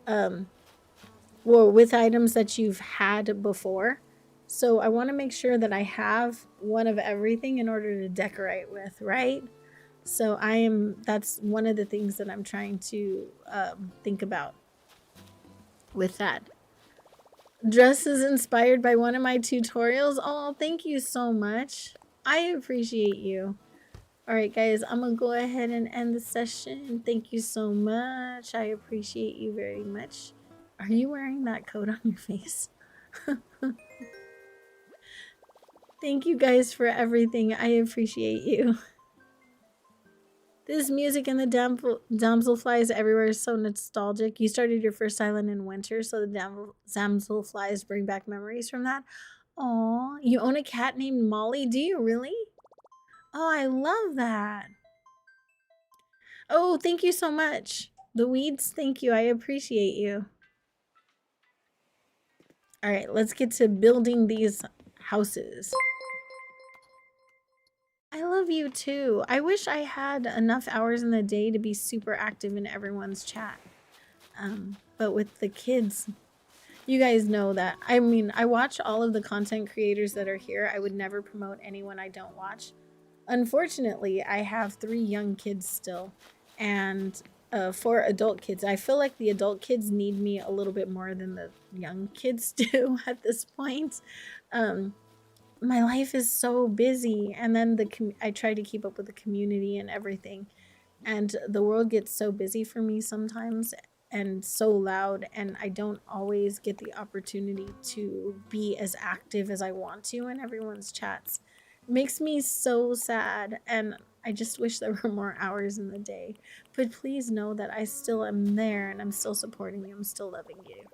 Well, with items that you've had before. So I want to make sure that I have one of everything in order to decorate with, right? So that's one of the things that I'm trying to think about with that. Dress is inspired by one of my tutorials. Oh, thank you so much. I appreciate you. All right, guys, I'm going to go ahead and end the session. Thank you so much. I appreciate you very much. Are you wearing that coat on your face? Thank you guys for everything. I appreciate you. This music and the damselflies everywhere is so nostalgic. You started your first island in winter, so the damselflies bring back memories from that. Aw, you own a cat named Molly? Do you really? Oh, I love that. Oh, thank you so much. The weeds, thank you. I appreciate you. All right, let's get to building these houses. I love you too. I wish I had enough hours in the day to be super active in everyone's chat. But with the kids, you guys know that. I mean, I watch all of the content creators that are here. I would never promote anyone I don't watch. Unfortunately, I have 3 young kids still. And 4 adult kids. I feel like the adult kids need me a little bit more than the young kids do at this point. My life is so busy, and then I try to keep up with the community and everything, and the world gets so busy for me sometimes and so loud, and I don't always get the opportunity to be as active as I want to in everyone's chats. It makes me so sad, and I just wish there were more hours in the day. But please know that I still am there, and I'm still supporting you. I'm still loving you.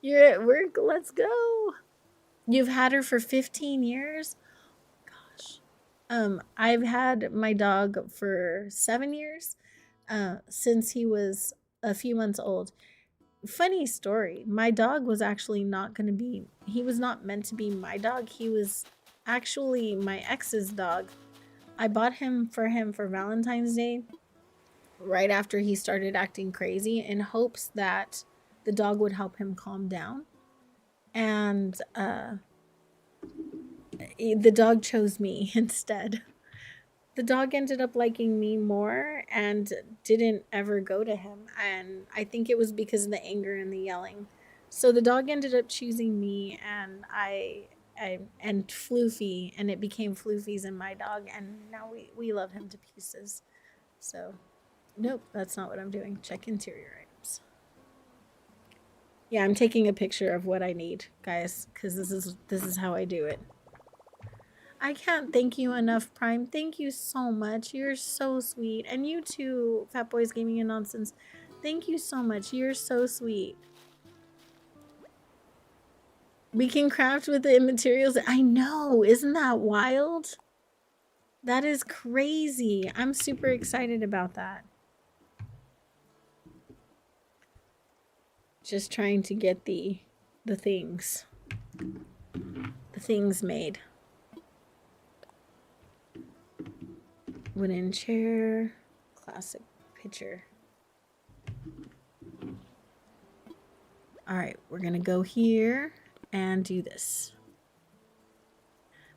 You're at work. Let's go. You've had her for 15 years? Gosh. I've had my dog for 7 years, since he was a few months old. Funny story. My dog was actually not going to be, he was not meant to be my dog. He was actually my ex's dog. I bought him for Valentine's Day right after he started acting crazy in hopes that the dog would help him calm down. And the dog chose me instead. The dog ended up liking me more and didn't ever go to him. And I think it was because of the anger and the yelling. So the dog ended up choosing me, and I and Floofy, and it became Floofy's and my dog, and now we love him to pieces. So nope, that's not what I'm doing. Check interior items. Yeah, I'm taking a picture of what I need, guys, because this is how I do it. I can't thank you enough, Prime. Thank you so much. You're so sweet. And you too, Fat Boys Gaming and Nonsense. Thank you so much. You're so sweet. We can craft with the materials. I know. Isn't that wild? That is crazy. I'm super excited about that. Just trying to get the things. The things made. Wooden chair. Classic picture. All right, we're gonna go here and do this.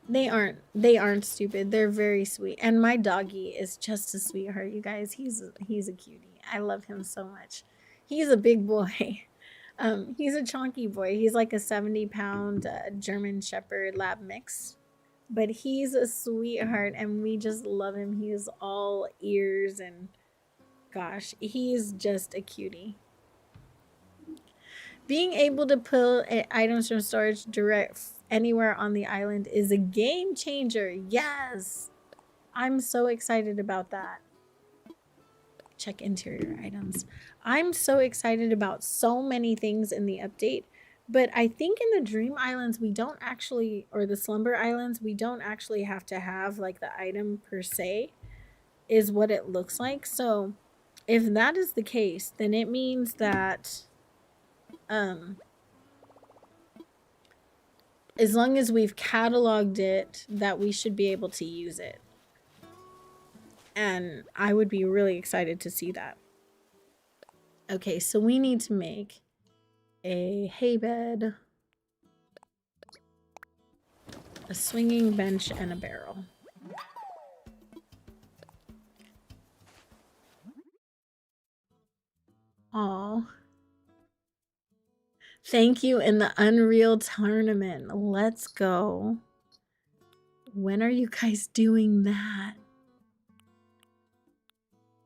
They aren't stupid. They're very sweet. And my doggy is just a sweetheart, you guys. He's a cutie. I love him so much. He's a big boy. He's a chunky boy. He's like a 70-pound German Shepherd Lab mix. But he's a sweetheart and we just love him. He is all ears and gosh, he's just a cutie. Being able to pull items from storage direct anywhere on the island is a game changer. Yes. I'm so excited about that. Check interior items. I'm so excited about so many things in the update. But I think in the Dream Islands, we don't actually, or the Slumber Islands, we don't actually have to have like the item per se, is what it looks like. So if that is the case, then it means that as long as we've cataloged it, that we should be able to use it. And I would be really excited to see that. Okay, so we need to make a hay bed, a swinging bench, and a barrel. Aw. Thank you in the Unreal Tournament. Let's go. When are you guys doing that?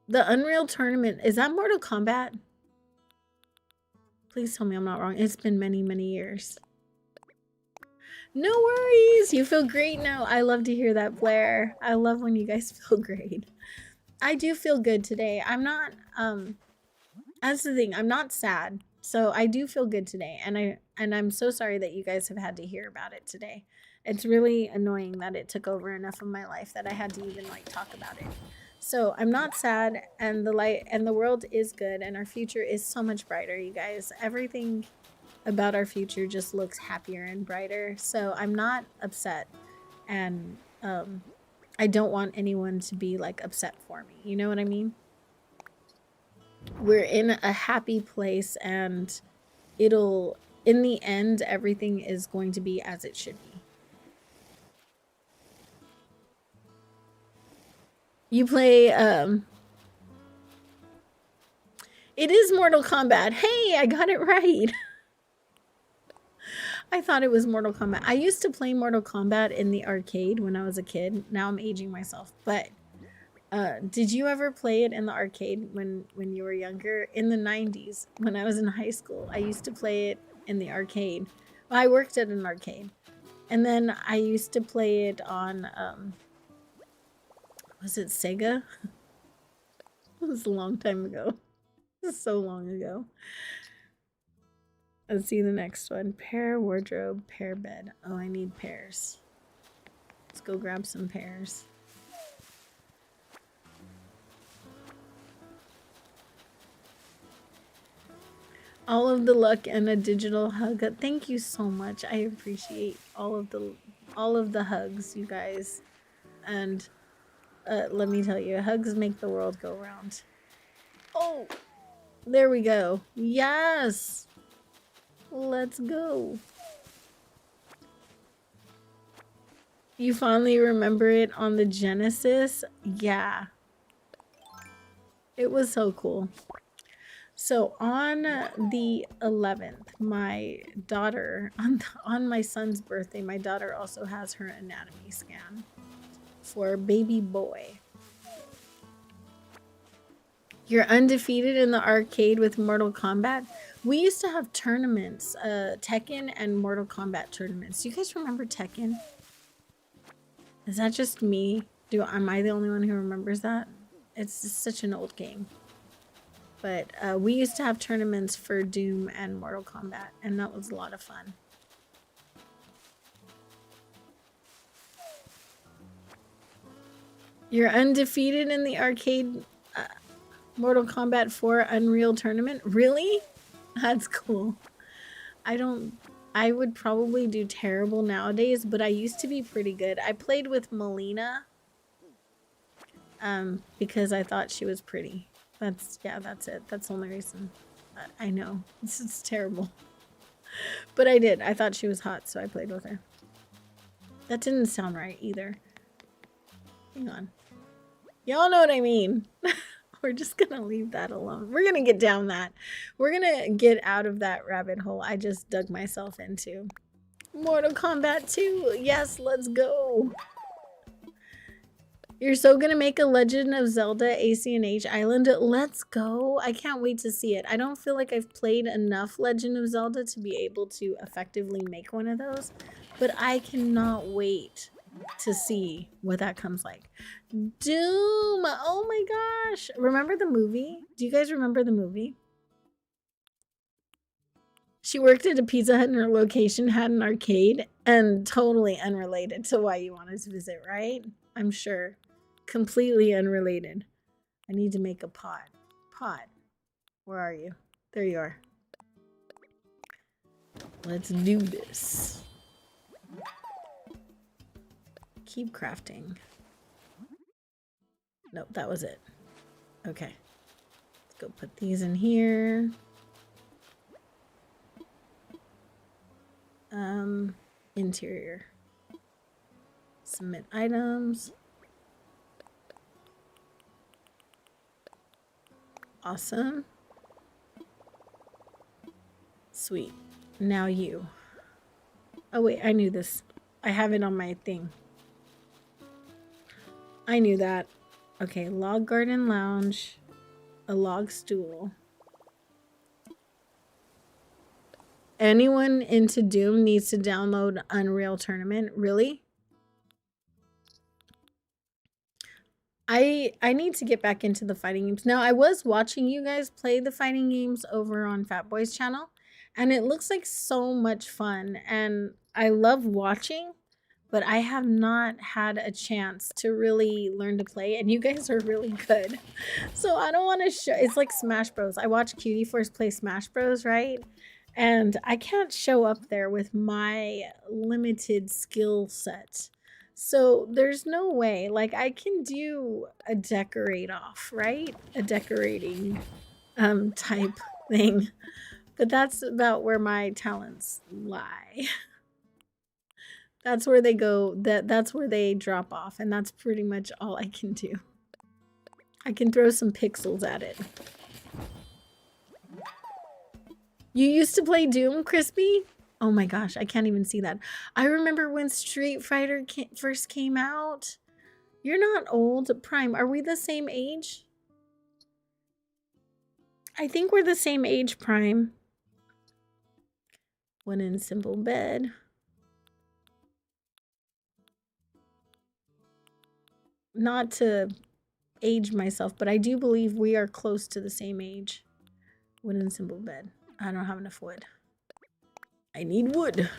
The Unreal Tournament, is that Mortal Kombat? Please tell me I'm not wrong. It's been many, many years. No worries. You feel great now. I love to hear that, Blair. I love when you guys feel great. I do feel good today. I'm not, that's the thing. I'm not sad. So I do feel good today. And I'm so sorry that you guys have had to hear about it today. It's really annoying that it took over enough of my life that I had to even like talk about it. So I'm not sad, and the light and the world is good, and our future is so much brighter, you guys. Everything about our future just looks happier and brighter. So I'm not upset, and I don't want anyone to be like upset for me. You know what I mean? We're in a happy place, and it'll, in the end, everything is going to be as it should be. You play, it is Mortal Kombat. Hey, I got it right. I thought it was Mortal Kombat. I used to play Mortal Kombat in the arcade when I was a kid. Now I'm aging myself. But did you ever play it in the arcade when you were younger? In the 90s, when I was in high school, I used to play it in the arcade. Well, I worked at an arcade. And then I used to play it on, was it Sega? It was a long time ago. It was so long ago. Let's see the next one. Pair wardrobe, pair bed. Oh, I need pairs. Let's go grab some pairs. All of the luck and a digital hug. Thank you so much. I appreciate all of the hugs, you guys. And let me tell you, hugs make the world go round. Oh, there we go. Yes. Let's go. You fondly remember it on the Genesis? Yeah. It was so cool. So on the 11th, my daughter, on my son's birthday, my daughter also has her anatomy scan for baby boy. You're undefeated in the arcade with Mortal Kombat. We used to have tournaments, Tekken and Mortal Kombat tournaments. Do you guys remember Tekken? Is that just me? Am I the only one who remembers that? It's just such an old game. But we used to have tournaments for Doom and Mortal Kombat, and that was a lot of fun. You're undefeated in the arcade Mortal Kombat 4 Unreal Tournament? Really? That's cool. I would probably do terrible nowadays, but I used to be pretty good. I played with Melina because I thought she was pretty. That's it. That's the only reason. I know. This is terrible. But I did. I thought she was hot, so I played with her. That didn't sound right either. Hang on. Y'all know what I mean. We're just gonna leave that alone. We're gonna get down that. We're gonna get out of that rabbit hole I just dug myself into. Mortal Kombat 2. Yes, let's go. You're so gonna make a Legend of Zelda ACNH Island. Let's go. I can't wait to see it. I don't feel like I've played enough Legend of Zelda to be able to effectively make one of those, but I cannot wait to see what that comes like. Doom. Oh my gosh. Remember the movie? Do you guys remember the movie? She worked at a Pizza Hut and her location had an arcade, and totally unrelated to why you wanted to visit, right? I'm sure. Completely unrelated. I need to make a pot. Pot. Where are you? There you are. Let's do this. Keep crafting. Nope, that was it. Okay. Let's go put these in here. Interior. Submit items. Awesome. Sweet. Now you. Oh wait, I knew this. I have it on my thing. I knew that. Okay, log garden lounge. A log stool. Anyone into Doom needs to download Unreal Tournament. Really? I need to get back into the fighting games. Now, I was watching you guys play the fighting games over on Fatboy's channel, and it looks like so much fun, and I love watching, but I have not had a chance to really learn to play, and you guys are really good. So I don't want to show. It's like Smash Bros. I watch Cutie Force play Smash Bros, right? And I can't show up there with my limited skill set. So there's no way, like I can do a decorate off, right? A decorating type thing. But that's about where my talents lie. That's where they go, that's where they drop off, and that's pretty much all I can do. I can throw some pixels at it. You used to play Doom, Crispy? Oh my gosh, I can't even see that. I remember when Street Fighter first came out. You're not old, Prime. Are we the same age? I think we're the same age, Prime. One in simple bed. Not to age myself, but I do believe we are close to the same age. One in simple bed. I don't have enough wood. I need wood.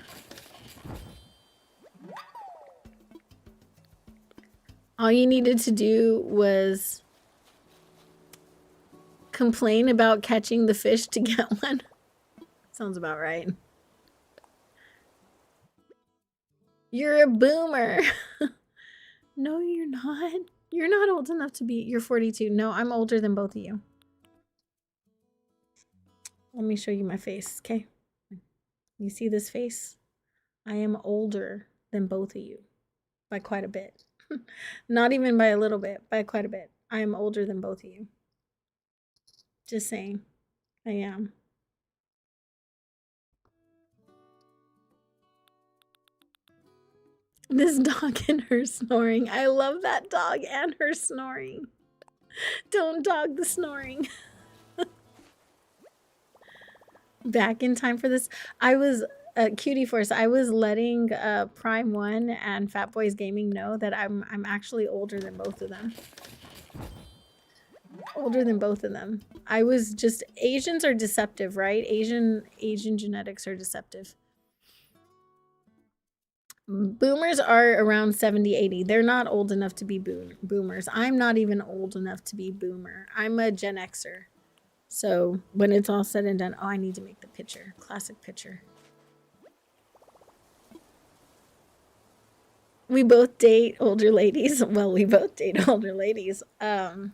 All you needed to do was complain about catching the fish to get one. Sounds about right. You're a boomer. No, you're not. You're not old enough to be. You're 42. No, I'm older than both of you. Let me show you my face, okay? You see this face? I am older than both of you by quite a bit. Not even by a little bit, by quite a bit. I am older than both of you. Just saying. I am. This dog and her snoring. I love that dog and her snoring. Don't dog the snoring. Back in time for this. I was Cutie Force. I was letting Prime One and Fat Boys Gaming know that I'm actually older than both of them. Older than both of them. I was just Asians are deceptive, right? Asian genetics are deceptive. Boomers are around 70, 80. They're not old enough to be boomers. I'm not even old enough to be boomer. I'm a Gen Xer. So when it's all said and done, oh, I need to make the picture. Classic picture. We both date older ladies. Well, we both date older ladies. How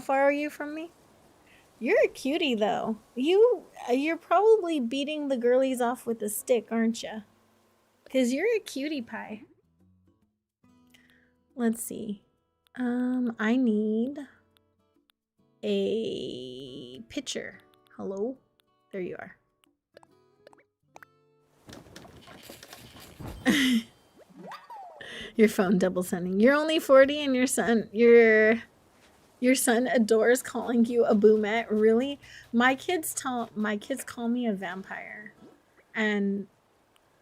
far are you from me? You're a cutie, though. You're probably beating the girlies off with a stick, aren't you? Because you're a cutie pie. Let's see. I need a picture. Hello? There you are. Your phone double sending. You're only 40 and your son adores calling you a boomette. Really? My kids call me a vampire. And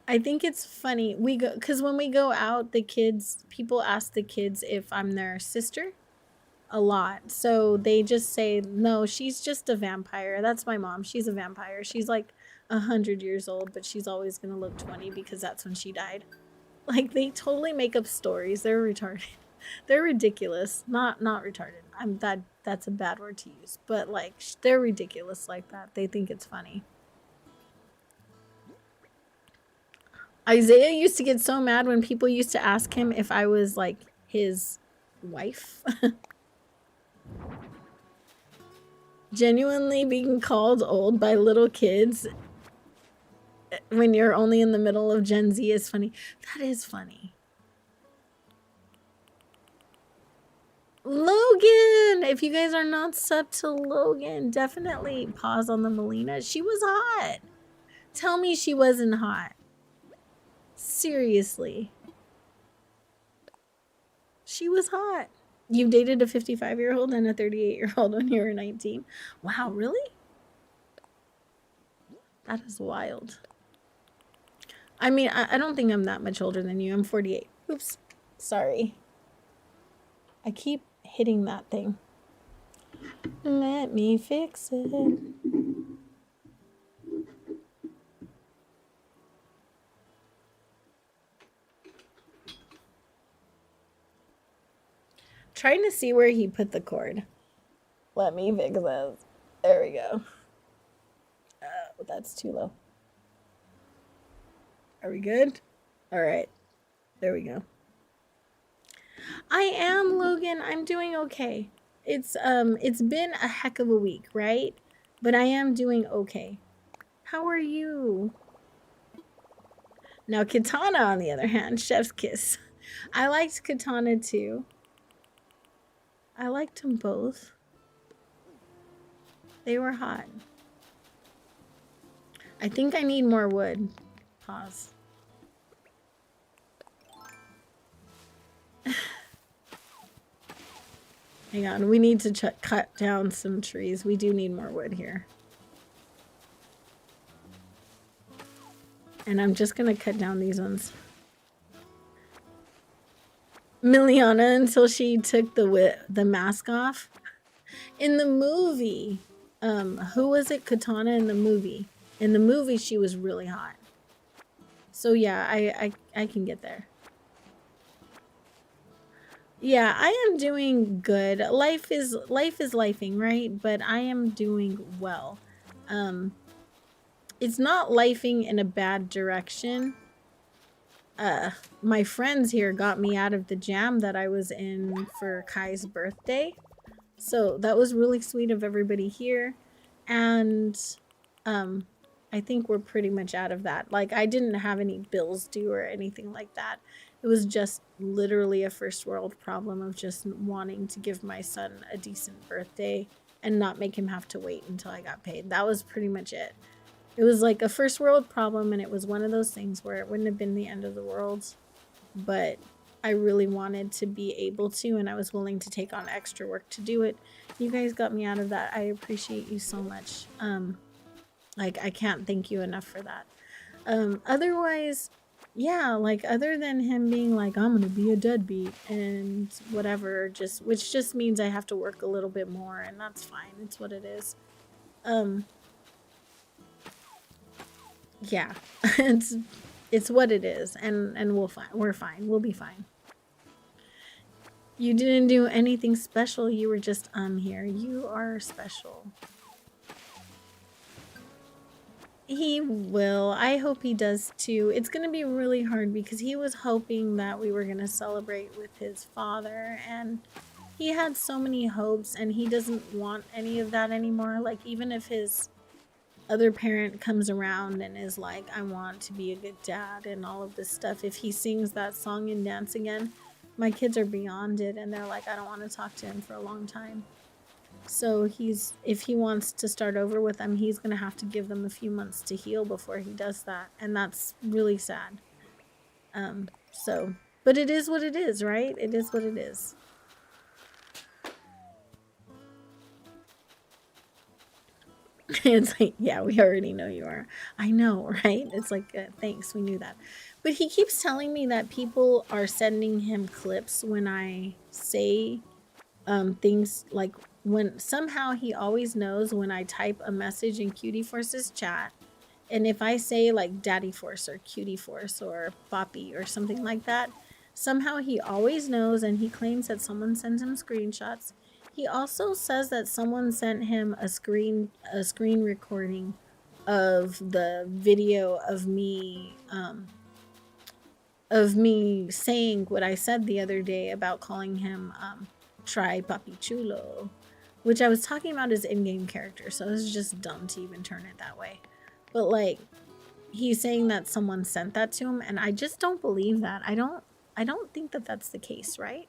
I think it's funny. Because when we go out, people ask the kids if I'm their sister a lot. So they just say, no, she's just a vampire. That's my mom. She's a vampire. She's like 100 years old, but she's always going to look 20 because that's when she died. Like, they totally make up stories. They're retarded. They're ridiculous. Not retarded. That's a bad word to use. But, like, they're ridiculous like that. They think it's funny. Isaiah used to get so mad when people used to ask him if I was, like, his wife. Genuinely being called old by little kids when you're only in the middle of Gen Z is funny. That is funny. Logan! If you guys are not subbed to Logan, definitely pause on the Melina. She was hot. Tell me she wasn't hot. Seriously. She was hot. You dated a 55-year-old and a 38-year-old when you were 19. Wow, really? That is wild. I mean, I don't think I'm that much older than you. I'm 48. Oops. Sorry. I keep hitting that thing. Let me fix it. Trying to see where he put the cord. Let me fix this. There we go. Oh, that's too low. Are we good? All right. There we go. I am, Logan. I'm doing okay. It's been a heck of a week, right? But I am doing okay. How are you? Now, Katana, on the other hand, chef's kiss. I liked Katana too. I liked them both. They were hot. I think I need more wood. Pause. Hang on, we need to cut down some trees. We do need more wood here. And I'm just gonna cut down these ones. Miliana until she took the mask off. In the movie, who was it? Katana in the movie. In the movie, she was really hot. So yeah, I can get there. Yeah, I am doing good. Life is lifing, right? But I am doing well. It's not lifing in a bad direction. My friends here got me out of the jam that I was in for Kai's birthday. So that was really sweet of everybody here. And I think we're pretty much out of that. Like, I didn't have any bills due or anything like that. It was just literally a first world problem of just wanting to give my son a decent birthday and not make him have to wait until I got paid. That was pretty much it. It was like a first world problem, and it was one of those things where it wouldn't have been the end of the world, but I really wanted to be able to, and I was willing to take on extra work to do it. You guys got me out of that. I appreciate you so much. Like, I can't thank you enough for that. Otherwise, yeah, like, other than him being like, I'm gonna be a deadbeat and whatever, which just means I have to work a little bit more, and that's fine. It's what it is. Yeah, it's what it is, and we're fine. We'll be fine. You didn't do anything special. You were just here. You are special. He will. I hope he does too. It's gonna be really hard because he was hoping that we were gonna celebrate with his father, and he had so many hopes, and he doesn't want any of that anymore. Like, even if his other parent comes around and is like, I want to be a good dad and all of this stuff, if he sings that song and dance again, my kids are beyond it and they're like, I don't want to talk to him for a long time. So if he wants to start over with them, he's going to have to give them a few months to heal before he does that. And that's really sad. But it is what it is, right? It is what it is. It's like, yeah, we already know you are. I know, right? It's like, thanks, we knew that. But he keeps telling me that people are sending him clips when I say things like, when somehow he always knows when I type a message in Cutie Force's chat, and if I say like Daddy Force or Cutie Force or Boppy or something like that, somehow he always knows, and he claims that someone sends him screenshots. He also says that someone sent him a screen recording of the video of me saying what I said the other day about calling him Try Papi Chulo, which I was talking about his in-game character, so it was just dumb to even turn it that way. But like, he's saying that someone sent that to him, and I just don't believe that. I don't think that that's the case, right?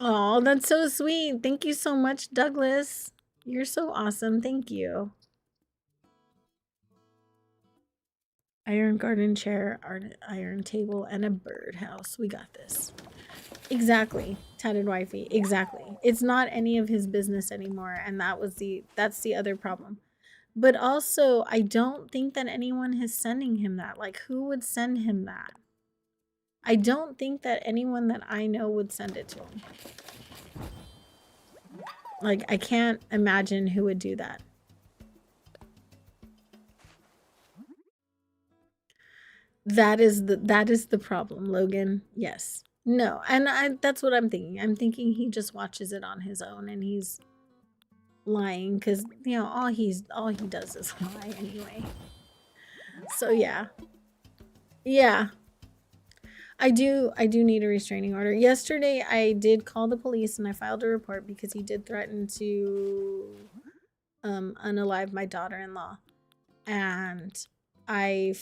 Oh, that's so sweet. Thank you so much, Douglas. You're so awesome. Thank you. Iron garden chair, iron table, and a birdhouse. We got this. Exactly, tatted wifey. Exactly. It's not any of his business anymore, and that's the other problem. But also, I don't think that anyone is sending him that. Like, who would send him that? I don't think that anyone that I know would send it to him. Like, I can't imagine who would do that. That is the problem, Logan. Yes. No, and that's what I'm thinking. I'm thinking he just watches it on his own and he's lying because, you know, all he does is lie anyway. So yeah. Yeah. I do need a restraining order. Yesterday I did call the police and I filed a report because he did threaten to unalive my daughter-in-law. And I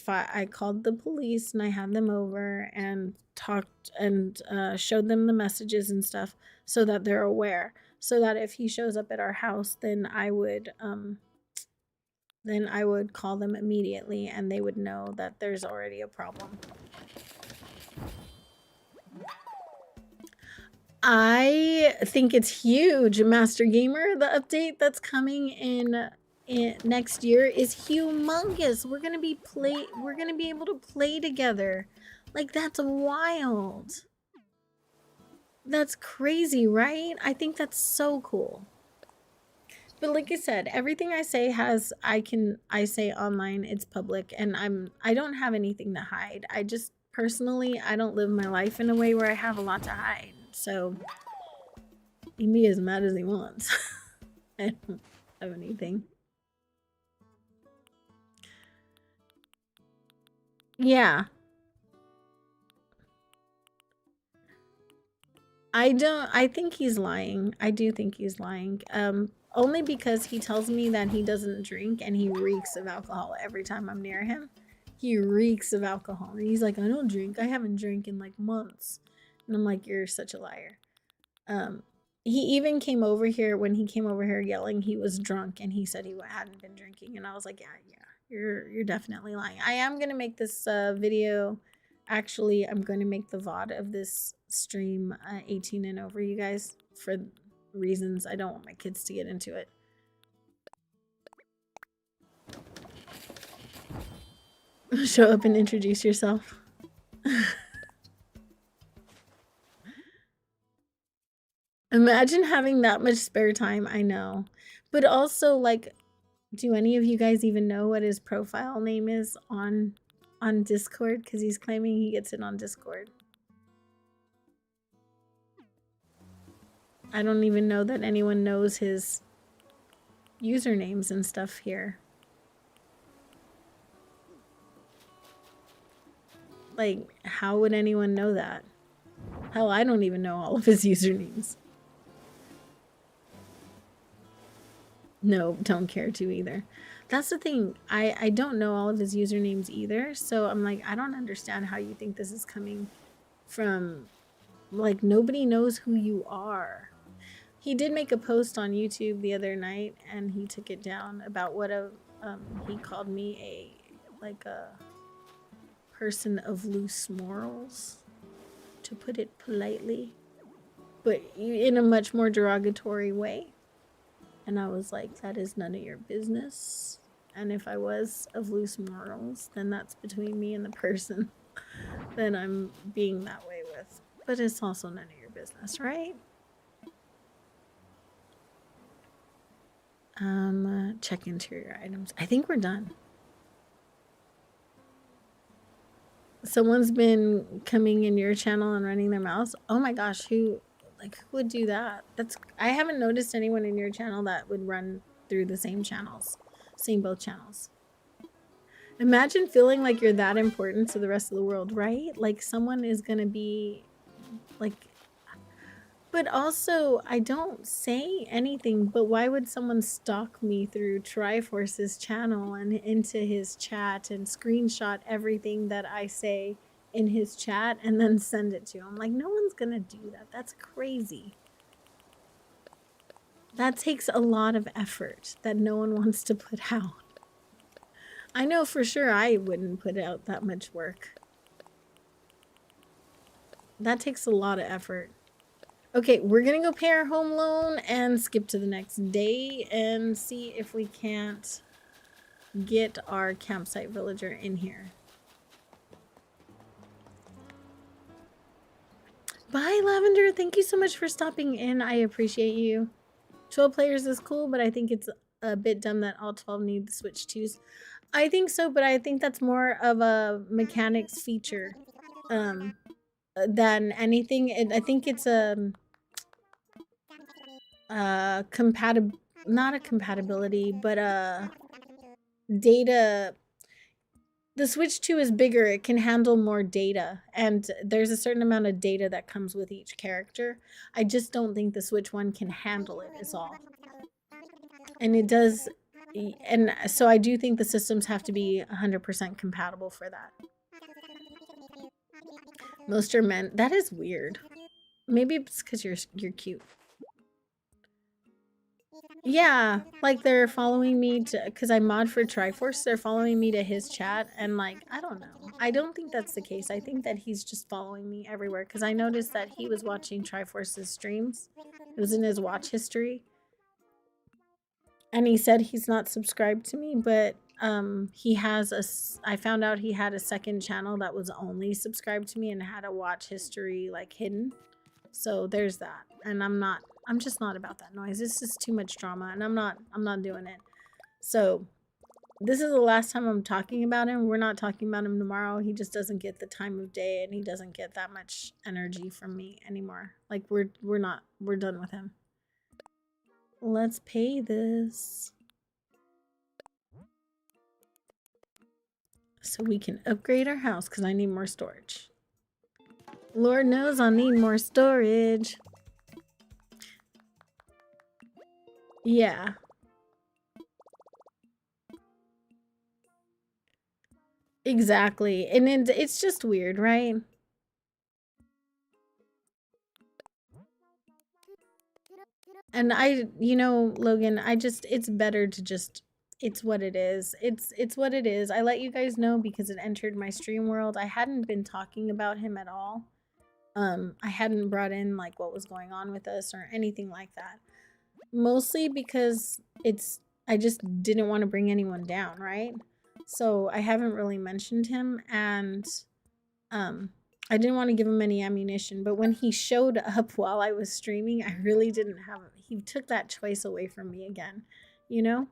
called the police and I had them over and talked and showed them the messages and stuff so that they're aware. So that if he shows up at our house, then I would call them immediately and they would know that there's already a problem. I think it's huge, Master Gamer. The update that's coming in next year is humongous. We're gonna be able to play together. Like, that's wild. That's crazy, right? I think that's so cool. But like I said, everything I say I say online, it's public, and I don't have anything to hide. I just personally, I don't live my life in a way where I have a lot to hide. So he can be as mad as he wants. I don't have anything. Yeah. I think he's lying. I do think he's lying. Only because he tells me that he doesn't drink and he reeks of alcohol every time I'm near him. He reeks of alcohol. And he's like, I don't drink. I haven't drank in like months. And I'm like, you're such a liar. He even came over here, when he came over here yelling, he was drunk and he said he hadn't been drinking. And I was like, yeah, you're definitely lying. I am going to make this video. Actually, I'm going to make the VOD of this stream 18 and over, you guys, for reasons I don't want my kids to get into it. Show up and introduce yourself. Imagine having that much spare time. I know. But also, like, do any of you guys even know what his profile name is on Discord? Because he's claiming he gets it on Discord. I don't even know that anyone knows his usernames and stuff here. Like, how would anyone know that? Hell, I don't even know all of his usernames. No, don't care to either. That's the thing. I don't know all of his usernames either. So I'm like, I don't understand how you think this is coming from. Like, nobody knows who you are. He did make a post on YouTube the other night, and he took it down about what he called me a person of loose morals, to put it politely, but in a much more derogatory way. And I was like, that is none of your business. And if I was of loose morals, then that's between me and the person that I'm being that way with. But it's also none of your business, right? Check interior items. I think we're done. Someone's been coming in your channel and running their mouths. Oh my gosh, who would do that? I haven't noticed anyone in your channel that would run through the same both channels. Imagine feeling like you're that important to the rest of the world, right? Like someone is gonna be like, but also I don't say anything, but why would someone stalk me through Triforce's channel and into his chat and screenshot everything that I say in his chat and then send it to him? Like, no one's gonna do that. That's crazy. That takes a lot of effort that no one wants to put out. I know for sure I wouldn't put out that much work. That takes a lot of effort. Okay, we're gonna go pay our home loan and skip to the next day and see if we can't get our campsite villager in here. Bye, Lavender. Thank you so much for stopping in. I appreciate you. 12 players is cool, but I think it's a bit dumb that all 12 need the Switch 2s. I think so, but I think that's more of a mechanics feature than anything. I think it's a not a compatibility, but a data. The Switch 2 is bigger. It can handle more data, and there's a certain amount of data that comes with each character. I just don't think the Switch 1 can handle it, is all. And it does, and so I do think the systems have to be 100% compatible for that. Most are men. That is weird. Maybe it's because you're cute. Yeah, like they're following me to, because I mod for Triforce, they're following me to his chat, and like, I don't know. I don't think that's the case. I think that he's just following me everywhere, because I noticed that he was watching Triforce's streams. It was in his watch history. And he said he's not subscribed to me, but he has I found out he had a second channel that was only subscribed to me and had a watch history like hidden. So there's that. And I'm just not about that noise. This is too much drama, and I'm not doing it. So this is the last time I'm talking about him. We're not talking about him tomorrow. He just doesn't get the time of day, and he doesn't get that much energy from me anymore. Like we're done with him. Let's pay this so we can upgrade our house, because I need more storage. Lord knows I need more storage. Yeah. Exactly. And it's just weird, right? And Logan, it's better to just, it's what it is. It's what it is. I let you guys know because it entered my stream world. I hadn't been talking about him at all. I hadn't brought in like what was going on with us or anything like that. Mostly because I just didn't want to bring anyone down, right? So I haven't really mentioned him, and I didn't want to give him any ammunition, but when he showed up while I was streaming, I really didn't have, he took that choice away from me again, you know?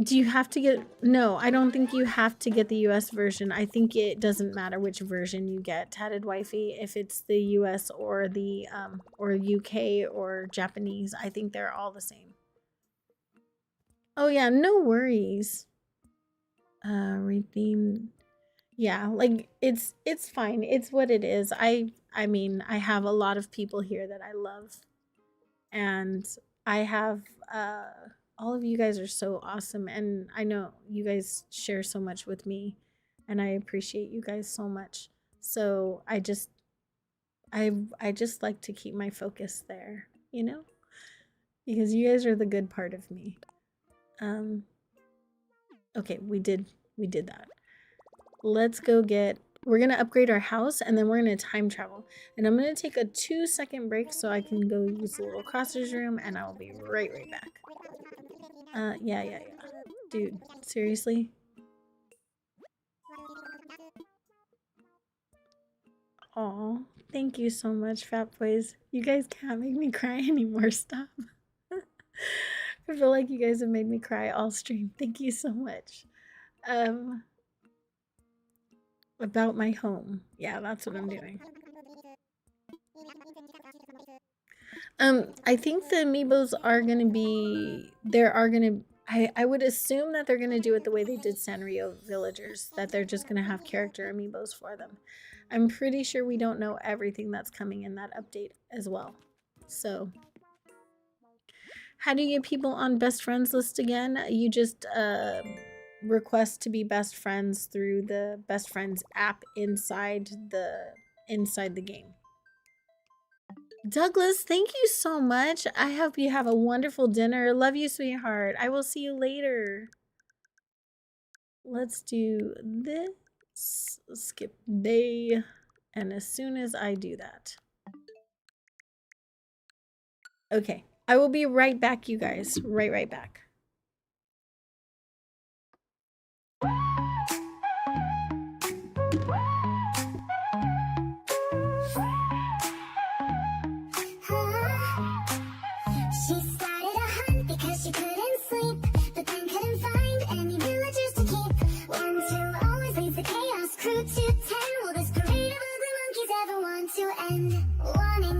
Do you have to get, no, I don't think you have to get the US version. I think it doesn't matter which version you get, Tatted Wifey, if it's the US or the, or UK or Japanese. I think they're all the same. Oh yeah, no worries. Redeem. Yeah, like it's fine. It's what it is. I mean, I have a lot of people here that I love, and I have all of you guys are so awesome, and I know you guys share so much with me, and I appreciate you guys so much. So I just like to keep my focus there, you know? Because you guys are the good part of me. Okay, we did that. Let's go we're gonna upgrade our house and then we're gonna time travel. And I'm gonna take a 2-second break so I can go use the little crossers room, and I'll be right back. Yeah. Dude, seriously? Aw, thank you so much, Fat Boys. You guys can't make me cry anymore. Stop. I feel like you guys have made me cry all stream. Thank you so much. About my home. Yeah, that's what I'm doing. I think the amiibos are gonna be, I would assume that they're gonna do it the way they did Sanrio Villagers, that they're just gonna have character amiibos for them. I'm pretty sure we don't know everything that's coming in that update as well. So, how do you get people on best friends list again? You just request to be best friends through the best friends app inside the game. Douglas, thank you so much. I hope you have a wonderful dinner. Love you, sweetheart. I will see you later. Let's do this. Skip day. And as soon as I do that. Okay. I will be right back, you guys. Right back.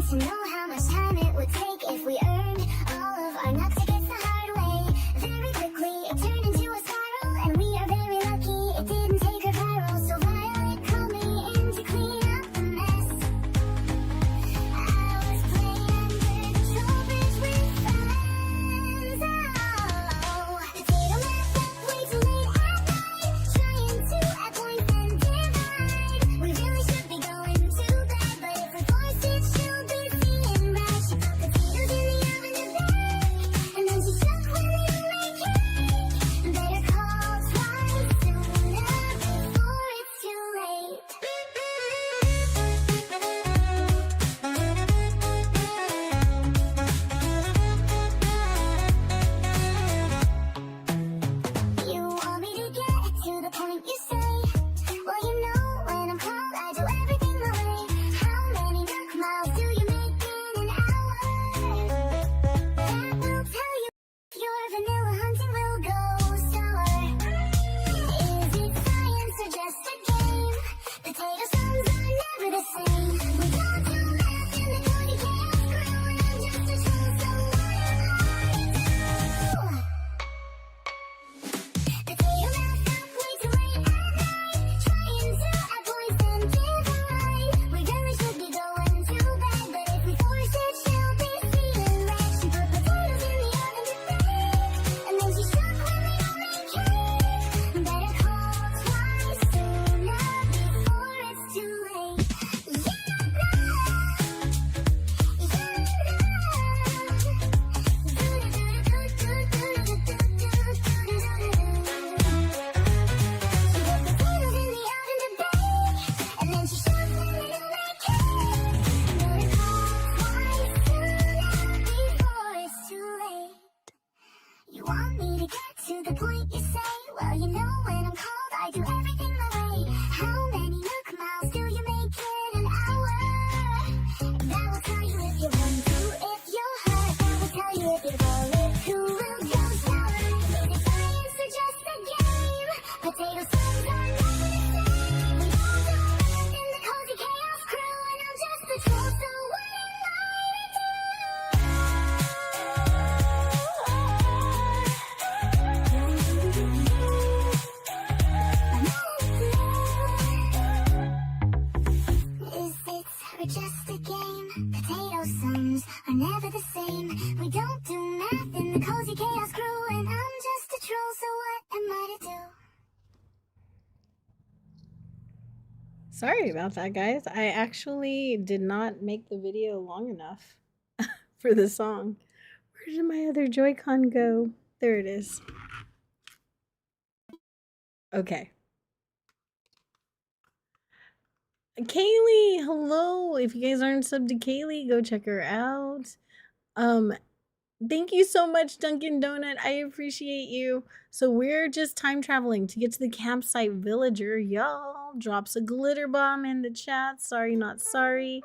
To know how much time it would take if we earned all of our nuts against the hard way. Very quickly it turned into a spiral, and we are very lucky it didn't take her viral. So Violet called me in to clean up the mess. I was playing under the troll bridge with friends. Oh, potato mash up way too late at night, trying to add points and divide. We really should be going to bed, but if we force it, she'll be seeing right. She put potatoes in the oven to bake, and then she shook when they were making. Better call twice sooner before it's too late. You want me to get to the point, you say? Well, you know when I'm called, I do everything my way. How many milk miles do you make in an hour? That will tell you if your vanilla hunting will go sour. Is it science or just a game? Potato sons are never the same. We don't do math in the Cody Chaos crew, and I'm just a troll, so what am I to do? Potato mash up way too late at night, trying to add points and divide. We really should be going to bed, but if we force it, she'll be seeing red. She put potatoes in the oven to bake, and then she shook when we were making. Better call twice sooner before it's too late. You want me to get to the point, you say? Well, you know when I'm called, I do everything my way. How many milk miles do you make in an hour? That will tell you if you want to, if you're hurt. That will tell you if you're bullet, who will go sour. Is it science or just a game? Potato sons are never the same. We all do math in the Cozy Chaos crew, and I'm just a troll, so what am I to do? Is it or just a game? Potato sons are never the same. We don't do math Sorry about that, guys. I actually did not make the video long enough for the song. Where did my other Joy-Con go? There it is. Okay. Kaylee, hello. If you guys aren't subbed to Kaylee, go check her out. Thank you so much, Dunkin' Donut. I appreciate you. So we're just time traveling to get to the campsite. Villager, y'all, drops a glitter bomb in the chat. Sorry, not sorry.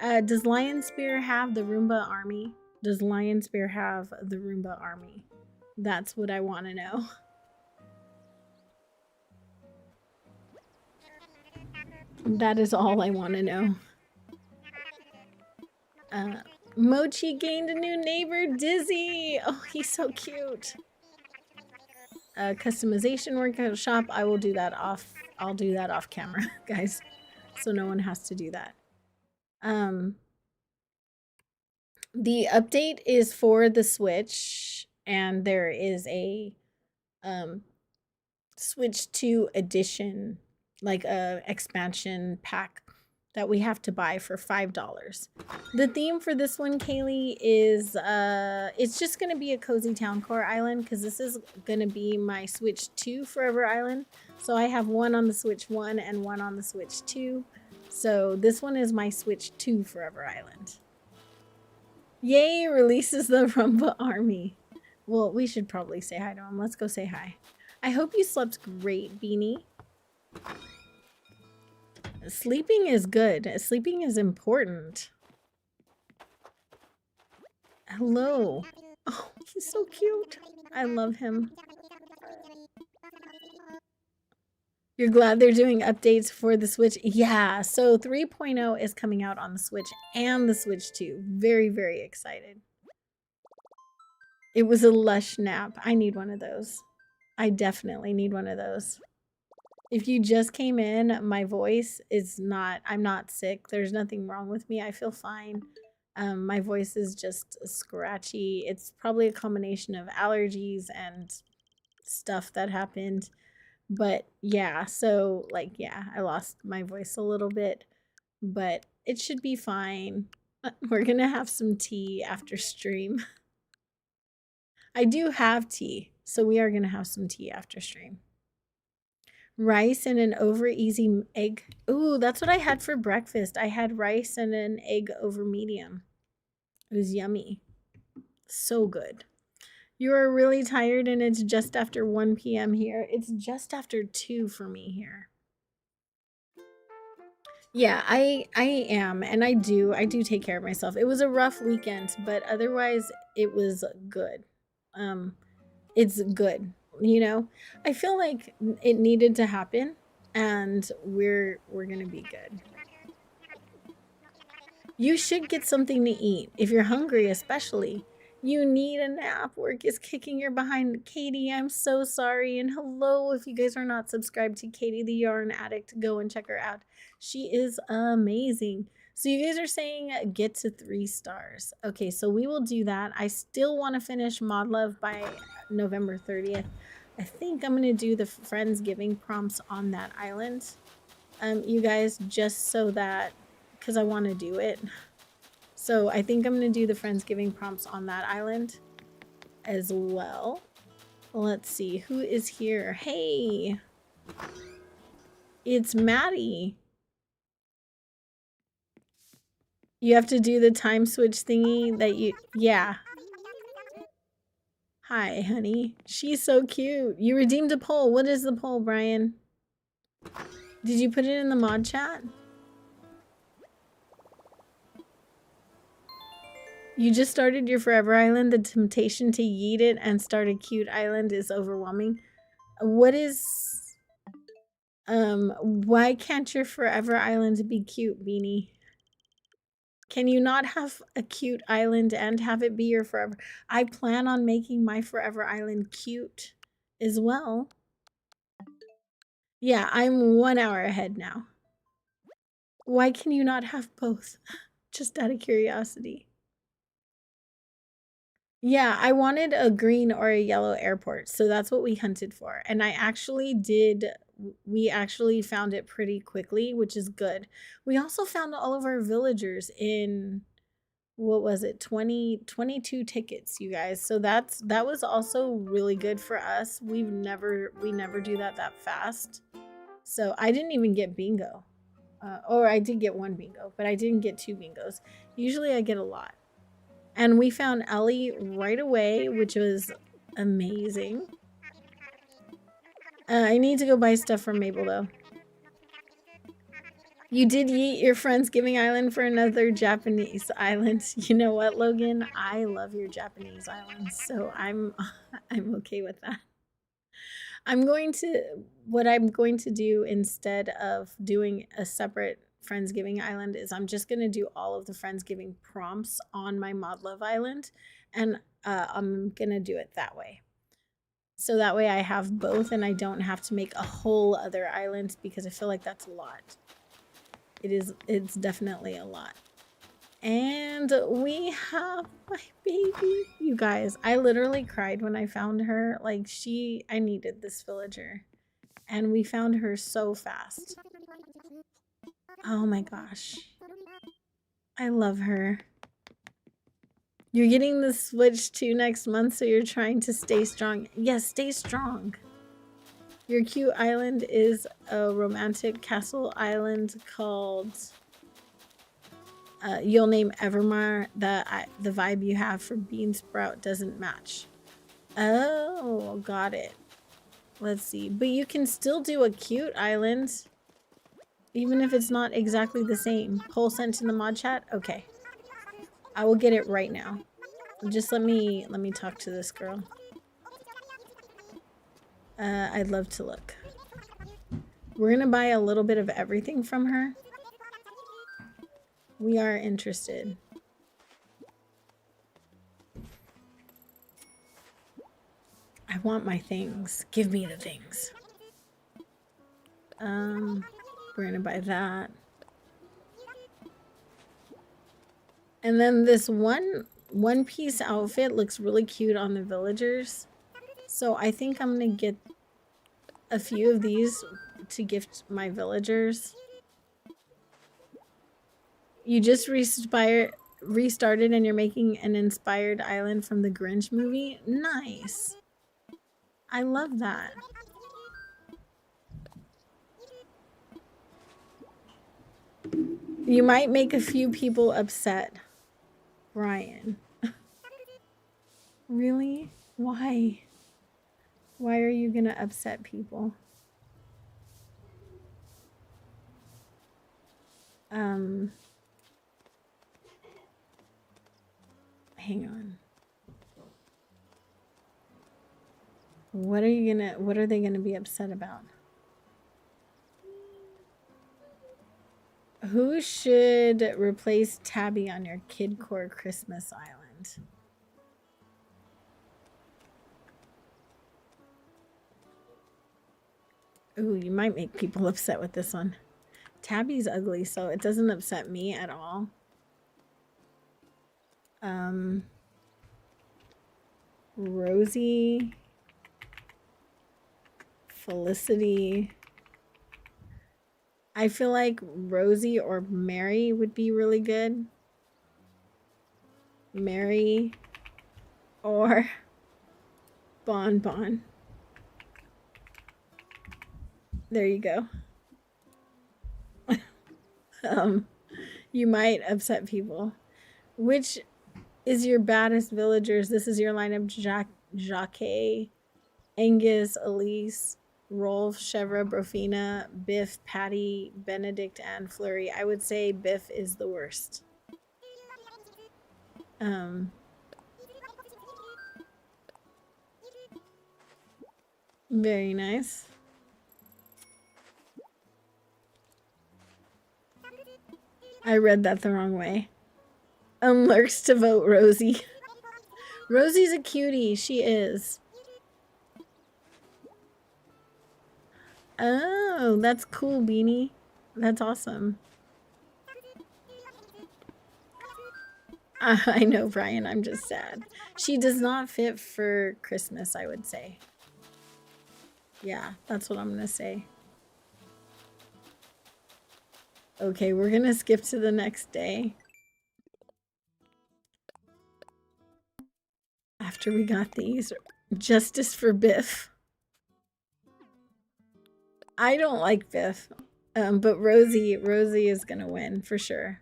Does Lion Spear have the Roomba army? Does Lion Spear have the Roomba army? That's what I want to know. That is all I want to know. Mochi gained a new neighbor, Dizzy. Oh, he's so cute. Customization workshop. I will do that off. I'll do that off camera, guys, so no one has to do that. The update is for the Switch, and there is a Switch 2 edition, like a expansion pack that we have to buy for $5. The theme for this one, Kaylee, is it's just gonna be a cozy town core island, because this is gonna be my Switch 2 Forever Island. So I have one on the Switch 1 and one on the Switch 2. So this one is my Switch 2 Forever Island. Yay, releases the Rumba Army. Well, we should probably say hi to him. Let's go say hi. I hope you slept great, Beanie. Sleeping is good. Sleeping is important. Hello. Oh, he's so cute. I love him. You're glad they're doing updates for the Switch? Yeah, so 3.0 is coming out on the Switch and the Switch 2. Very, very excited. It was a lush nap. I need one of those. I definitely need one of those. If you just came in, my voice is not, I'm not sick. There's nothing wrong with me. I feel fine. My voice is just scratchy. It's probably a combination of allergies and stuff that happened. But yeah, so like, yeah, I lost my voice a little bit, but it should be fine. We're gonna have some tea after stream. I do have tea, so we are gonna have some tea after stream. Rice and an over easy egg. Ooh, that's what I had for breakfast. I had rice and an egg over medium. It was yummy. So good. You are really tired and it's just after 1 p.m. here. It's just after 2 for me here. Yeah, I am, and I do take care of myself. It was a rough weekend, but otherwise it was good. It's good. You know, I feel like it needed to happen, and we're gonna be good. You should get something to eat if you're hungry, especially. You need a nap. Work is kicking your behind. Katie, I'm so sorry. And hello, if you guys are not subscribed to Katie the Yarn Addict, go and check her out. She is amazing. So you guys are saying get to 3 stars. Okay, so we will do that. I still want to finish Mod Love by November 30th. I think I'm going to do the Friendsgiving prompts on that island. You guys, just so that, because I want to do it. So I think I'm going to do the Friendsgiving prompts on that island as well. Let's see, who is here? Hey, it's Maddie. You have to do the time switch thingy that you, yeah. Hi, honey. She's so cute. You redeemed a poll. What is the poll, Brian? Did you put it in the mod chat? You just started your Forever Island. The temptation to yeet it and start a cute island is overwhelming. What is... why can't your Forever Island be cute, Beanie? Can you not have a cute island and have it be your forever? I plan on making my Forever Island cute as well. Yeah, I'm 1 hour ahead now. Why can you not have both? Just out of curiosity. Yeah, I wanted a green or a yellow airport, so that's what we hunted for. And I actually did we actually found it pretty quickly, which is good. We also found all of our villagers in, what was it, 22 tickets, you guys. So that was also really good for us. We never do that fast. So I didn't even get bingo. Or I did get one bingo, but I didn't get 2 bingos. Usually I get a lot. And we found Ellie right away, which was amazing. I need to go buy stuff from Mabel, though. You did yeet your Friendsgiving island for another Japanese island. You know what, Logan? I love your Japanese islands, so I'm okay with that. What I'm going to do instead of doing a separate Friendsgiving island is I'm just going to do all of the Friendsgiving prompts on my Mod Love island, and I'm going to do it that way. So that way I have both and I don't have to make a whole other island, because I feel like that's a lot. It's definitely a lot. And we have my baby. You guys, I literally cried when I found her. Like, I needed this villager. And we found her so fast. Oh my gosh. I love her. You're getting the Switch 2 next month, so you're trying to stay strong. Yes, stay strong. Your cute island is a romantic castle island called... you'll name Evermar. The vibe you have for Bean Sprout doesn't match. Oh, got it. Let's see. But you can still do a cute island, even if it's not exactly the same. Poll sent in the mod chat? Okay. I will get it right now. Just let me talk to this girl. I'd love to look. We're gonna buy a little bit of everything from her. We are interested. I want my things. Give me the things. We're gonna buy that. And then this one piece outfit looks really cute on the villagers. So I think I'm gonna get a few of these to gift my villagers. You just restarted and you're making an inspired island from the Grinch movie? Nice. I love that. You might make a few people upset, Brian. Really? Why? Why are you gonna upset people? Hang on. What are they gonna be upset about? Who should replace Tabby on your Kidcore Christmas Island? Ooh, you might make people upset with this one. Tabby's ugly, so it doesn't upset me at all. Rosie, Felicity. I feel like Rosie or Mary would be really good. Mary or Bon Bon. There you go. You might upset people. Which is your baddest villagers? This is your lineup: Jacques, Angus, Elise, Rolf, Chevra, Brofina, Biff, Patty, Benedict, and Flurry. I would say Biff is the worst. Very nice. I read that the wrong way. Lurks to vote Rosie. Rosie's a cutie. She is. Oh, that's cool, Beanie. That's awesome. I know, Brian. I'm just sad. She does not fit for Christmas, I would say. Yeah, that's what I'm going to say. Okay, we're gonna skip to the next day. After we got these. Justice for Biff. I don't like Biff. But Rosie is gonna win for sure.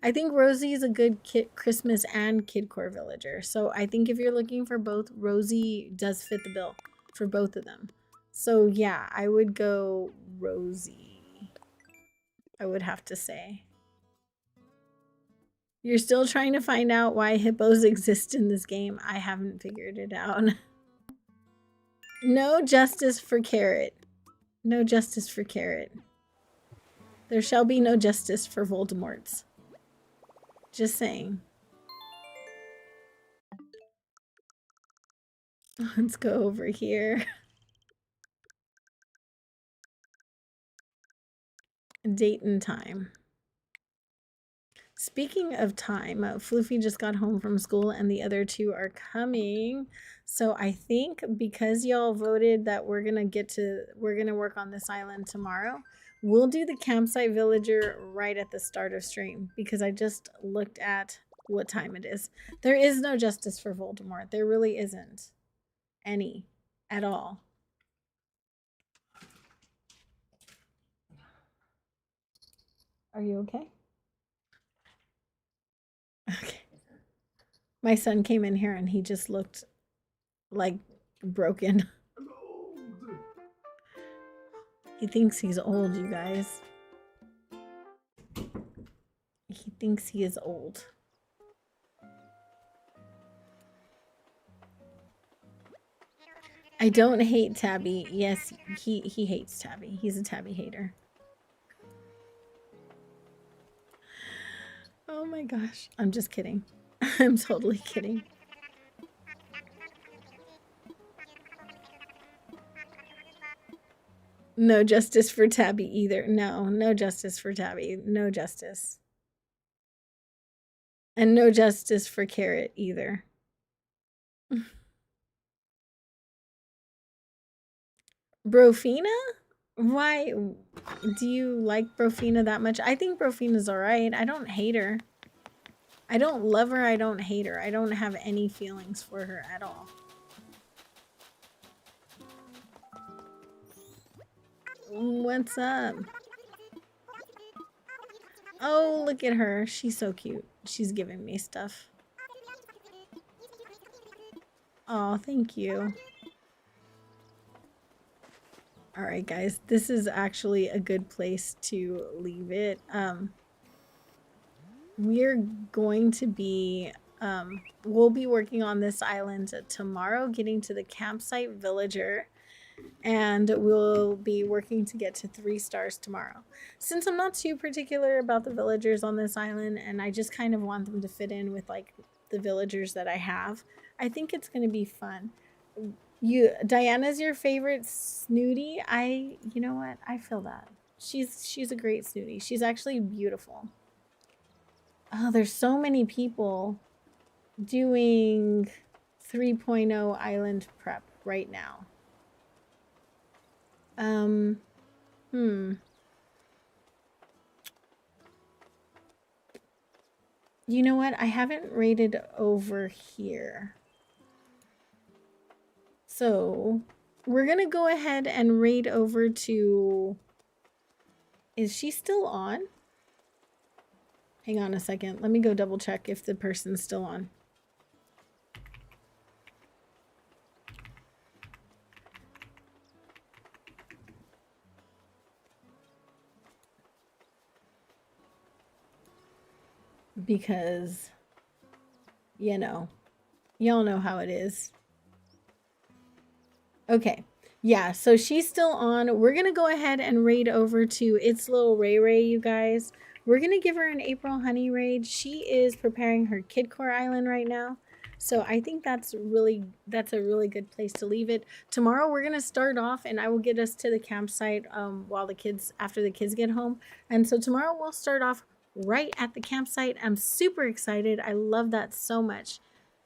I think Rosie is a good Christmas and Kidcore villager. So I think if you're looking for both, Rosie does fit the bill for both of them. So yeah, I would go Rosie. I would have to say. You're still trying to find out why hippos exist in this game. I haven't figured it out. No justice for Carrot. No justice for Carrot. There shall be no justice for Voldemort's. Just saying. Let's go over here. Date and time. Speaking of time, Floofy just got home from school and the other two are coming. So I think because y'all voted that we're gonna work on this island tomorrow, we'll do the campsite villager right at the start of stream because I just looked at what time it is. There is no justice for Voldemort. There really isn't any at all. Are you okay? Okay. My son came in here and he just looked like broken. He thinks he's old, you guys. He thinks he is old. I don't hate Tabby. Yes, he hates Tabby. He's a Tabby hater. Oh my gosh. I'm just kidding. I'm totally kidding. No justice for Tabby either. No, no justice for Tabby. No justice. And no justice for Carrot either. Brofina? Why do you like Brofina that much? I think Brofina's alright. I don't hate her. I don't love her. I don't hate her. I don't have any feelings for her at all. What's up? Oh, look at her. She's so cute. She's giving me stuff. Oh, thank you. All right, guys. This is actually a good place to leave it. We're going to be we'll be working on this island tomorrow, getting to the campsite villager, and we'll be working to get to 3 stars tomorrow. Since I'm not too particular about the villagers on this island and I just kind of want them to fit in with like the villagers that I have, I think it's going to be fun. Diana's your favorite snooty? You know what? I feel that. She's a great snooty. She's actually beautiful. Oh, there's so many people doing 3.0 island prep right now. You know what? I haven't rated over here. So we're gonna go ahead and raid over to... Is she still on? Hang on a second. Let me go double check if the person's still on. Because, you know, y'all know how it is. Okay. Yeah, so she's still on. We're going to go ahead and raid over to It's Little Ray Ray, you guys. We're going to give her an April Honey raid. She is preparing her Kidcore Island right now. So I think that's a really good place to leave it. Tomorrow we're going to start off and I will get us to the campsite after the kids get home. And so tomorrow we'll start off right at the campsite. I'm super excited. I love that so much.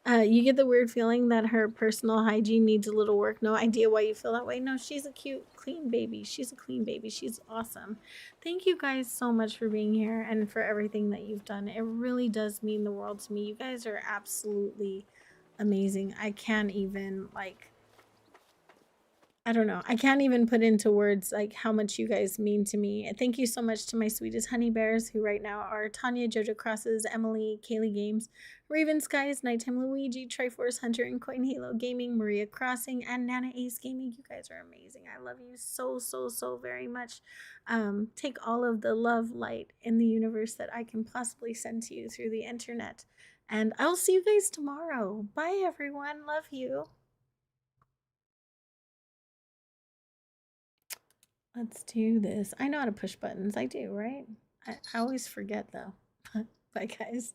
You get the weird feeling that her personal hygiene needs a little work. No idea why you feel that way. No, she's a cute, clean baby. She's a clean baby. She's awesome. Thank you guys so much for being here and for everything that you've done. It really does mean the world to me. You guys are absolutely amazing. I can't even like I don't know. I can't even put into words like how much you guys mean to me. And thank you so much to my sweetest honey bears who right now are Tanya, Jojo Crosses, Emily, Kaylee Games, Raven Skies, Nighttime Luigi, Triforce Hunter, and Coin Halo Gaming, Maria Crossing, and Nana Ace Gaming. You guys are amazing. I love you so, so, so very much. Take all of the love, light in the universe that I can possibly send to you through the internet. And I'll see you guys tomorrow. Bye, everyone. Love you. Let's do this. I know how to push buttons. I do, right? I always forget though. Bye, guys.